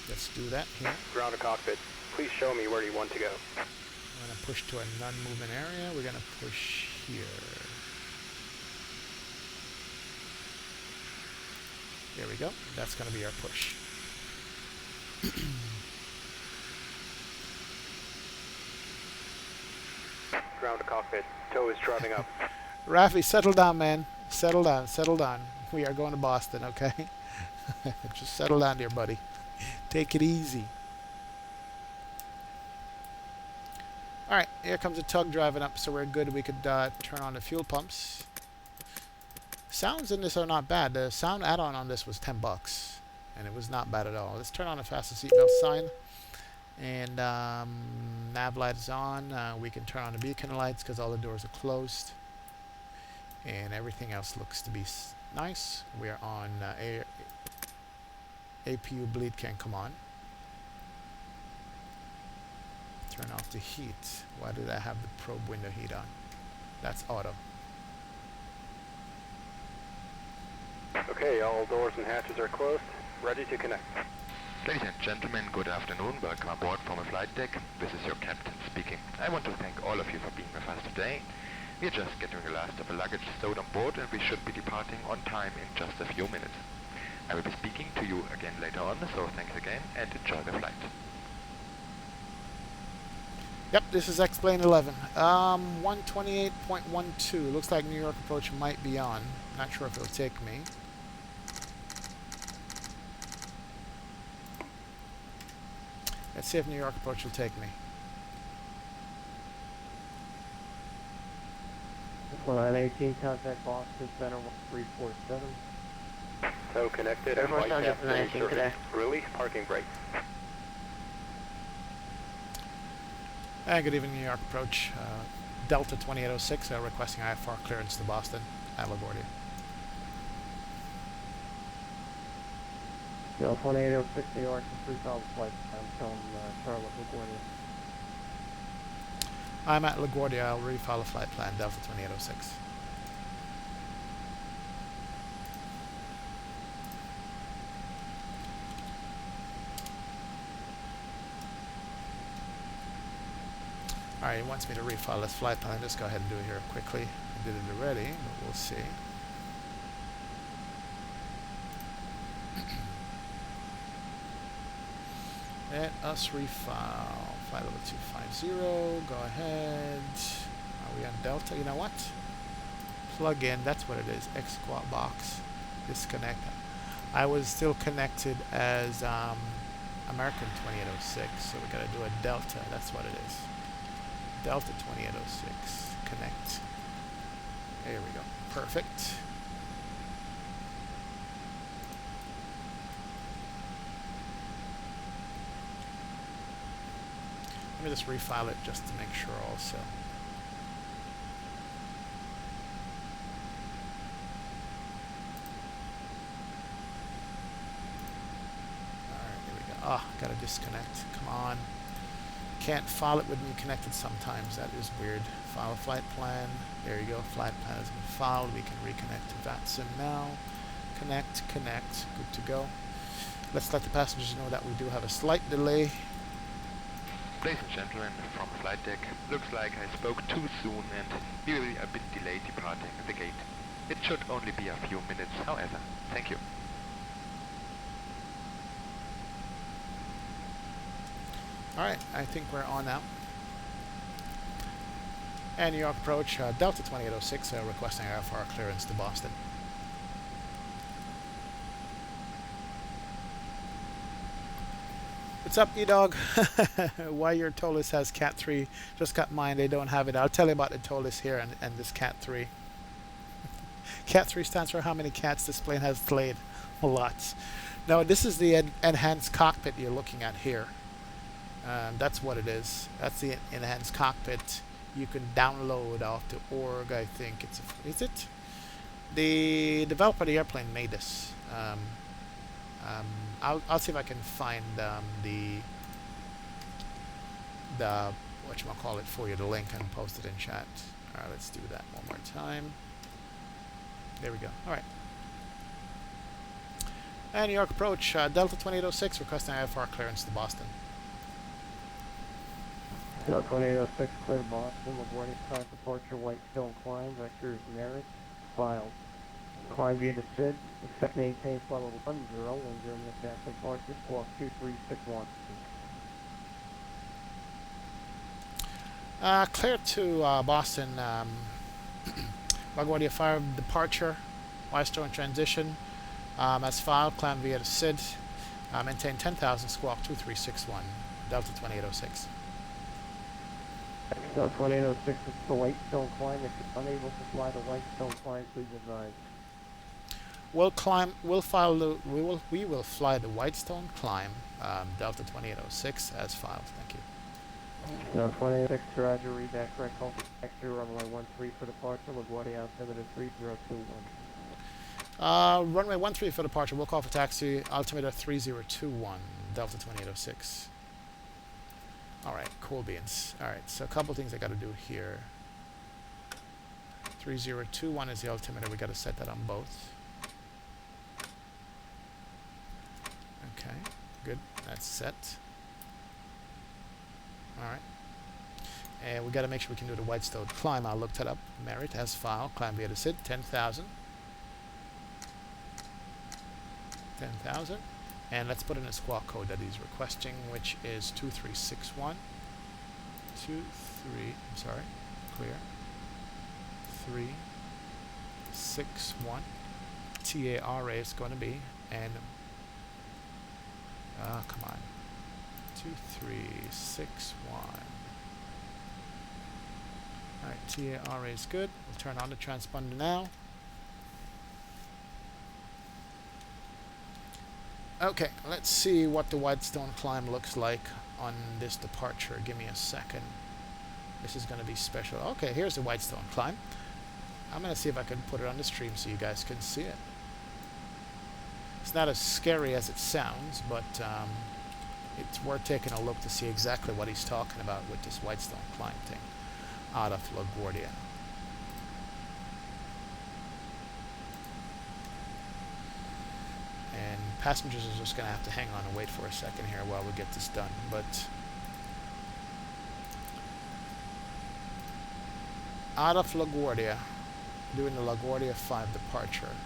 Let's do that here. Ground to cockpit. Please show me where you want to go. I'm going to push to a non-movement area. We're going to push here. There we go. That's going to be our push. Ground to cockpit. Tow is driving up. Rafi, settle down, man. Settle down, settle down. We are going to Boston, okay? Just settle down there, buddy. Take it easy. Alright, here comes a tug driving up, so we're good. We could turn on the fuel pumps. Sounds in this are not bad. The sound add-on on this was $10, and it was not bad at all. Let's turn on the fasten seatbelt sign. And nav light is on. We can turn on the beacon lights because all the doors are closed. And everything else looks to be nice. We are on APU bleed can come on. Turn off the heat. Why did I have the probe window heat on? That's auto. Okay, all doors and hatches are closed. Ready to connect. Ladies and gentlemen, good afternoon. Welcome aboard from a flight deck. This is your captain speaking. I want to thank all of you for being with us today. We're just getting the last of the luggage stowed on board, and we should be departing on time in just a few minutes. I will be speaking to you again later on, so thanks again and enjoy the flight. Yep, this is X-Plane 11. 128.12. Looks like New York approach might be on. Not sure if it'll take me. Let's see if New York approach will take me. Flight 18, contact Boston Center 1347. So connected and flight path 3 today. Release parking brake. Good evening, New York approach. Delta 2806 requesting IFR clearance to Boston at LaGuardia. Delta 2806 New York, 3,000 flight time from Charlotte, LaGuardia. I'm at LaGuardia. I'll refile a flight plan, Delta 2806. Alright, he wants me to refile this flight plan. Just go ahead and do it here quickly. I did it already, but we'll see. Let us refile. Flight level 250. Go ahead. Are we on Delta? You know what? Plug in. That's what it is. X squat box. Disconnect. I was still connected as American 2806, so we gotta do a Delta. That's what it is. Delta 2806. Connect. There we go. Perfect. Let me just refile it just to make sure also. Alright, here we go. Ah, gotta disconnect. Come on. can't file it with me connected sometimes. That is weird. File flight plan. There you go. Flight plan has been filed. We can reconnect to Vatsim now. Connect, connect. Good to go. Let's let the passengers know that we do have a slight delay. Ladies and gentlemen, from flight deck, looks like I spoke too soon and we will be a bit delayed departing the gate. It should only be a few minutes, however. Thank you. Alright, I think we're on now. And New York approach, Delta 2806, requesting IFR clearance to Boston. What's up, E-Dog? Why your Tolis has Cat 3? Just got mine, they don't have it. I'll tell you about the Tolis here and this Cat 3. Cat 3 stands for how many cats this plane has played. Lots. Now, this is the enhanced cockpit you're looking at here. That's what it is. That's the enhanced cockpit. You can download off the org, I think. Is it? The developer of the airplane made this. I'll see if I can find the whatchamacallit for you, the link, and post it in chat. Alright, let's do that one more time. There we go. Alright. And New York approach, Delta 2806, requesting IFR clearance to Boston. Delta 2806, clear Boston. LaGuardia time departure, Whitestone climb, vectors merit, filed. Climb via the SID, expect maintain flight level 10, and during the fast departure, squawk 2361. Clear to Boston, LaGuardia 5 departure, Whitestone transition, as filed, climb via the SID, maintain 10,000, squawk 2361, Delta 2806. Delta 2806 is the Whitestone climb. If you're unable to fly the Whitestone climb, please advise. We will fly the Whitestone climb, Delta 2806 as filed. Thank you. Delta 2806, Roger, read that correct. Call for runway 13 for departure, LaGuardia altimeter 3021. Runway 13 for departure. We'll call for taxi, altimeter 3021, Delta 2806. Alright, cool beans. Alright, so a couple things I got to do here. 3021 is the altimeter. We got to set that on both. Okay, good. That's set. Alright. And we got to make sure we can do the Whitestone climb. I looked it up. Merit as file. Climb via the SID. 10,000. 10,000. And let's put in a squawk code that he's requesting, which is 2361. Clear. 361. TARA is going to be, and come on, 2361. Alright, TARA is good. We'll turn on the transponder now. Okay, let's see what the Whitestone climb looks like on this departure. Give me a second. This is going to be special. Okay, here's the Whitestone climb. I'm going to see if I can put it on the stream so you guys can see it. It's not as scary as it sounds, but it's worth taking a look to see exactly what he's talking about with this Whitestone climb thing out of LaGuardia. And passengers are just going to have to hang on and wait for a second here while we get this done. But out of LaGuardia, doing the LaGuardia 5 departure.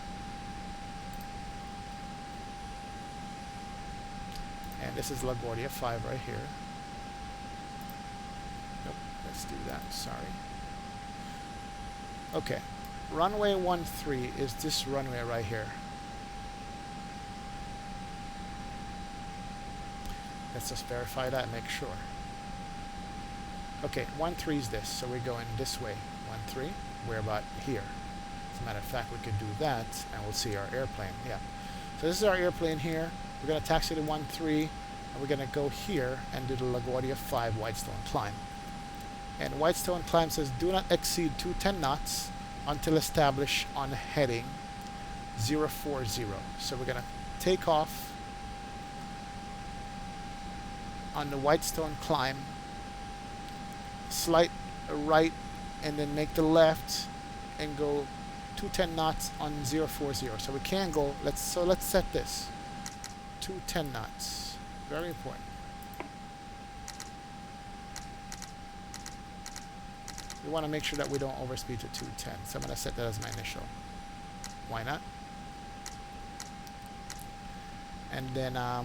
And this is LaGuardia 5 right here. Nope, let's do that, sorry. Okay, runway 13 is this runway right here. Let's just verify that and make sure. Okay, 13 is this, so we're going this way. 13, we're about here. As a matter of fact, we could do that, and we'll see our airplane. Yeah. So this is our airplane here. We're going to taxi to 13, and we're going to go here and do the LaGuardia 5 Whitestone climb. And Whitestone climb says, do not exceed 210 knots until established on heading 040. So we're going to take off on the Whitestone climb slight right, and then make the left and go 210 knots on 040. So we can go, let's set this 210 knots. Very important. We want to make sure that we don't overspeed to 210. So I'm going to set that as my initial. Why not? And then the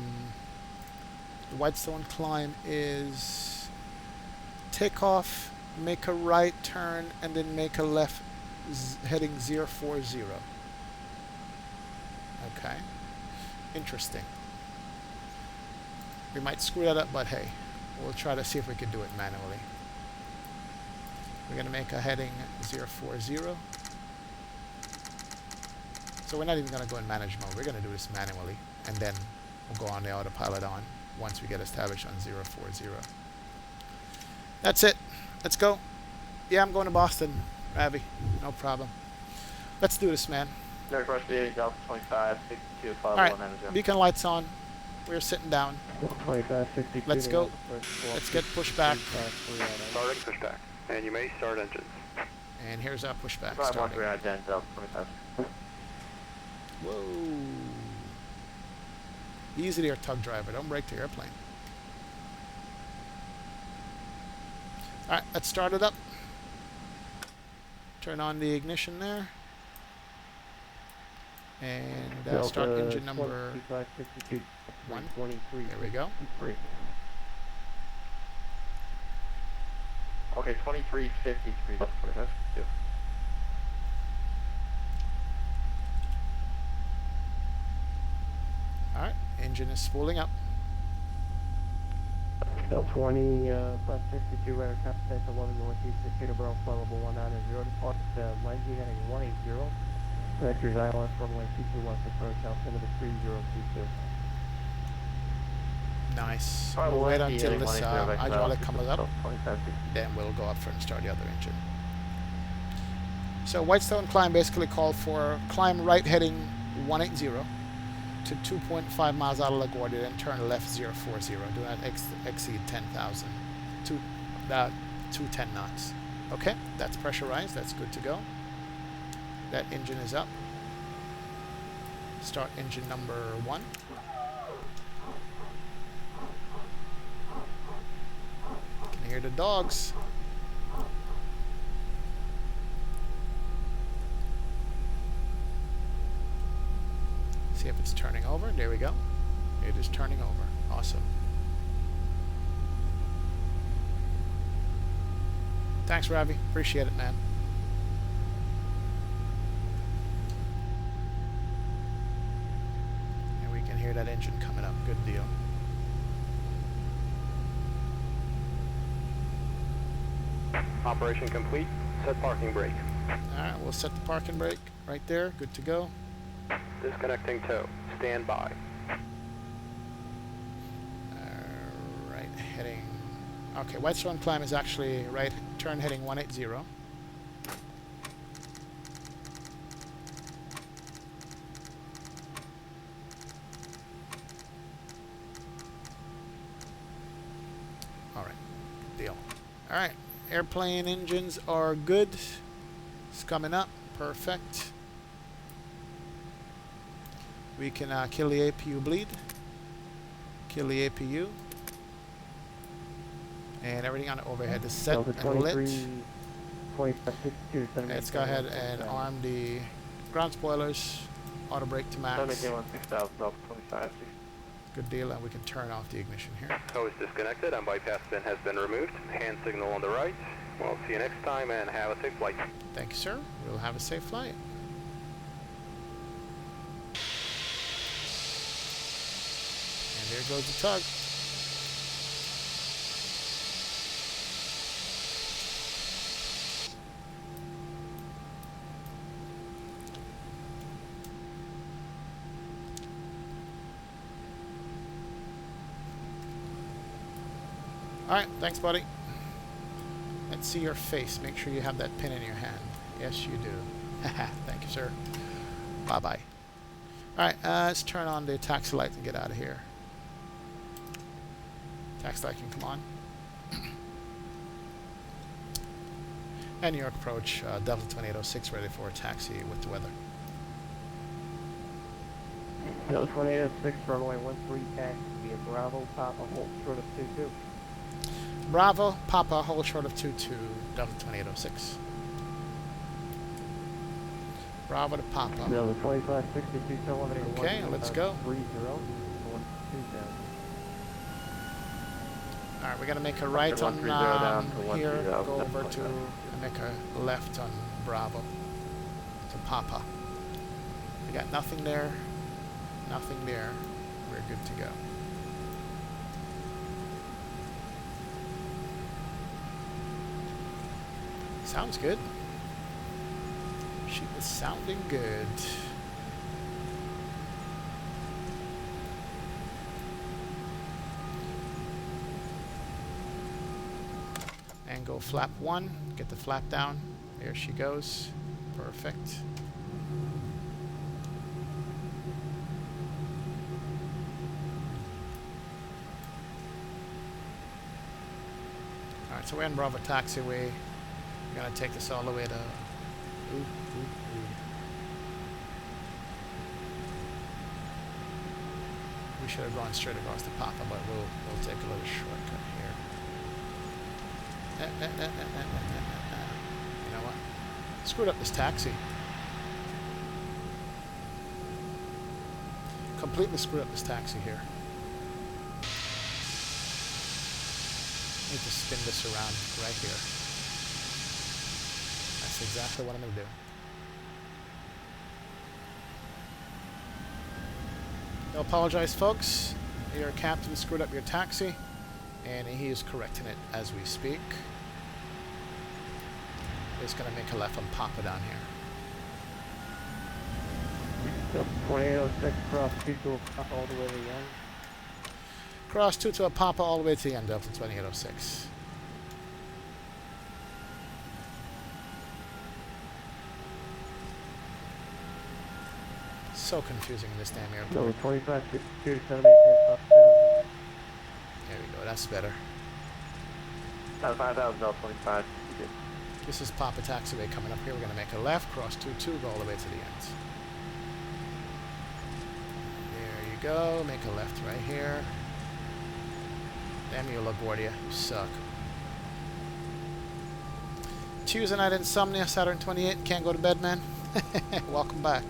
Whitestone climb is takeoff, make a right turn, and then make a left heading 040. Okay. Interesting. We might screw that up, but hey, we'll try to see if we can do it manually. We're going to make a heading 040. So we're not even going to go in manage mode. We're going to do this manually, and then we'll go on the autopilot on once we get established on 040. That's it. Let's go. Yeah, I'm going to Boston, Ravi. No problem. Let's do this, man. Northwest VA, Delta 25, 62, All right, beacon lights on. We're sitting down. 25, 62. Let's go. Let's get pushback. Starting pushback. And you may start engines. And here's our pushback. 513 Delta 25. Whoa. Easy there, tug driver. Don't break the airplane. All right, let's start it up. Turn on the ignition there. And start engine number 1. There we go. Okay, 2353. That's 25. Alright, engine is spooling up. L20, plus 62, radar captain, 11 northeast, Peterborough, flight level 190, depart Langley heading 180. Vectors ILS, runway 22 left, approach, altimeter 3022. Nice. We'll wait until this hydraulic comes up, then we'll go up front and start the other engine. So Whitestone climb basically called for climb right heading 180 to 2.5 miles out of LaGuardia, then turn left 040. Do not exceed 10,000. 210 knots. Okay, that's pressurized. That's good to go. That engine is up. Start engine number 1. Can hear the dogs. See if it's turning over. There we go. It is turning over. Awesome. Thanks, Ravi. Appreciate it, man. And we can hear that engine coming up. Good deal. Operation complete. Set parking brake. Alright, we'll set the parking brake right there. Good to go. Disconnecting tow. Stand by. Right heading. Okay, Whitestone climb is actually right turn heading 180. Alright, deal. Alright, airplane engines are good. It's coming up. Perfect. We can kill the APU bleed. Kill the APU. And everything on the overhead is set and lit. Let's go ahead and arm the ground spoilers. Auto brake to max. Good deal, and we can turn off the ignition here. Tow is disconnected and bypass pin has been removed. Hand signal on the right. We'll see you next time and have a safe flight. Thank you, sir. We'll have a safe flight. And there goes the tug. Alright, thanks, buddy. Let's see your face. Make sure you have that pin in your hand. Yes, you do. Thank you, sir. Bye-bye. Alright, let's turn on the taxi light and get out of here. Taxi light can come on. And your approach, Delta 2806, ready for a taxi with the weather. Delta 2806, runway 13 taxi via Bravo, Papa, hold short of 22. Bravo, Papa, hold short of 22, Delta 2806. Bravo to Papa. Delta 2562, telemetry. Okay, let's go. 30, Alright, we're going to make a right on here, go over to, and make a left on Bravo, to Papa. We got nothing there, nothing there. We're good to go. Sounds good. She is sounding good. And go flap 1, get the flap down. There she goes. Perfect. Alright, so we're in Bravo taxiway. We're gonna take this all the way to we should have gone straight across to Papa, but we'll take a little shortcut here. You know what? Screwed up this taxi. Completely screwed up this taxi here. Need to spin this around right here. That's exactly what I'm going to do. I apologize, folks. Your captain screwed up your taxi, and he is correcting it as we speak. He's going to make a left on Papa down here. 2806, cross 2 to a Papa all the way to the end. Cross 2 to a Papa all the way to the end, Delta 2806. So confusing in this damn airport. No, 2562, 78, there we go, that's better. 5000, Delta 25. This is Papa taxiway coming up here. We're going to make a left, cross 2-2, go all the way to the end. There you go, make a left right here. Damn you, LaGuardia, you suck. Tuesday night insomnia, Saturn 28, can't go to bed, man. Welcome back.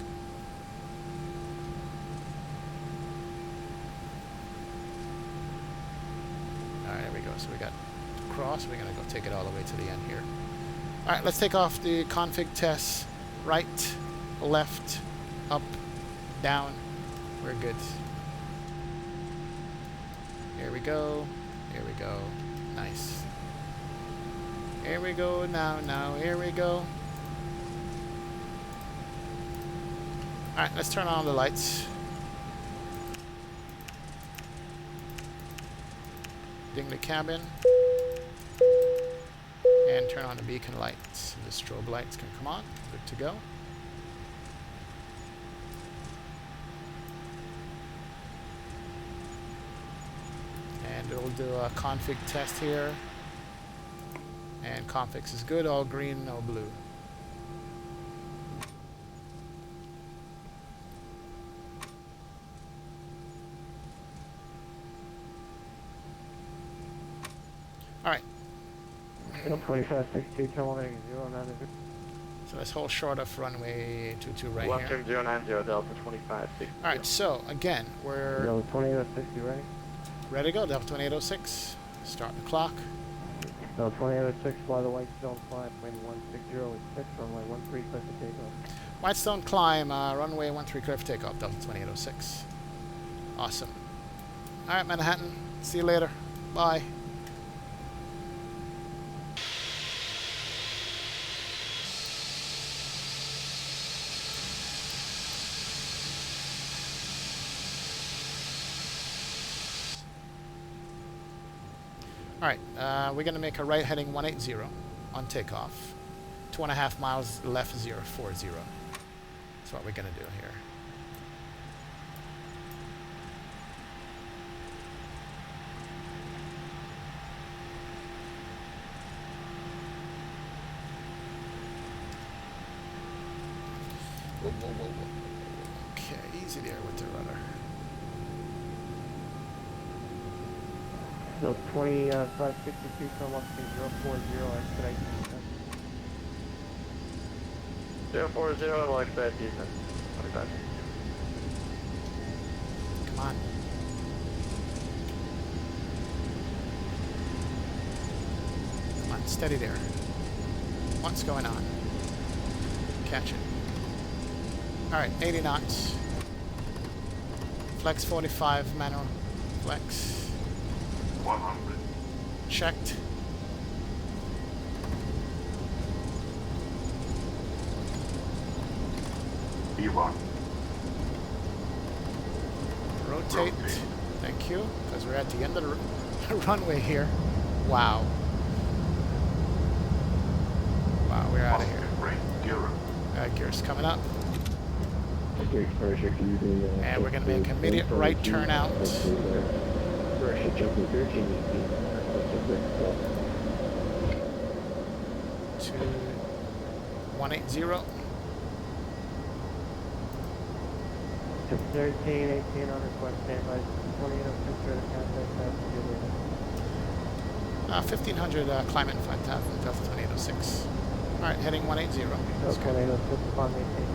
Alright, there we go. So we got to cross. We're going to go take it all the way to the end here. Alright, let's take off the config test. Right, left, up, down. We're good. Here we go. Here we go. Nice. Here we go. Now, here we go. Alright, let's turn on the lights. Ding the cabin. And turn on the beacon lights. The strobe lights can come on. Good to go. And we'll do a config test here. And configs is good, all green, no blue. Alright. 2562, telemetry 090. So let's hold short of runway 22 right Left here. turn 090, Delta 2560. Alright, so again, we're Delta 2806, you ready? ready to go, Delta 2806. Start the clock. Delta 2806, fly the Whitestone climb, wind 160 runway 13, clear for takeoff. Whitestone climb, runway 13 clear for takeoff, Delta 2806. Awesome. Alright, Manhattan. See you later. Bye. Alright, we're going to make a right heading 180 on takeoff. 2.5 miles left 040. That's what we're going to do here. whoa. Okay, easy there with the rudder. So 2562 from 13040, expedite descent. 040, will expedite descent. 25. Come on. Come on, steady there. What's going on? Catch it. Alright, 80 knots. Flex 45, manual. Flex. 100. Checked. B1. Rotate. Thank you, because we're at the end of the runway here. Wow. Wow, we're out of here. Gear's coming up. And we're going to make an immediate right turn out. To 180. 13, 18 on request, standby. 2806 for the contact path. 1500 climate 5000, Delta 2806. Alright, heading 180. That's good. 2806 upon maintain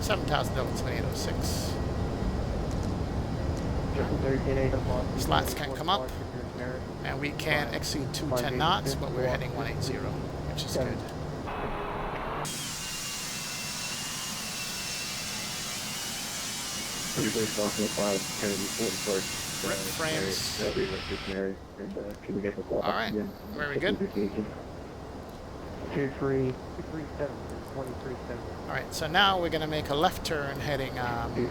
7000 Delta 2806. Slats can come up, and we can exceed 210 knots, but we're heading 180, which is good. Rip frames. Alright, very good. 237, 237. Alright, so now we're going to make a left turn heading 040.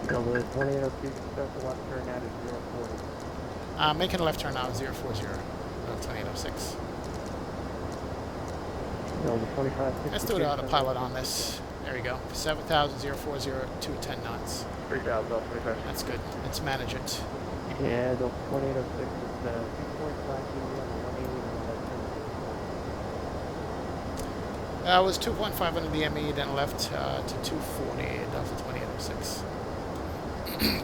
Cover 2802, start the left turn out at 040. Making a left turn now 040, 2806. Let's do the autopilot on this. There we go. 7,000, 040, 210 knots. 3,000, 25. That's good. Let's manage it. Yeah, the 2806 is 2.5 It was 2.5 under the ME, then left to 240, Delta 2806.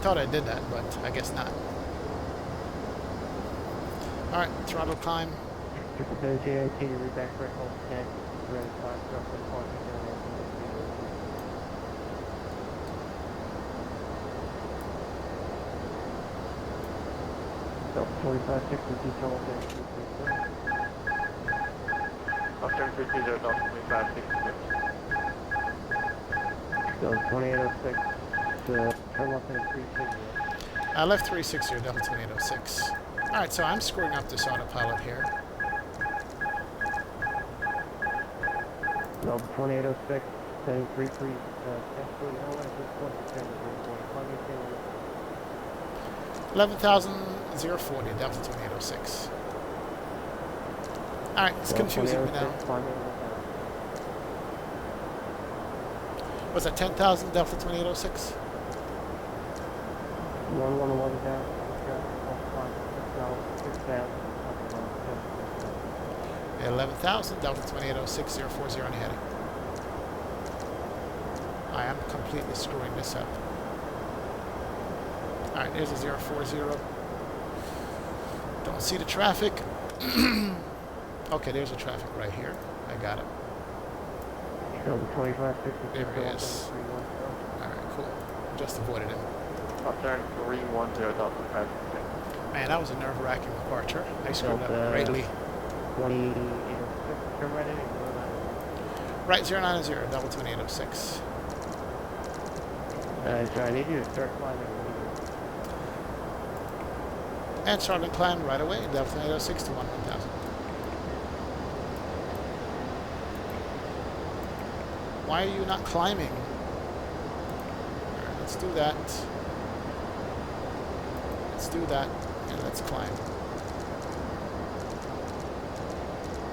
Thought I did that, but I guess not. Alright, throttle climb. 3018, read back for hold 10, ready 5, roughly 40, Delta 2560, detail up there, 236. Upturn 50, Delta 2566. Delta 2806, turn left in 360. I left 360, Delta 2806. Alright, so I'm screwing up this autopilot here. Delta 2806, setting 33, 11,040, Delta 2806. Alright, it's confusing me now. Was that 10,000 Delta 2806? 111 down. 11,000 Delta 2806, 040 on heading. I am completely screwing this up. Alright, there's a 040. Don't see the traffic. Okay, there's the traffic right here. I got it. There he is. Alright, cool. Just avoided him. Upturn 310, Delta 566. Man, that was a nerve-wracking departure. I screwed up greatly. 2806, turn right in. Right, 090, Delta 2806. So I need you to start climbing. And start and climb right away, Delta 2806 to 11,000. Why are you not climbing? Alright, let's do that. Let's do that, and let's climb.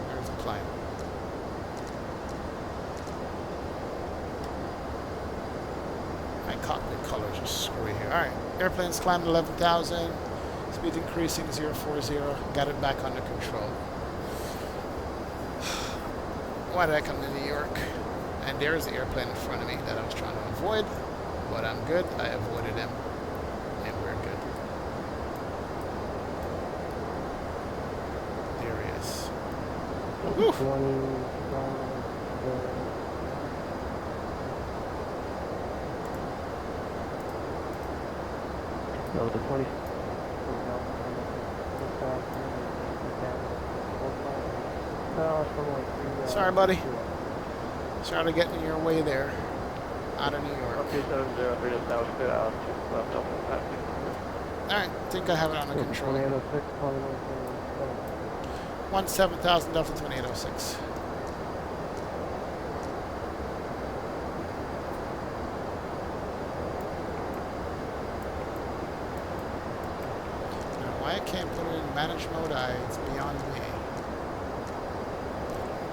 There's a climb. My cockpit colors are screwy here. Alright, airplane's climbed 11,000. Speed increasing 040. Got it back under control. Why did I come to New York? And there's the airplane in front of me that I was trying to avoid, but I'm good. I avoided him, and we're good. There he is. Woo. No, the 20. Sorry, buddy. Sorry to get in your way there. Out of New York. Alright, think I have it under control. 17,000 Delta 2806. Why I can't put it in manage mode, it's beyond me.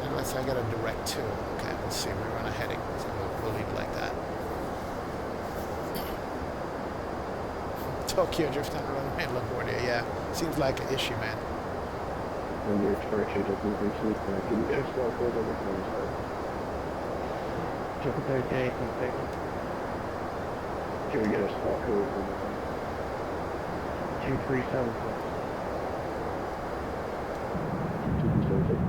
Unless I get a direct 2. Okay, let's see, we run a heading, so we'll leave it like that. Tokyo drift on the runway at LaGuardia, yeah. Seems like an issue, man. When your extraction doesn't complete, can you get a small code on the phone? Triple 38 and 6. Can we get a small code on the phone? 2376. 2376.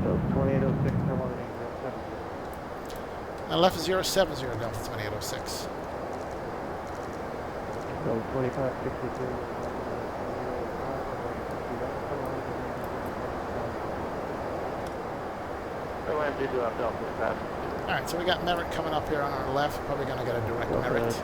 So 2806 And left is 070 Delta 2806. So 2562. Alright, so we got Merritt coming up here on our left. Probably going to get a direct Merritt.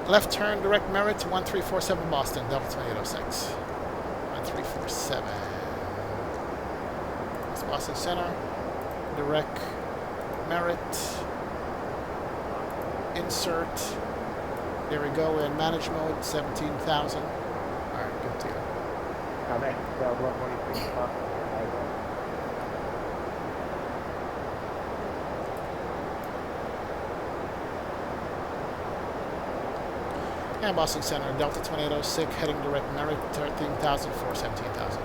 Left turn, direct Merritt to 1347 Boston, Delta 2806. 1347. That's Boston Center. Direct Merritt. Insert. There we go, in manage mode, 17,000. Alright, good deal. And Boston Center, Delta 2806, heading direct Merritt, 13,000 for 17,000.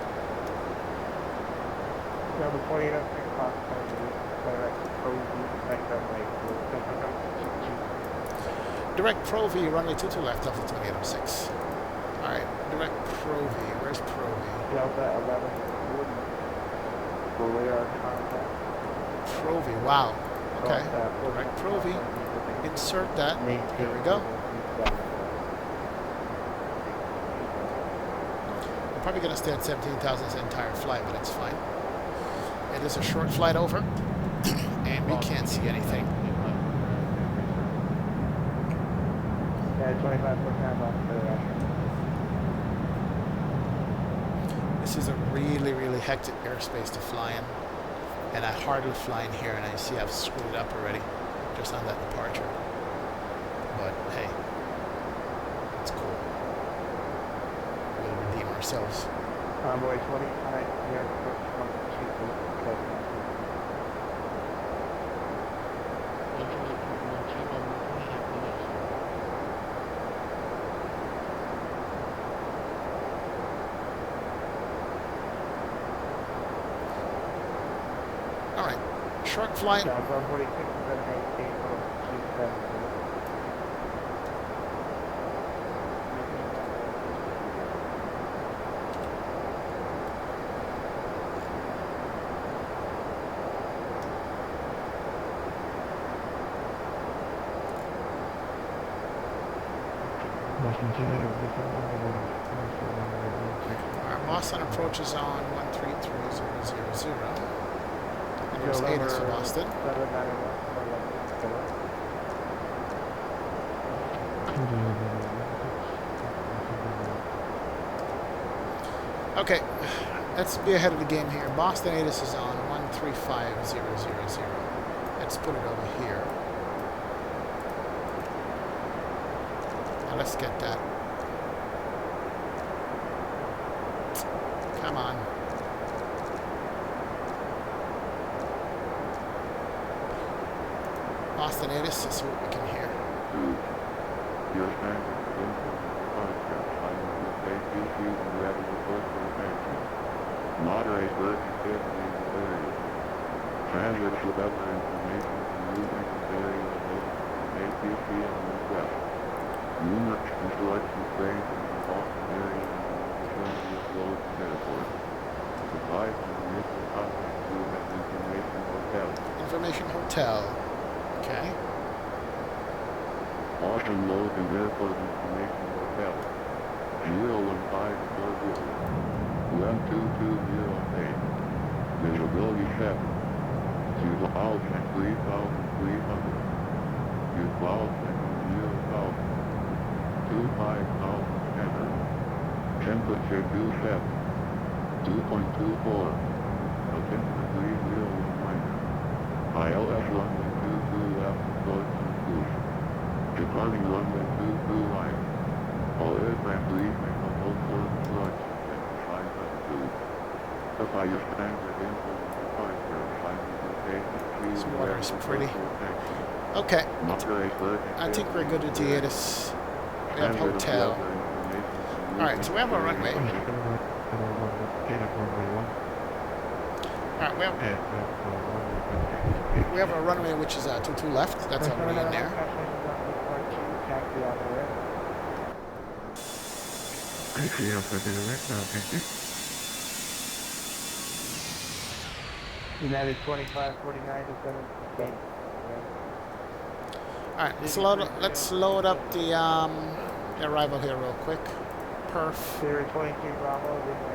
Delta 2806, direct Pro V, runway 22 left, Delta 2806. Alright, direct Pro V. Where's Pro V? Delta 11 wooden. Radar contact. Pro V, wow. Okay. Direct Pro V. Insert that. Here we go. We're probably going to stay at 17,000 this entire flight, but it's fine. It is a short flight over, and we can't see anything. Yeah, 25% off the This is a really, really hectic airspace to fly in, and I hardly fly in here, and I see I've screwed it up already, just on that departure. But hey, it's cool. We'll redeem ourselves. Convoy 25, here, Alright, short flight. Our Boston approach is on 133000. And here's Avis for Boston. Okay, let's be ahead of the game here. Boston Avis is on 135000. Let's put it over here. Now let's get that. Come on. Boston Avis, let's see what we can hear. species and ready to report for taxi. Moderate bird activity in the area. Transit with other information from moving this area available from ATC on this west. Numerous construction cranes in the Boston area and in the vicinity of Logan Airport. Advise on initial contact to at Information Hotel. Information Hotel. Okay. Boston Logan Airport Information Hotel. 01540. 12208. Visibility 7. To the house at 3,300. You clouds at 0,000. 25,000 standard. Temperature 27. 2.24. Altimeter 301 ILS runway 22 left approach conclusion. Departing runway 22 right. All aircraft please make a full service launch at 5 altitude. Verify your standard info and departure. Finding location. This water is pretty. Okay. I think we're good with the ATIS. We have hotel. Alright, so we have a runway. Alright, we have a runway which is 22 left. That's already in there. United 2549 to 7. Alright, let's load up the arrival here real quick. Perf.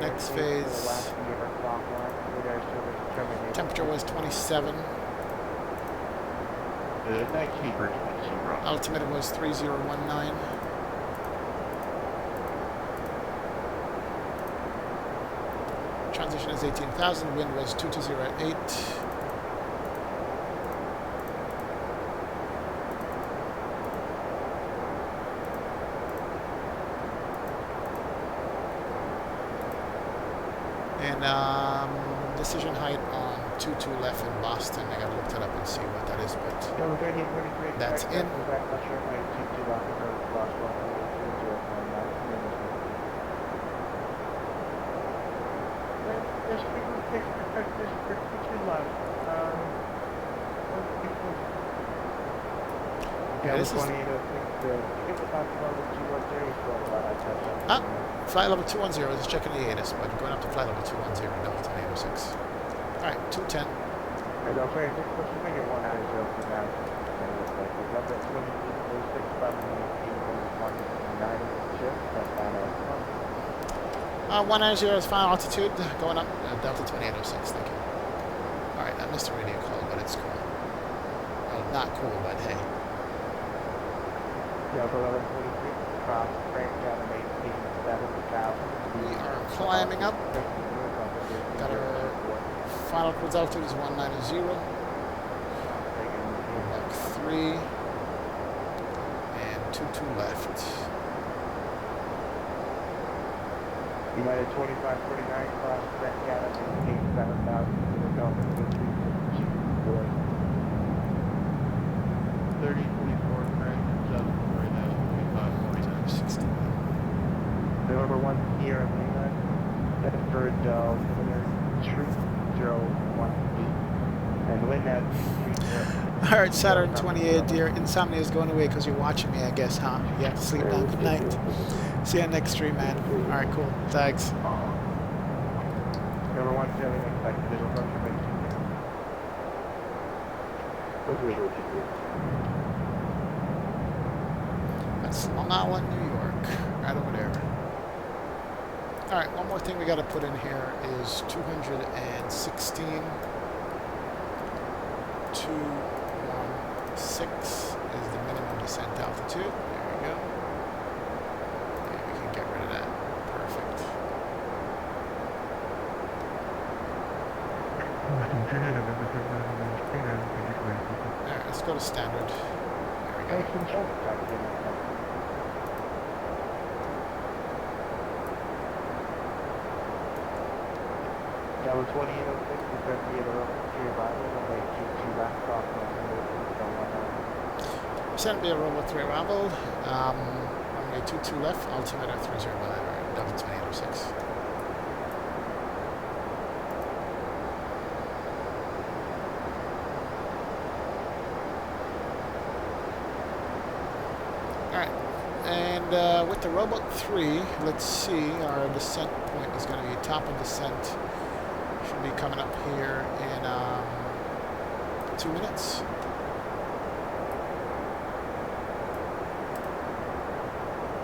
Next phase. Temperature was 27. Altimeter was 3019. Transition is 18,000. Wind was 2208. And decision height on 22 left in Boston. I gotta look that up and see what that is, but that's in. Yeah, this is flight level 210 is checking the ATIS, but going up to flight level 210 Delta 806. Alright, 210. Uh, 190 is final altitude, going up Delta 2806, thank you. Alright, I missed a radio call, but it's cool. Well, not cool, but hey. We are climbing up. Got our final cruise altitude is 190. Mach 3. And 22 left. United 2549 cross Brent Gallon, 87,000 3024 Frank 7 right now, 2549. Number 1 Sierra Lima, Bedford, Altimeter 3018, and wind at 30. Alright, Saturn 28, your insomnia is going away because you're watching me, I guess, huh? You have to sleep now. Good night. See you next stream, man. Alright, cool. Thanks. Number 1 Sailing expected to confirmation. That's Long Island, New York. Right over there. Alright, one more thing we got to put in here is 216. 216 is the minimum descent altitude. There we go. And we can get rid of that. Perfect. Alright, let's go to standard. There we go. Delta 2806 is going to be at a runway arrival, runway 22 left, cross runway 22 Send me a runway 3 arrival. Runway runway 22 left, altimeter 309 or Delta 2806. Alright, and with the Robot 3, let's see, our descent point is going to be top of descent. Should be coming up here in 2 minutes.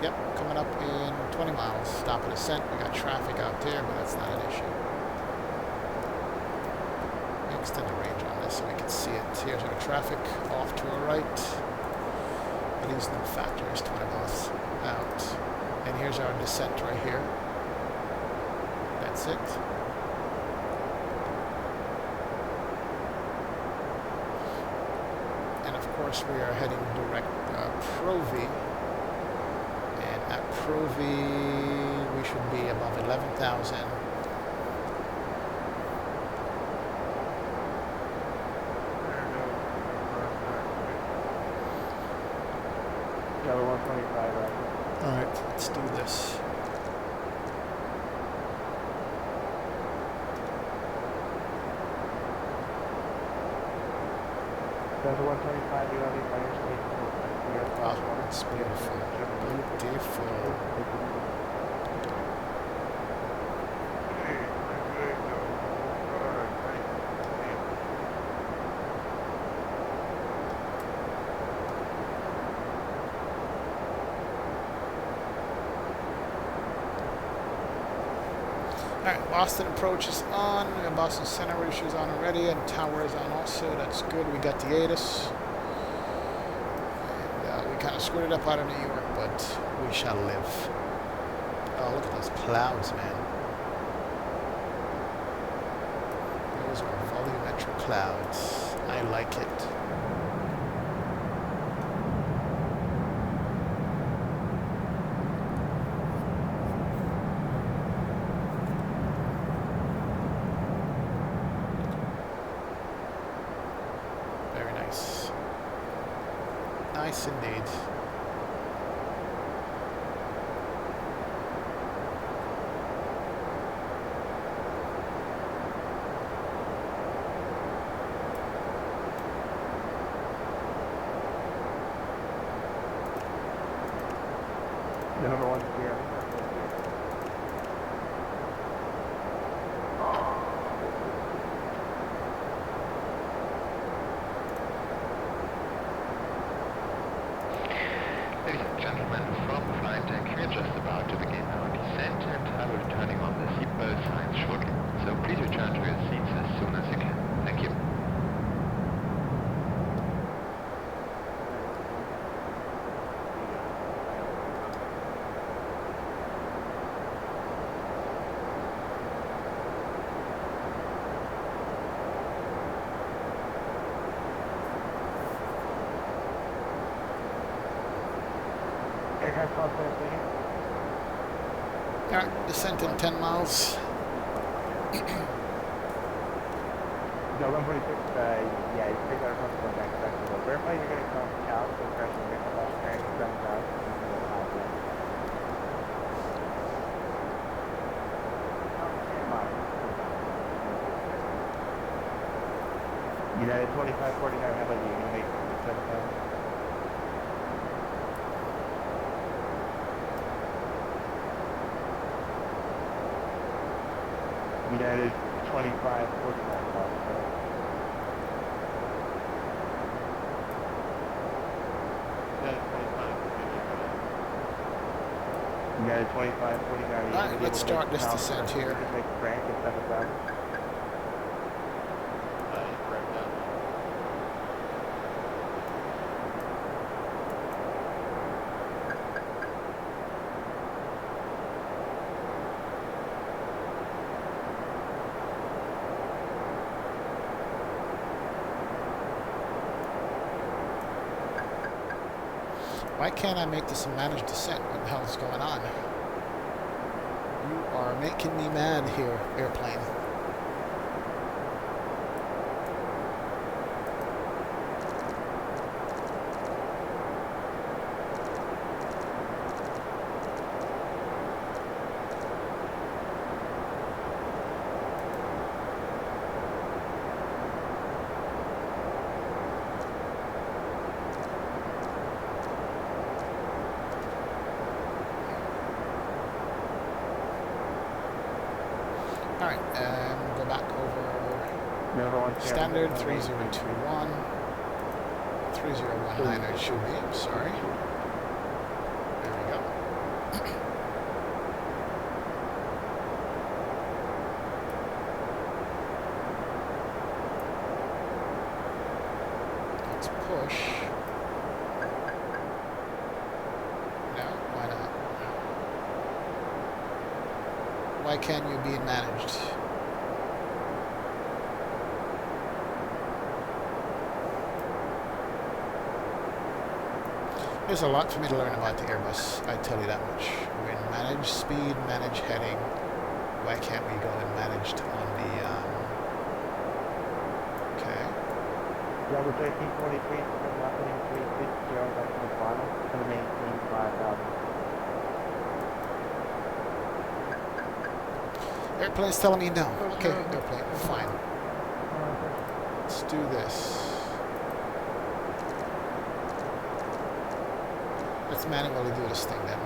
Yep, coming up in 20 miles. Stop of descent. We got traffic out there, but that's not an issue. Extend the range on this so we can see it. Here's our traffic off to our right. But these no factors, 20 miles out. And here's our descent right here. That's it. And of course we are heading direct Pro V. At Pro V, we should be above 11,000. Delta 125, right? Alright, let's do this. Delta 125, you have the fire station. Oh, it's beautiful. Beautiful. Alright, Boston approach is on. We got Boston Center Ridge is on already, and Tower is on also. That's good. We got the ATIS. Kind of screwed it up out of New York, but we shall live. Oh, look at those clouds, man. Those are volumetric clouds. I like it. Very nice. Nice indeed. Number 1 here. Ladies and gentlemen, from flight deck, we're just about to begin our descent and I will be turning on the seatbelt signs shortly. So please return to your seats as soon as you can. Thank you. Alright, descent in 10 miles. No, 146, yeah, you take that across the next section. But verify you're going to come out, so pressure, you're going to lost train, guns out, and you will have them. United 2549, how about you? You're going to make 7,000? United 2549 miles. United 2549. Alright, let's start this descent here. Make crank at 7,000. Why can't I make this a managed descent? What the hell is going on? You are making me mad here, airplane. Standard 3021. 3019 it should be, I'm sorry. There we go. Let's push. No, why not? Why can't you be managed? There's a lot for me to learn about the Airbus, I tell you that much. We're in manage speed, manage heading. Why can't we go and managed on the, okay. Level 1343, coming up in 360, back to the final, to the maintain 5,000. Airplane's telling me no. Okay, airplane, fine. Let's do this. Let's manually do this thing then.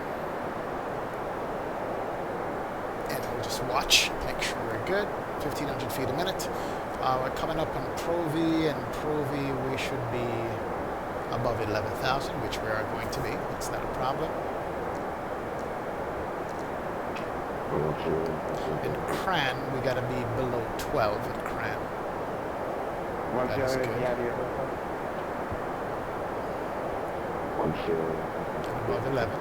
And we'll just watch, make sure we're good. 1,500 feet a minute. We're coming up on Pro V, and Pro V we should be above 11,000, which we are going to be. That's not a problem. In Cran, we gotta be below 12 at Cran. That is good. Above 11.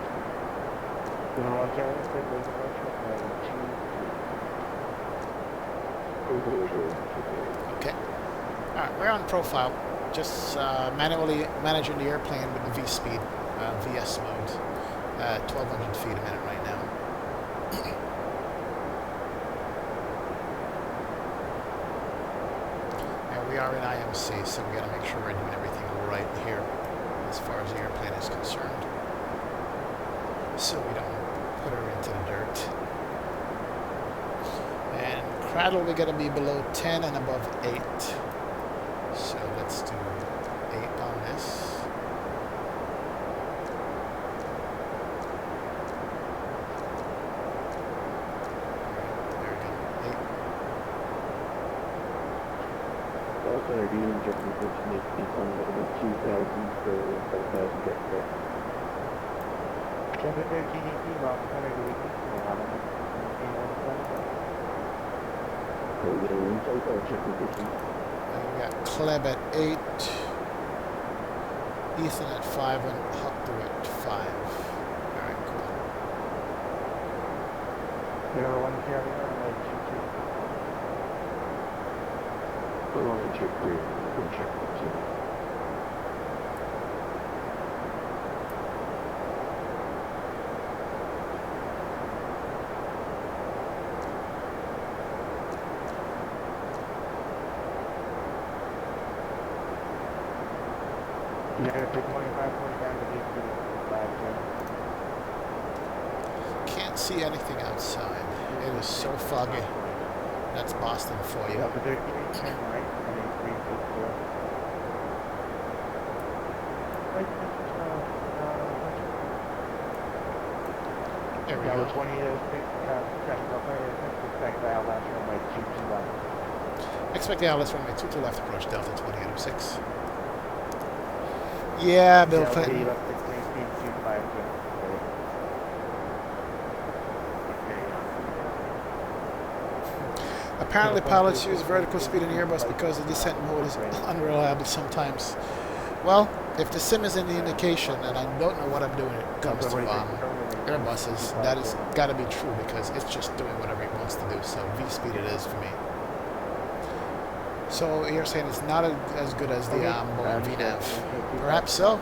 Okay. Alright, we're on profile. Just manually managing the airplane with the V-speed, VS mode. 1,200 feet a minute right now. And we are in IMC, so we gotta make sure we're doing everything right here as far as the airplane is concerned, so we don't put her into the dirt. And cradle, we gotta be below 10 and above 8. So let's do 8 on this. There we go, 8. Also, I do just make these on level 2,000 for 1,000 jet craft. Traffic 1318, Rock 100 to weakness, And we got Kleb at 8, Ethan at 5, and Hupto at 5. Alright, cool. Number 1 carrier, runway 22. We're on the check 3, we'll check 2. Can't see anything outside. It is so foggy. That's Boston for you. There we go. Expect the ILS runway 22 left approach, Delta 2806. Yeah, Bill Clinton. Apparently pilots use vertical speed in the Airbus because the descent mode is unreliable sometimes. Well, if the sim is in the indication, and I don't know what I'm doing when it comes to Airbuses, that has got to be true because it's just doing whatever it wants to do. So V-speed it is for me. So you're saying it's not as good as the Boeing VNAV? Perhaps so.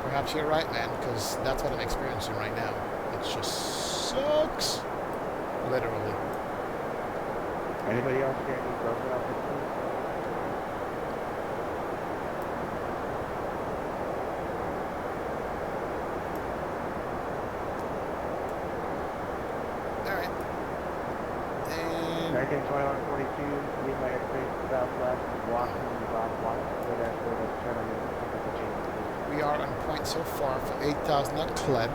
Perhaps you're right, man, because that's what I'm experiencing right now. It just sucks. Literally. Anybody else get any broken up with you? Alright. And 1921-42, lead my airspace southwest, Washington, southwest, good after the turn on we are on point so far for 8,000 at Kled.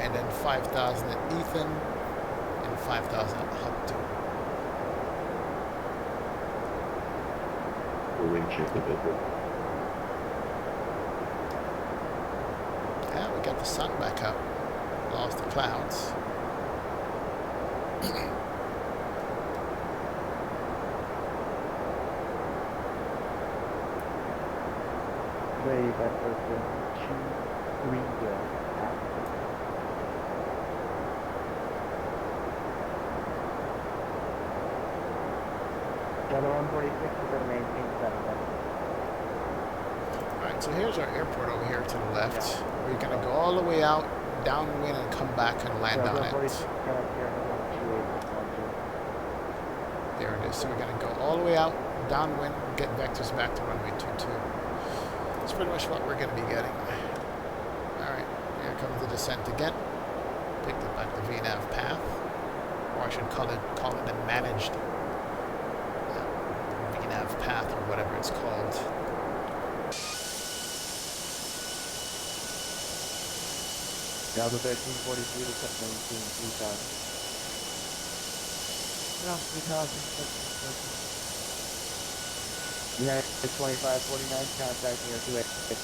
And then 5,000 at Ethan. 5,000 at Hupto. for wind shift a bit. Yeah, we got the sun back up. Lost the clouds. Play that person 2 3 after. The other 146 is going to maintain 7. Alright, so here's our airport over here to the left. We're going to go all the way out, downwind, and come back and land on it. There it is. So we're going to go all the way out, downwind, get vectors back to runway 22. That's pretty much what we're going to be getting. Alright, here comes the descent again. Picked up at the VNAV path. Or I should call it a managed VNAV path, or whatever it's called. Now the 1343 to 17 3000. No, 3000. United 2549, contact near 28.12.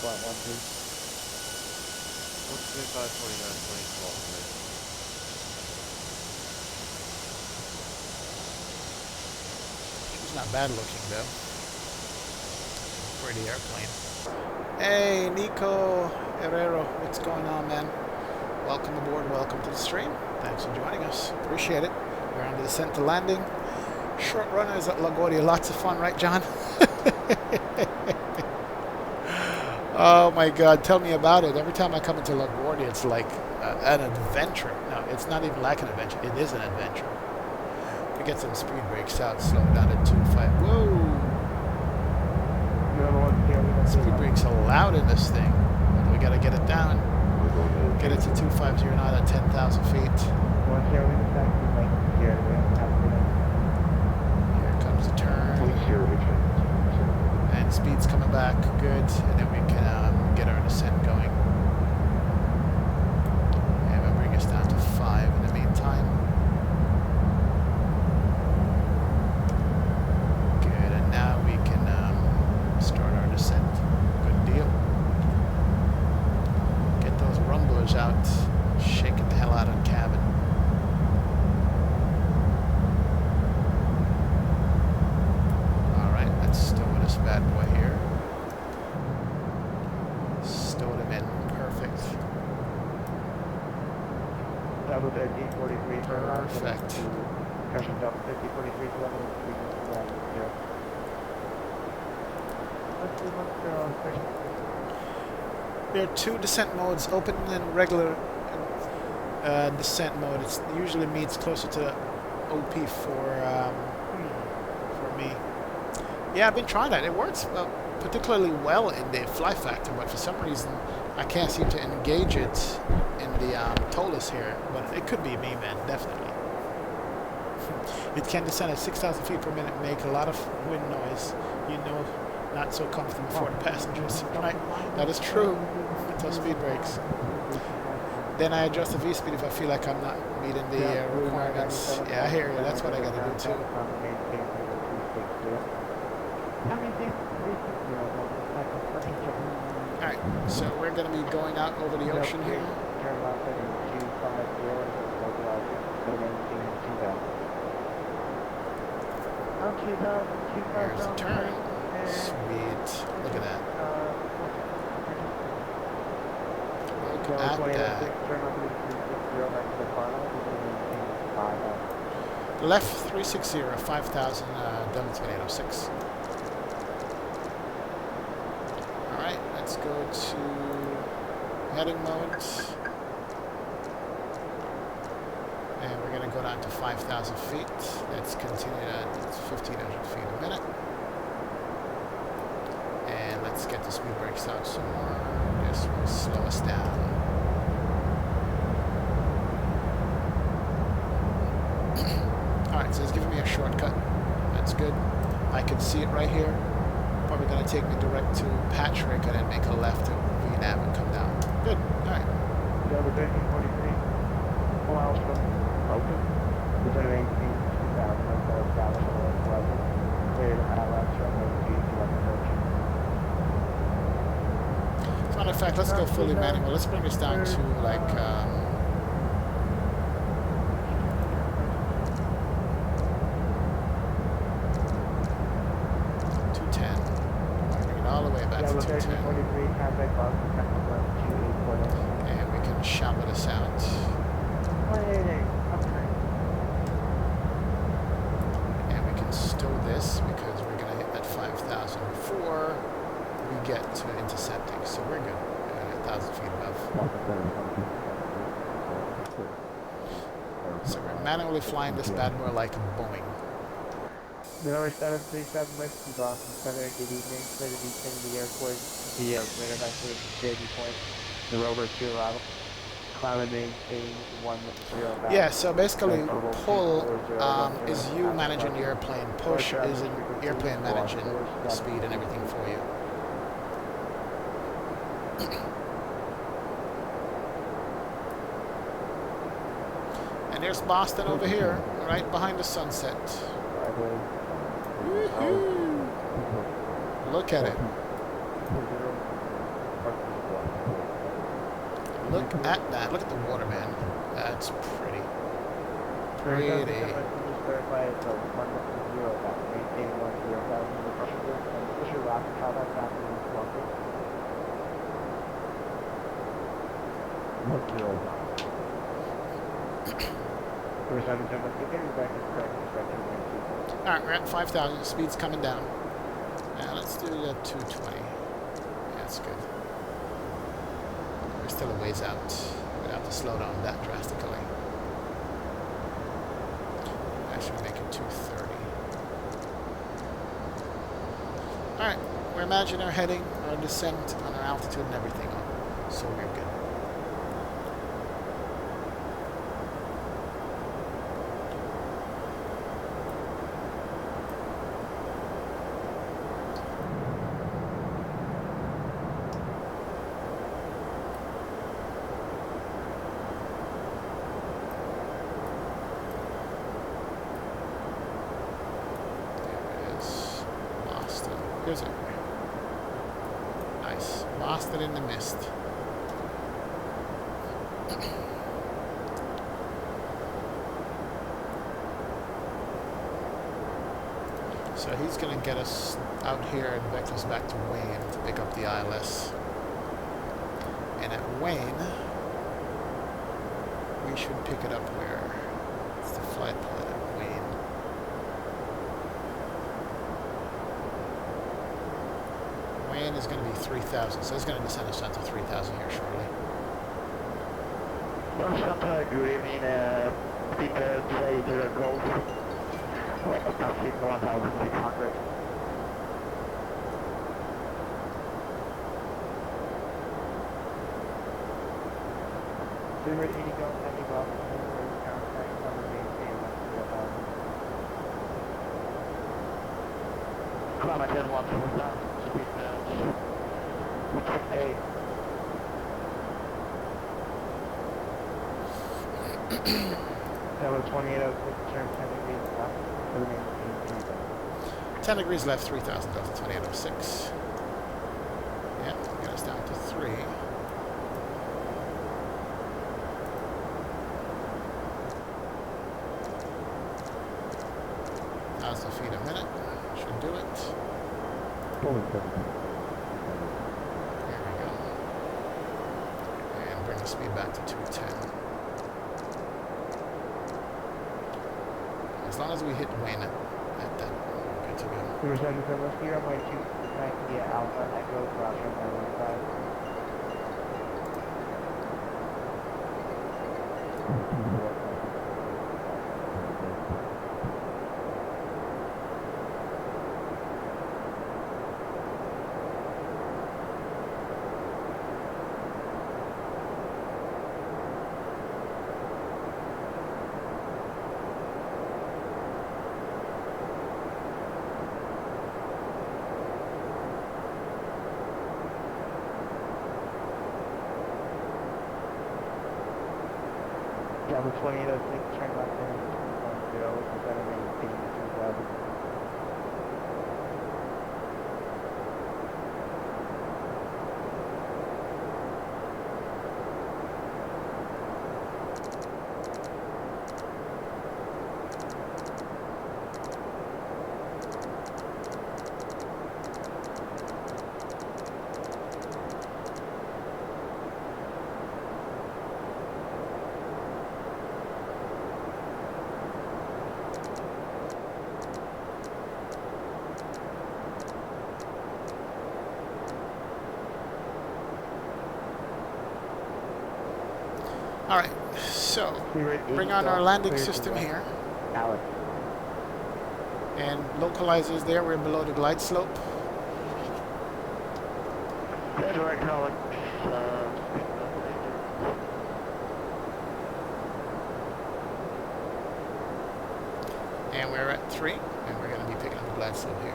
What's 2549, 2012? She's not bad looking though. Pretty airplane. Hey, Nico Herrero, what's going on, man? Welcome aboard, welcome to the stream. Thanks for joining us. Appreciate it. We're on the descent to landing. Short runners at LaGuardia, lots of fun, right, John? Oh my God, tell me about it. Every time I come into LaGuardia, it's like an adventure. No, it's not even like an adventure. It is an adventure. We get some speed brakes out, slow down to 2.5. Whoa! Speed brakes are loud in this thing. But we gotta get it down. Get it to 250 now at 10,000 feet. Here comes the turn. And speed's coming back good, and then we can get our descent going. And we'll bring us down to 5 in the meantime. Good, and now we can start our descent. Good deal. Get those rumblers out, shaking the hell out of the cabin. Alright, let's stow this bad boy here. Stow them in. Perfect. Double 1343 for perfect. Custom double 5043 to level 3. There are 2 descent modes, open and regular descent mode. It usually meets closer to OP for me. Yeah, I've been trying that. It works particularly well in the fly factor, but for some reason I can't seem to engage it in the Tolis here. But it could be me, man, definitely. It can descend at 6,000 feet per minute, make a lot of wind noise. You know, not so comfortable for the passengers. Right? That is true. Until speed brakes. Then I adjust the V-speed if I feel like I'm not meeting the requirements. Yeah, I hear you. That's what I gotta do too. Alright, so we're gonna be going out over the ocean here. There's the turn. Sweet. Look at that. Look at that. Left 360, 5,000, Delta 806. Alright, let's go to heading mode. And we're going to go down to 5,000 feet. Let's continue at 1,500 feet a minute. And let's get the speed brakes out some more. This will slow us down. Alright, so it's giving me a shortcut. That's good. I can see it right here. Probably going to take me direct to Patrick and then make a left to VNAV and come down. Good. Alright. Delta 1343. Allows from open. Descent 18, 2000, Dallas, Clear ILS, runway 2, Matter of fact, let's go fully manual. Let's bring this down to like 210. Bring it all the way back to 210. And we can shower this out. And we can stow this because we're going to hit that 5,000 before we get to intercepting. So we're good. 1,000 feet above. So we're manually flying this bad boy like a Boeing. Number 737 Whiskey Boston Center, good evening. Clear to descend to the airport via radar vector Davy Point. The rover 2 arrival. Climate maintain 10. Yeah, so basically pull is you managing the airplane. Push is an airplane managing the speed and everything for you. And there's Boston over here, right behind the sunset. Woohoo! Look at it. Look at that. Look at the water, man. That's pretty. Pretty. Alright, we're at 5,000. Speed's coming down. Now let's do the 220. Yeah, that's good. We're still a ways out. We'd have to slow down that drastically. Actually make it 230. Alright, we're imagining our heading, our descent, on our altitude and everything. So we're good. Here's it. Nice. Lost it in the mist. So he's going to get us out here and back us back to Wayne to pick up the ILS. And at Wayne, we should pick it up where? It's the flight plan at Wayne. Wayne is going to be 3,000, so it's going to descend us down to 3,000 here shortly. Good evening, people say to go to 1,600. Zero 80 go, heavy box, contact, number maintain 1,000. Climate 10 1 speed 8. Tower 2806, turn 10 degrees left, 10 degrees left, 3,000 Delta 2806. Yep, get us down to 3. Thousand feet a minute. Should do it. There we go. And bring the speed back to 210. As long as we hit Wayne at that, we're good to go. Let's get on my 290 Alpha Echo crossing 915. Number 2806, turn left in 210, descend and maintain 2,000. Alright, so bring on our landing system here. Alex. And localizers there, we're below the glide slope. That's right, Alex. And we're at 3, and we're going to be picking up the glide slope here.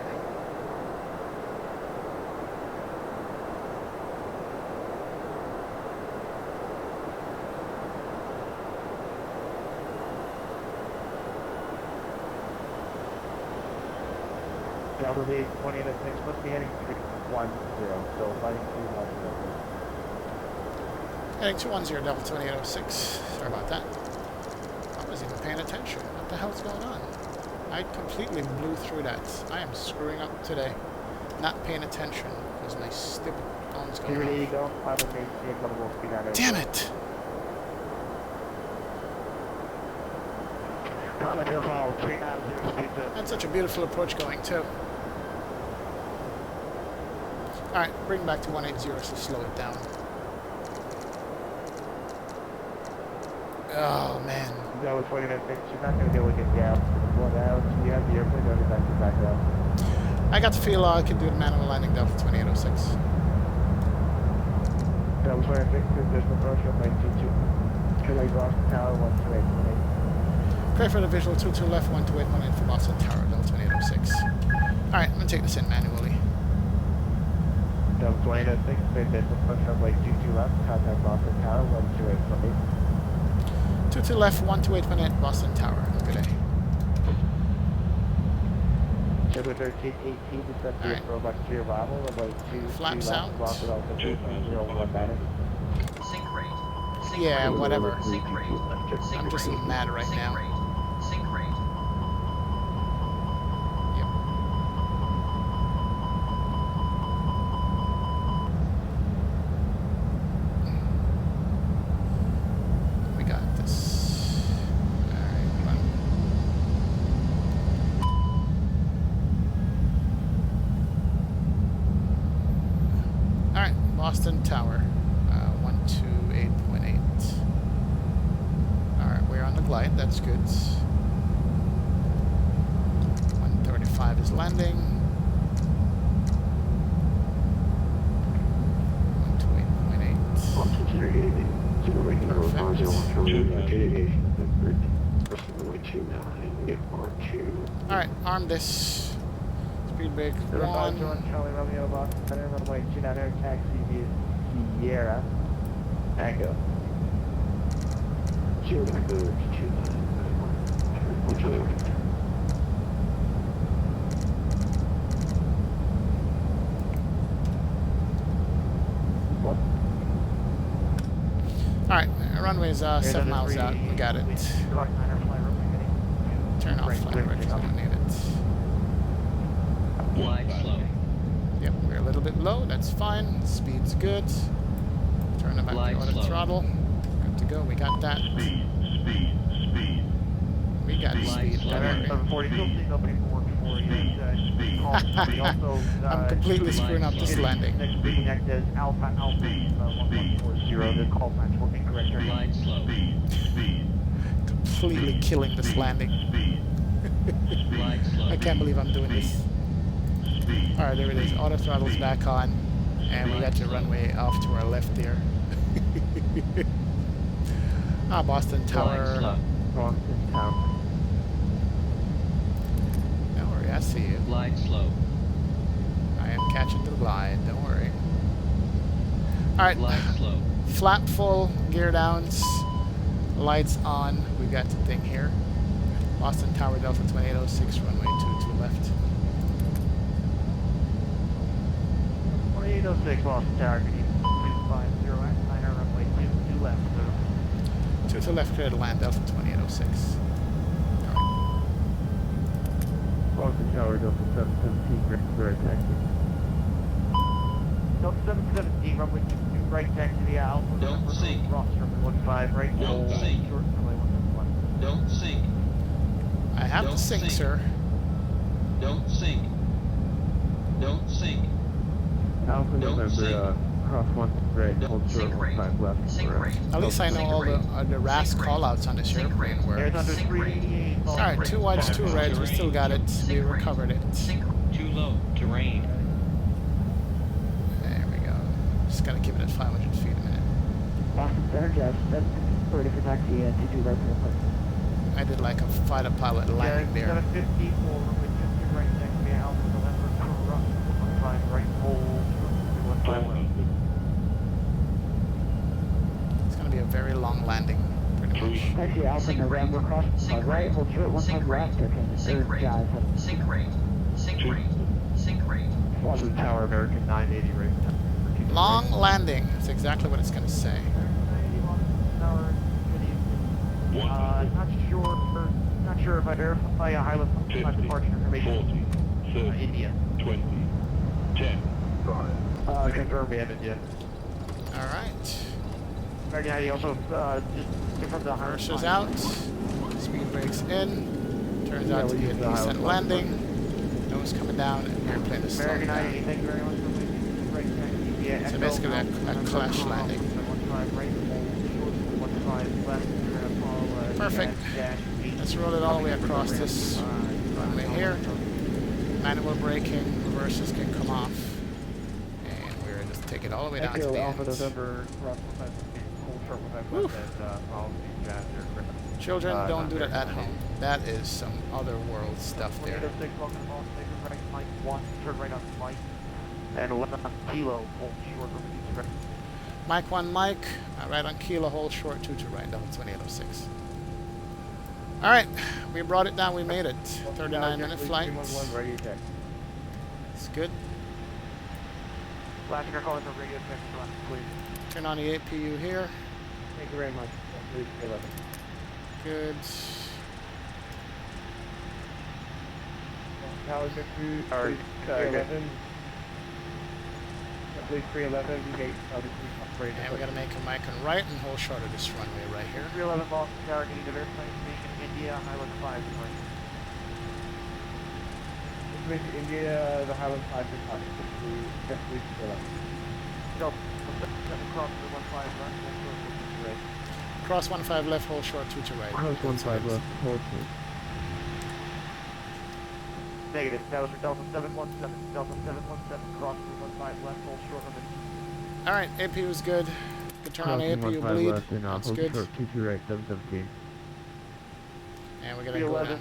Delta V 20 to 6, must be heading 610, so fighting 210. Heading 210, Delta 2806. Sorry about that. I wasn't even paying attention. What the hell's going on? I completely blew through that. I am screwing up today. Not paying attention because my stupid phone's going off. Damn it! That's such a beautiful approach going too. Alright, bring back to 180 so slow it down. Oh man. That was 20 minutes. She's not going to be able to get down. Well, now we have the airplane going back up. I got the feel I can do the manual landing Delta 2806. That was 26, position approach on 922. Can I go off the tower 12818? Pray for the visual 22 left, 12818 for Boston Tower, Delta 2806. Alright, I'm going to take this in manually. Delta 2806, position approach on 22 left, contact Boston Tower 12818. 22 left, 12818 Boston Tower. Good day. Sugar 1318, descend to your box to your arrival, about 2 Flaps out. Sync rate. Yeah, whatever. Sync rate. I'm just mad right now. Sync rate. We got this. Alright, run. Alright, Boston Tower. 128.8. Alright, we're on the glide, that's good. 135 is landing. 128.8. Alright, arm this. Speed break 1. Charlie Romeo Box, center runway 29 taxi via Sierra. Echo. Alright, runway's 7 miles out. We got it. Turn off flight directors, don't need it. Glide slow. Yep, we're a little bit low, that's fine. Speed's good. Turn it back to auto throttle. Good to go, we got that. We got speed, don't worry. I'm completely screwing up this landing. Completely killing this landing. I can't believe I'm doing this. Alright, there it is. Auto throttle's back on. And we got the runway off to our left here. Boston Tower. Boston Tower. Don't worry, I see you. Glide slow. I am catching the glide, don't worry. Alright, slow. flap full, gear downs, lights on. We got the thing here. Boston Tower, Delta 2806, runway 22 left. 2806 Boston Tower, 250 at 9 runway 22 left. 22 left, clear to land, Delta 2806. Boston Tower, Delta 717, right taxi. Delta 717, runway 22, right taxi via Alpha. Don't sink. Ross, runway 15, right. Don't sink. Short, runway 171. Don't sink. I have to sink, sir. Don't sink. Don't sink. Alpha Don't November, sink. Cross 1 right, hold short 15 left. At least I know all the RAS callouts on this airplane work. Alright, 2 whites, 2 reds, we still got it. We recovered it. Too low, terrain. There we go. Just gotta keep it at 500 feet a minute. Boston Center, Jeff. That's pretty for taxi, 22 right real quick. I did like a fighter pilot landing there. 754, with 2 right next to me, Alpha November, cross 15 right, hold short 15 left. It's gonna be a very long landing, pretty much. Taxi Alpha November, cross 15 right, hold short 15 left. Okay, Sync rate. Sync rate. Sync rate. Sync rate. Washington Tower, American 980 right now. Long landing. That's exactly what it's gonna say. Not sure if I verify a high level departure information. 40, 30, India. 20, 10, 5. Confirm we haven't yet. Alright. American ID also just confirm the high Reverses out. Speed brakes in. Turns out to be a decent landing. Nose coming down and airplane is slowing American ID, down. thank you very much for making right track. So basically a crash landing. Perfect. Let's roll it all the way across this runway here. Manual braking, reverses can come off. And we're just take it all the way down to the end. Children, don't do that at home. That is some other world stuff there. And 11 kilo, hold short from Mike 1 Mike, right on kilo, hold short 2 to right, double 2806. Alright, we brought it down, we made it. 39-minute flight. It's good. Last year calling for radio check, please. Turn on the APU here. Thank you very much. Good. Tower 6, or 11. Please 311, gate, And we gotta make a mic on right and hold short of this runway right here. 311 Boston Tower, getting the airplane station, India, Highland 5. India, the Highland 5 is hot. Please 311. Delta, cross the 15 left, hold short 2 to right. Cross 15 left, hold short 2 to right. Cross 15 left, hold short. Negative, that was for Delta 717, Delta 717, cross 215 left, hold short of it. Alright, APU is good. Good turn on the APU bleed. That's good. Short, 2 right, 717. And we're gonna go down.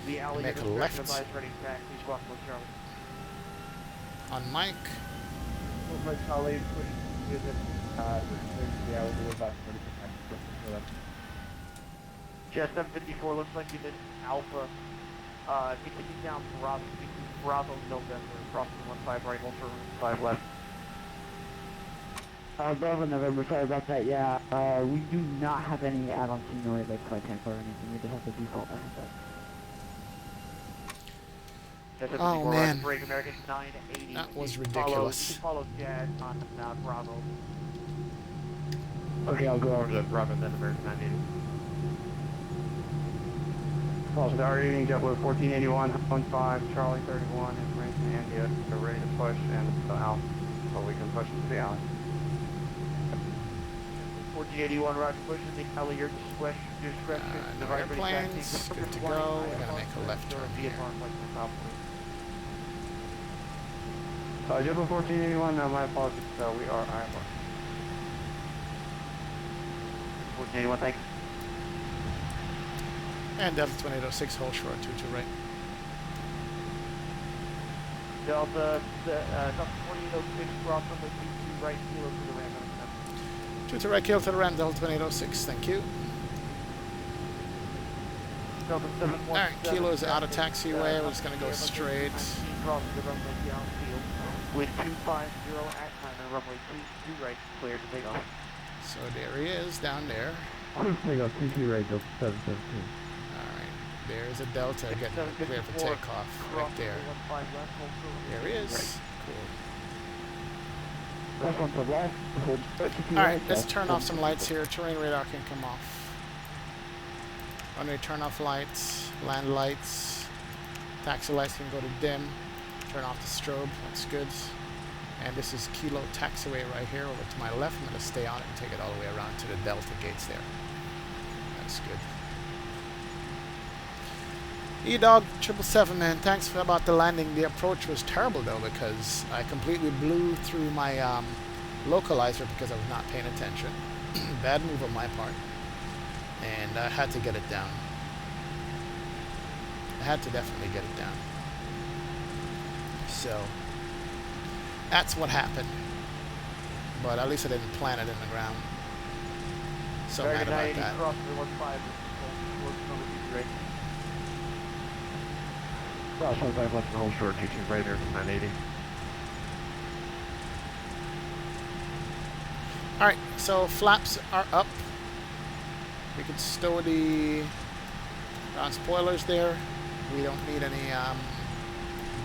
The alley Make a left. ready back, please walk with Charlie. On Mike. My colleague, please visit the alley to the back, ready for back. Jet 754 looks like you did Alpha. Take it down Bravo November, crossing 15 right, hold short 5 left. Bravo November, sorry about that, yeah. We do not have any add-on scenery like flight tank or anything, we just have the default Oh man, American 980. that was ridiculous. Follow Jad on Bravo. Okay, I'll go over to Bravo then, American 980. False Tower eating JetBlue 1481, 15, Charlie 31, and range in India. They're ready to push and out, so we can push to the alley. 1481, roger, push in the alley, your discretion. No airplanes, good to go. We're gonna make a left turn here. JetBlue 1481, my apologies, so we are IMR. 1481, thanks. And Delta 2806, hold short 2 to right. Delta 2806, cross on the 2 right, kilo to the ram. 2 to right, kilo to the ram, Delta 2806, thank you. Delta 717. Alright, kilo's out of taxiway, we're just gonna go straight. Cross the runway downfield with 250 at time and runway 2 right, clear to take off. So there he is, down there. Take off 2 right, Delta 717. Alright, there's a Delta getting clear for takeoff, right there. There he is. Cool. Alright, let's turn off some lights here. Terrain radar can come off. Runway turn off lights, land lights, taxi lights can go to dim. Turn off the strobe, that's good. And this is Kilo taxiway right here over to my left. I'm going to stay on it and take it all the way around to the Delta gates there. That's good. E-Dog 777, man, thanks for about the landing. The approach was terrible though, because I completely blew through my localizer because I was not paying attention. Bad move on my part. And I had to get it down. I had to definitely get it down. So that's what happened. But at least I didn't plant it in the ground. So mad about that. Cross 15 left and hold short, 22 right there from 980. Alright, so flaps are up. We can stow the spoilers there. We don't need any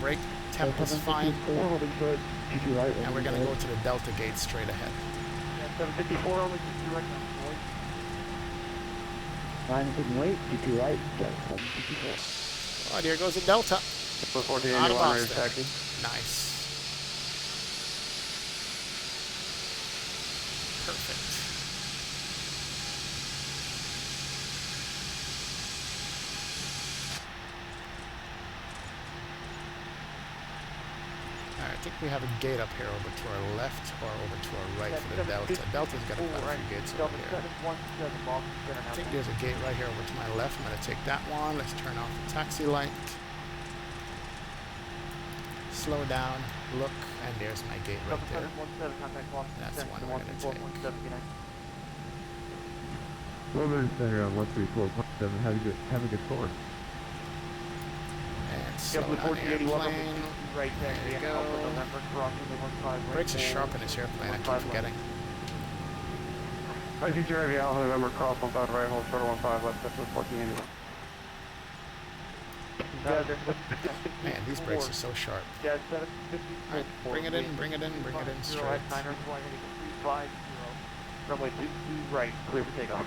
brake. Temp is fine. And we're going to go to the Delta gate straight ahead. Yeah, 754 only 22 right now. 9 wait, 22 right, 754. Oh, there goes the Delta. Out of Boston. Nice. Perfect. Alright, I think we have a gate up here over to our left or over to our right for the Delta. Delta's got a few gates over here. I think there's a gate right here over to my left. I'm going to take that one. Let's turn off the taxi light. Slow down, look, and there's my gate right there. That's the one we're going to take. Woman Center on 134.7, have a good score. And slow down airplane. There you go. Brakes are sharp in this airplane, I keep forgetting. I see your heavy Alpha November cross 15 right, hold short 15 left, that's 14 anyway. Man, these brakes are so sharp. Alright, bring it in, bring it in, bring it in straight. Runway 22 right, clear for takeoff.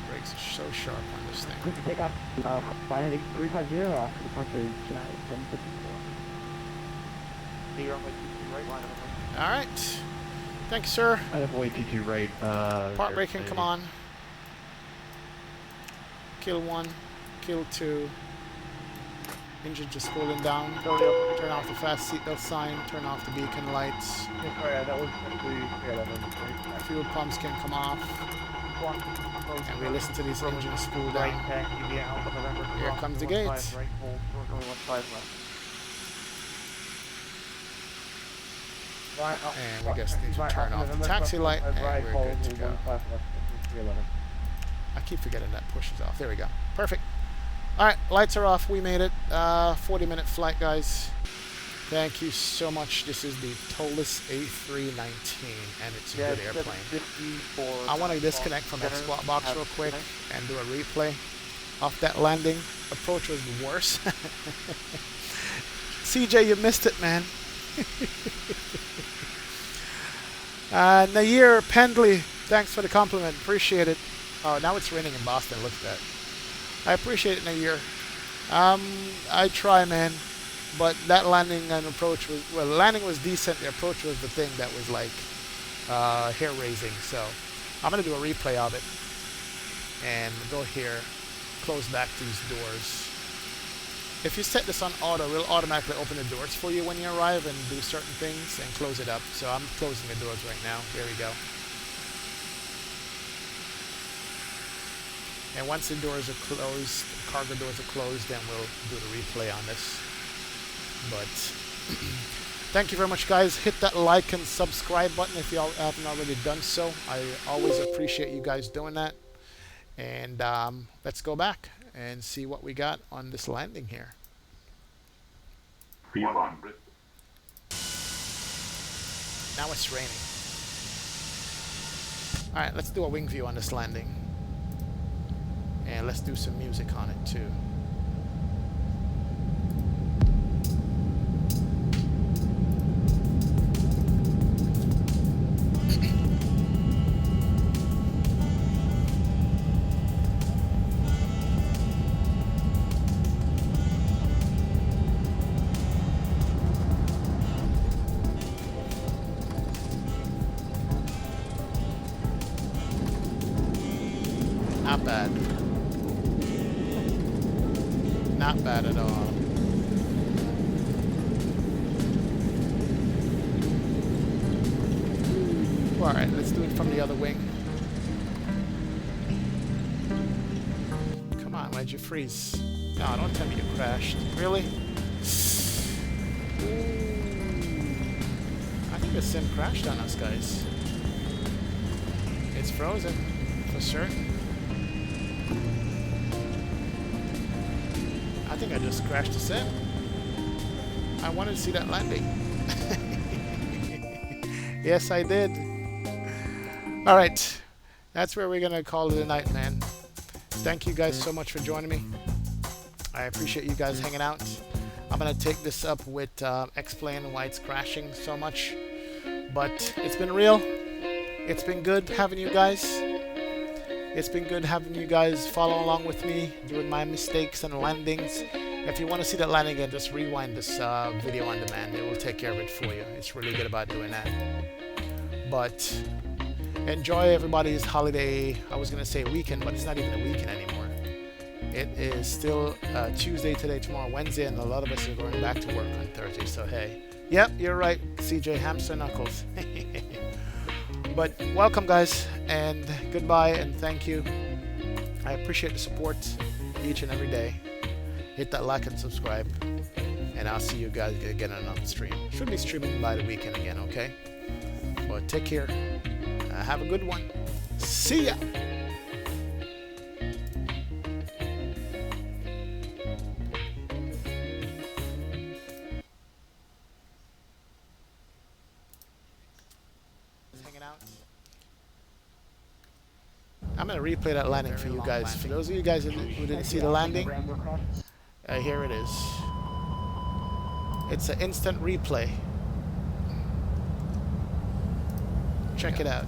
Brakes are so sharp on this thing. Clear for takeoff. 350 off departure 754. Alright. Thank you, sir. I have way 22 right. Part braking, come on. Kill 1, kill 2. Engine just cooling down. Turn off the fast seatbelt sign. Turn off the beacon lights. Fuel pumps can come off. And we listen to these engines cool down. Here comes the gate. And we just need to turn off the taxi light and we're good to go. I keep forgetting that pushes off. There we go. Perfect. Alright, lights are off. We made it. 40-minute flight, guys. Thank you so much. This is the Toliss A319, and it's a good airplane. I want to disconnect from that squat box real quick and do a replay off that landing. Approach was worse. CJ, you missed it, man. Nair Pendley, thanks for the compliment. Appreciate it. Oh, now it's raining in Boston. Look at that. I appreciate it, Nair. I try, man. But that landing and approach was, well, landing was decent. The approach was the thing that was like hair-raising. So I'm going to do a replay of it. And go here, close back these doors. If you set this on auto, it'll automatically open the doors for you when you arrive and do certain things and close it up. So I'm closing the doors right now. There we go. And once the doors are closed, cargo doors are closed, then we'll do the replay on this. But thank you very much, guys. Hit that like and subscribe button if you haven't already done so. I always appreciate you guys doing that. And let's go back and see what we got on this landing here. Now it's raining. Alright, let's do a wing view on this landing. And let's do some music on it too. Not bad at all. Alright, let's do it from the other wing. Come on, why'd you freeze? No, don't tell me you crashed. Really? I think the sim crashed on us, guys. It's frozen, for certain. I think I just crashed the sim. I wanted to see that landing. Yes, I did. Alright, that's where we're going to call it a night, man. Thank you guys so much for joining me. I appreciate you guys hanging out. I'm going to take this up with explaining why it's crashing so much. But it's been real. It's been good having you guys. It's been good having you guys follow along with me, doing my mistakes and landings. If you want to see that landing again, just rewind this video on demand. It will take care of it for you. It's really good about doing that. But enjoy everybody's holiday. I was going to say weekend, but it's not even a weekend anymore. It is still Tuesday today, tomorrow, Wednesday, and a lot of us are going back to work on Thursday. So, hey. Yep, you're right, CJ, hamster knuckles. But welcome, guys, and goodbye, and thank you. I appreciate the support each and every day. Hit that like and subscribe, and I'll see you guys again on another stream. Should be streaming by the weekend again, okay? But take care. Have a good one. See ya! Hanging out. I'm going to replay that landing for you guys. For those of you guys who didn't see the landing, here it is. It's an instant replay. Check it out.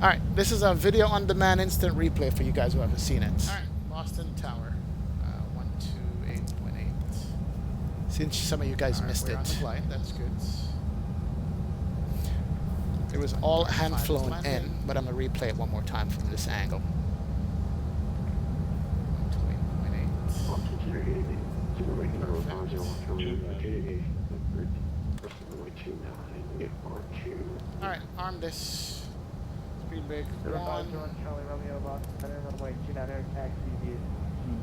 Alright, this is a video on demand instant replay for you guys who haven't seen it. Alright, Boston Tower, 128.8. Since some of you guys missed it. Flight, that's good. It was all hand flown in, but I'm going to replay it one more time from this angle. 128.8. Alright, arm this. Speed big. Charlie Romeo Boston, runway 29 taxi via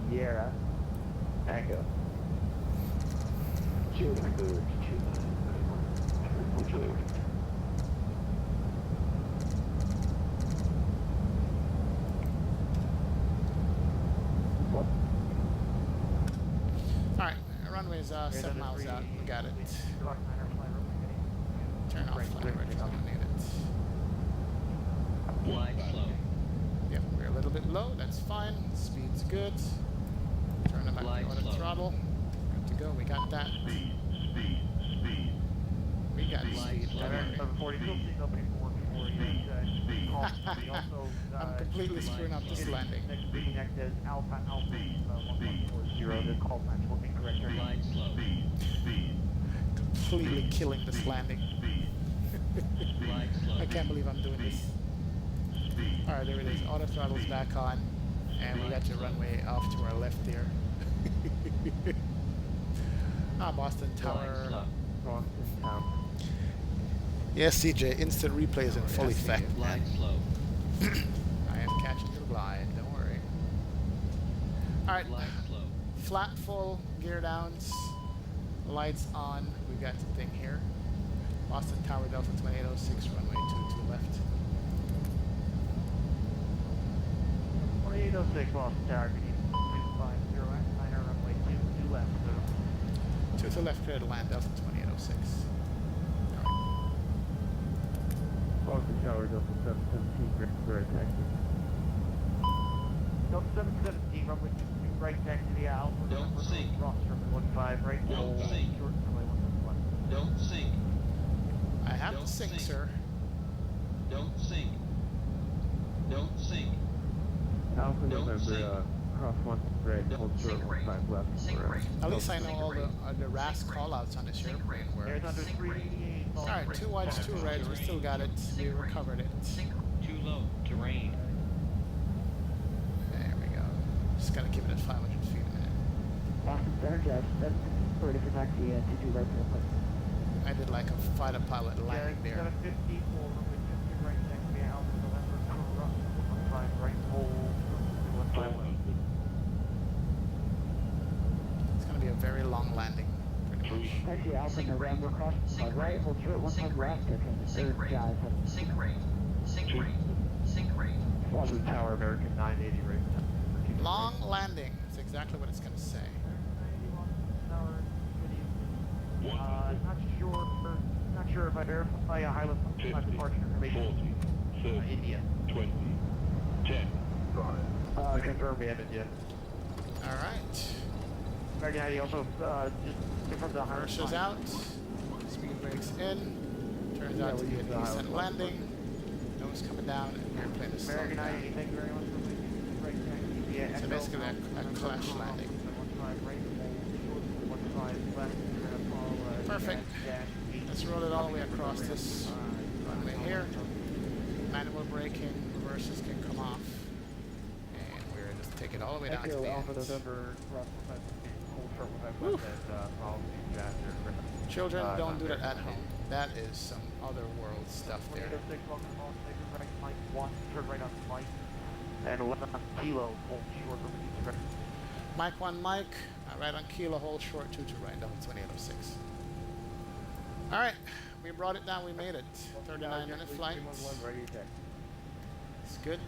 Sierra. Echo. Alright, runway is 7 miles out. We got it. Turn off flight ready. Don't need it. Glide slow. Yep, we're a little bit low. That's fine. Speed's good. Turn them back to auto throttle. Good to go. We got that. We got speed. I'm completely screwing up this landing. Next is Alpha 1140. The call sign will be correct. Glide slow. Completely killing this landing. Glide slow. I can't believe I'm doing this. Alright, there it is. Auto throttle's back on. And we got your runway off to our left here. Boston Tower. Boston Tower. Yes, CJ, instant replay is in full effect. Glide slow. I am catching the glide, don't worry. Alright, flat full, gear downs, lights on, we got the thing here. Boston Tower, Delta 2806, runway 22 left. 2806 Boston Tower, can you 250 at 9 runway 22 left, so. 2 to left, clear to land, Delta 2806. Boston Tower, Delta 717, right taxi. Delta 717, runway 22, right taxi to the Alpha. Don't sink. Cross runway 15, right. Don't sink. Short runway 171. Don't sink. I have to sink, sir. Don't sink. Don't sink. Alpha November, cross 1 right, hold short 15 left. At least I know all the RAS callouts on this airplane were. There's under 388. Alright, 2 whites, 2 reds, we still got it. We recovered it. Too low. Terrain. rain. There we go. Just gotta keep it at 500 feet a minute. Awesome, Jeff. That's pretty for taxi to do right real quick. I did like a fighter pilot landing there. 754, runway 50 right taxi out to November, 15 right hold, 15 left. It's gonna be a very long landing, pretty much. Taxi out from November, cross right, hold short, 15 left, okay. Sync rate. Sync rate. Sync rate. Sync rate. Blue Tower, American 980 right. Long landing. That's exactly what it's gonna say. Not sure if I verify a high level departure information. 40, 30, India. 20, 10. Confirm we haven't yet. Alright. American ID also just confirm the high Reverses out. Speed brakes in. Turns out to be a decent landing. Nose coming down and airplane is slowing American down. ID, thank you very much for making right taxi. So basically a crash landing. Perfect. Let's roll it all the way across this runway here. Manual braking, reverses can come off. And we're just take it all the way down to the end. Children, don't do that at home. That is some other world stuff there. Turn right on Mike. And 11 kilo, hold short from each Mike 1 Mike, right on kilo, hold short 2 to right, double 2806. Alright, we brought it down, we made it. 39-minute flight. It's good.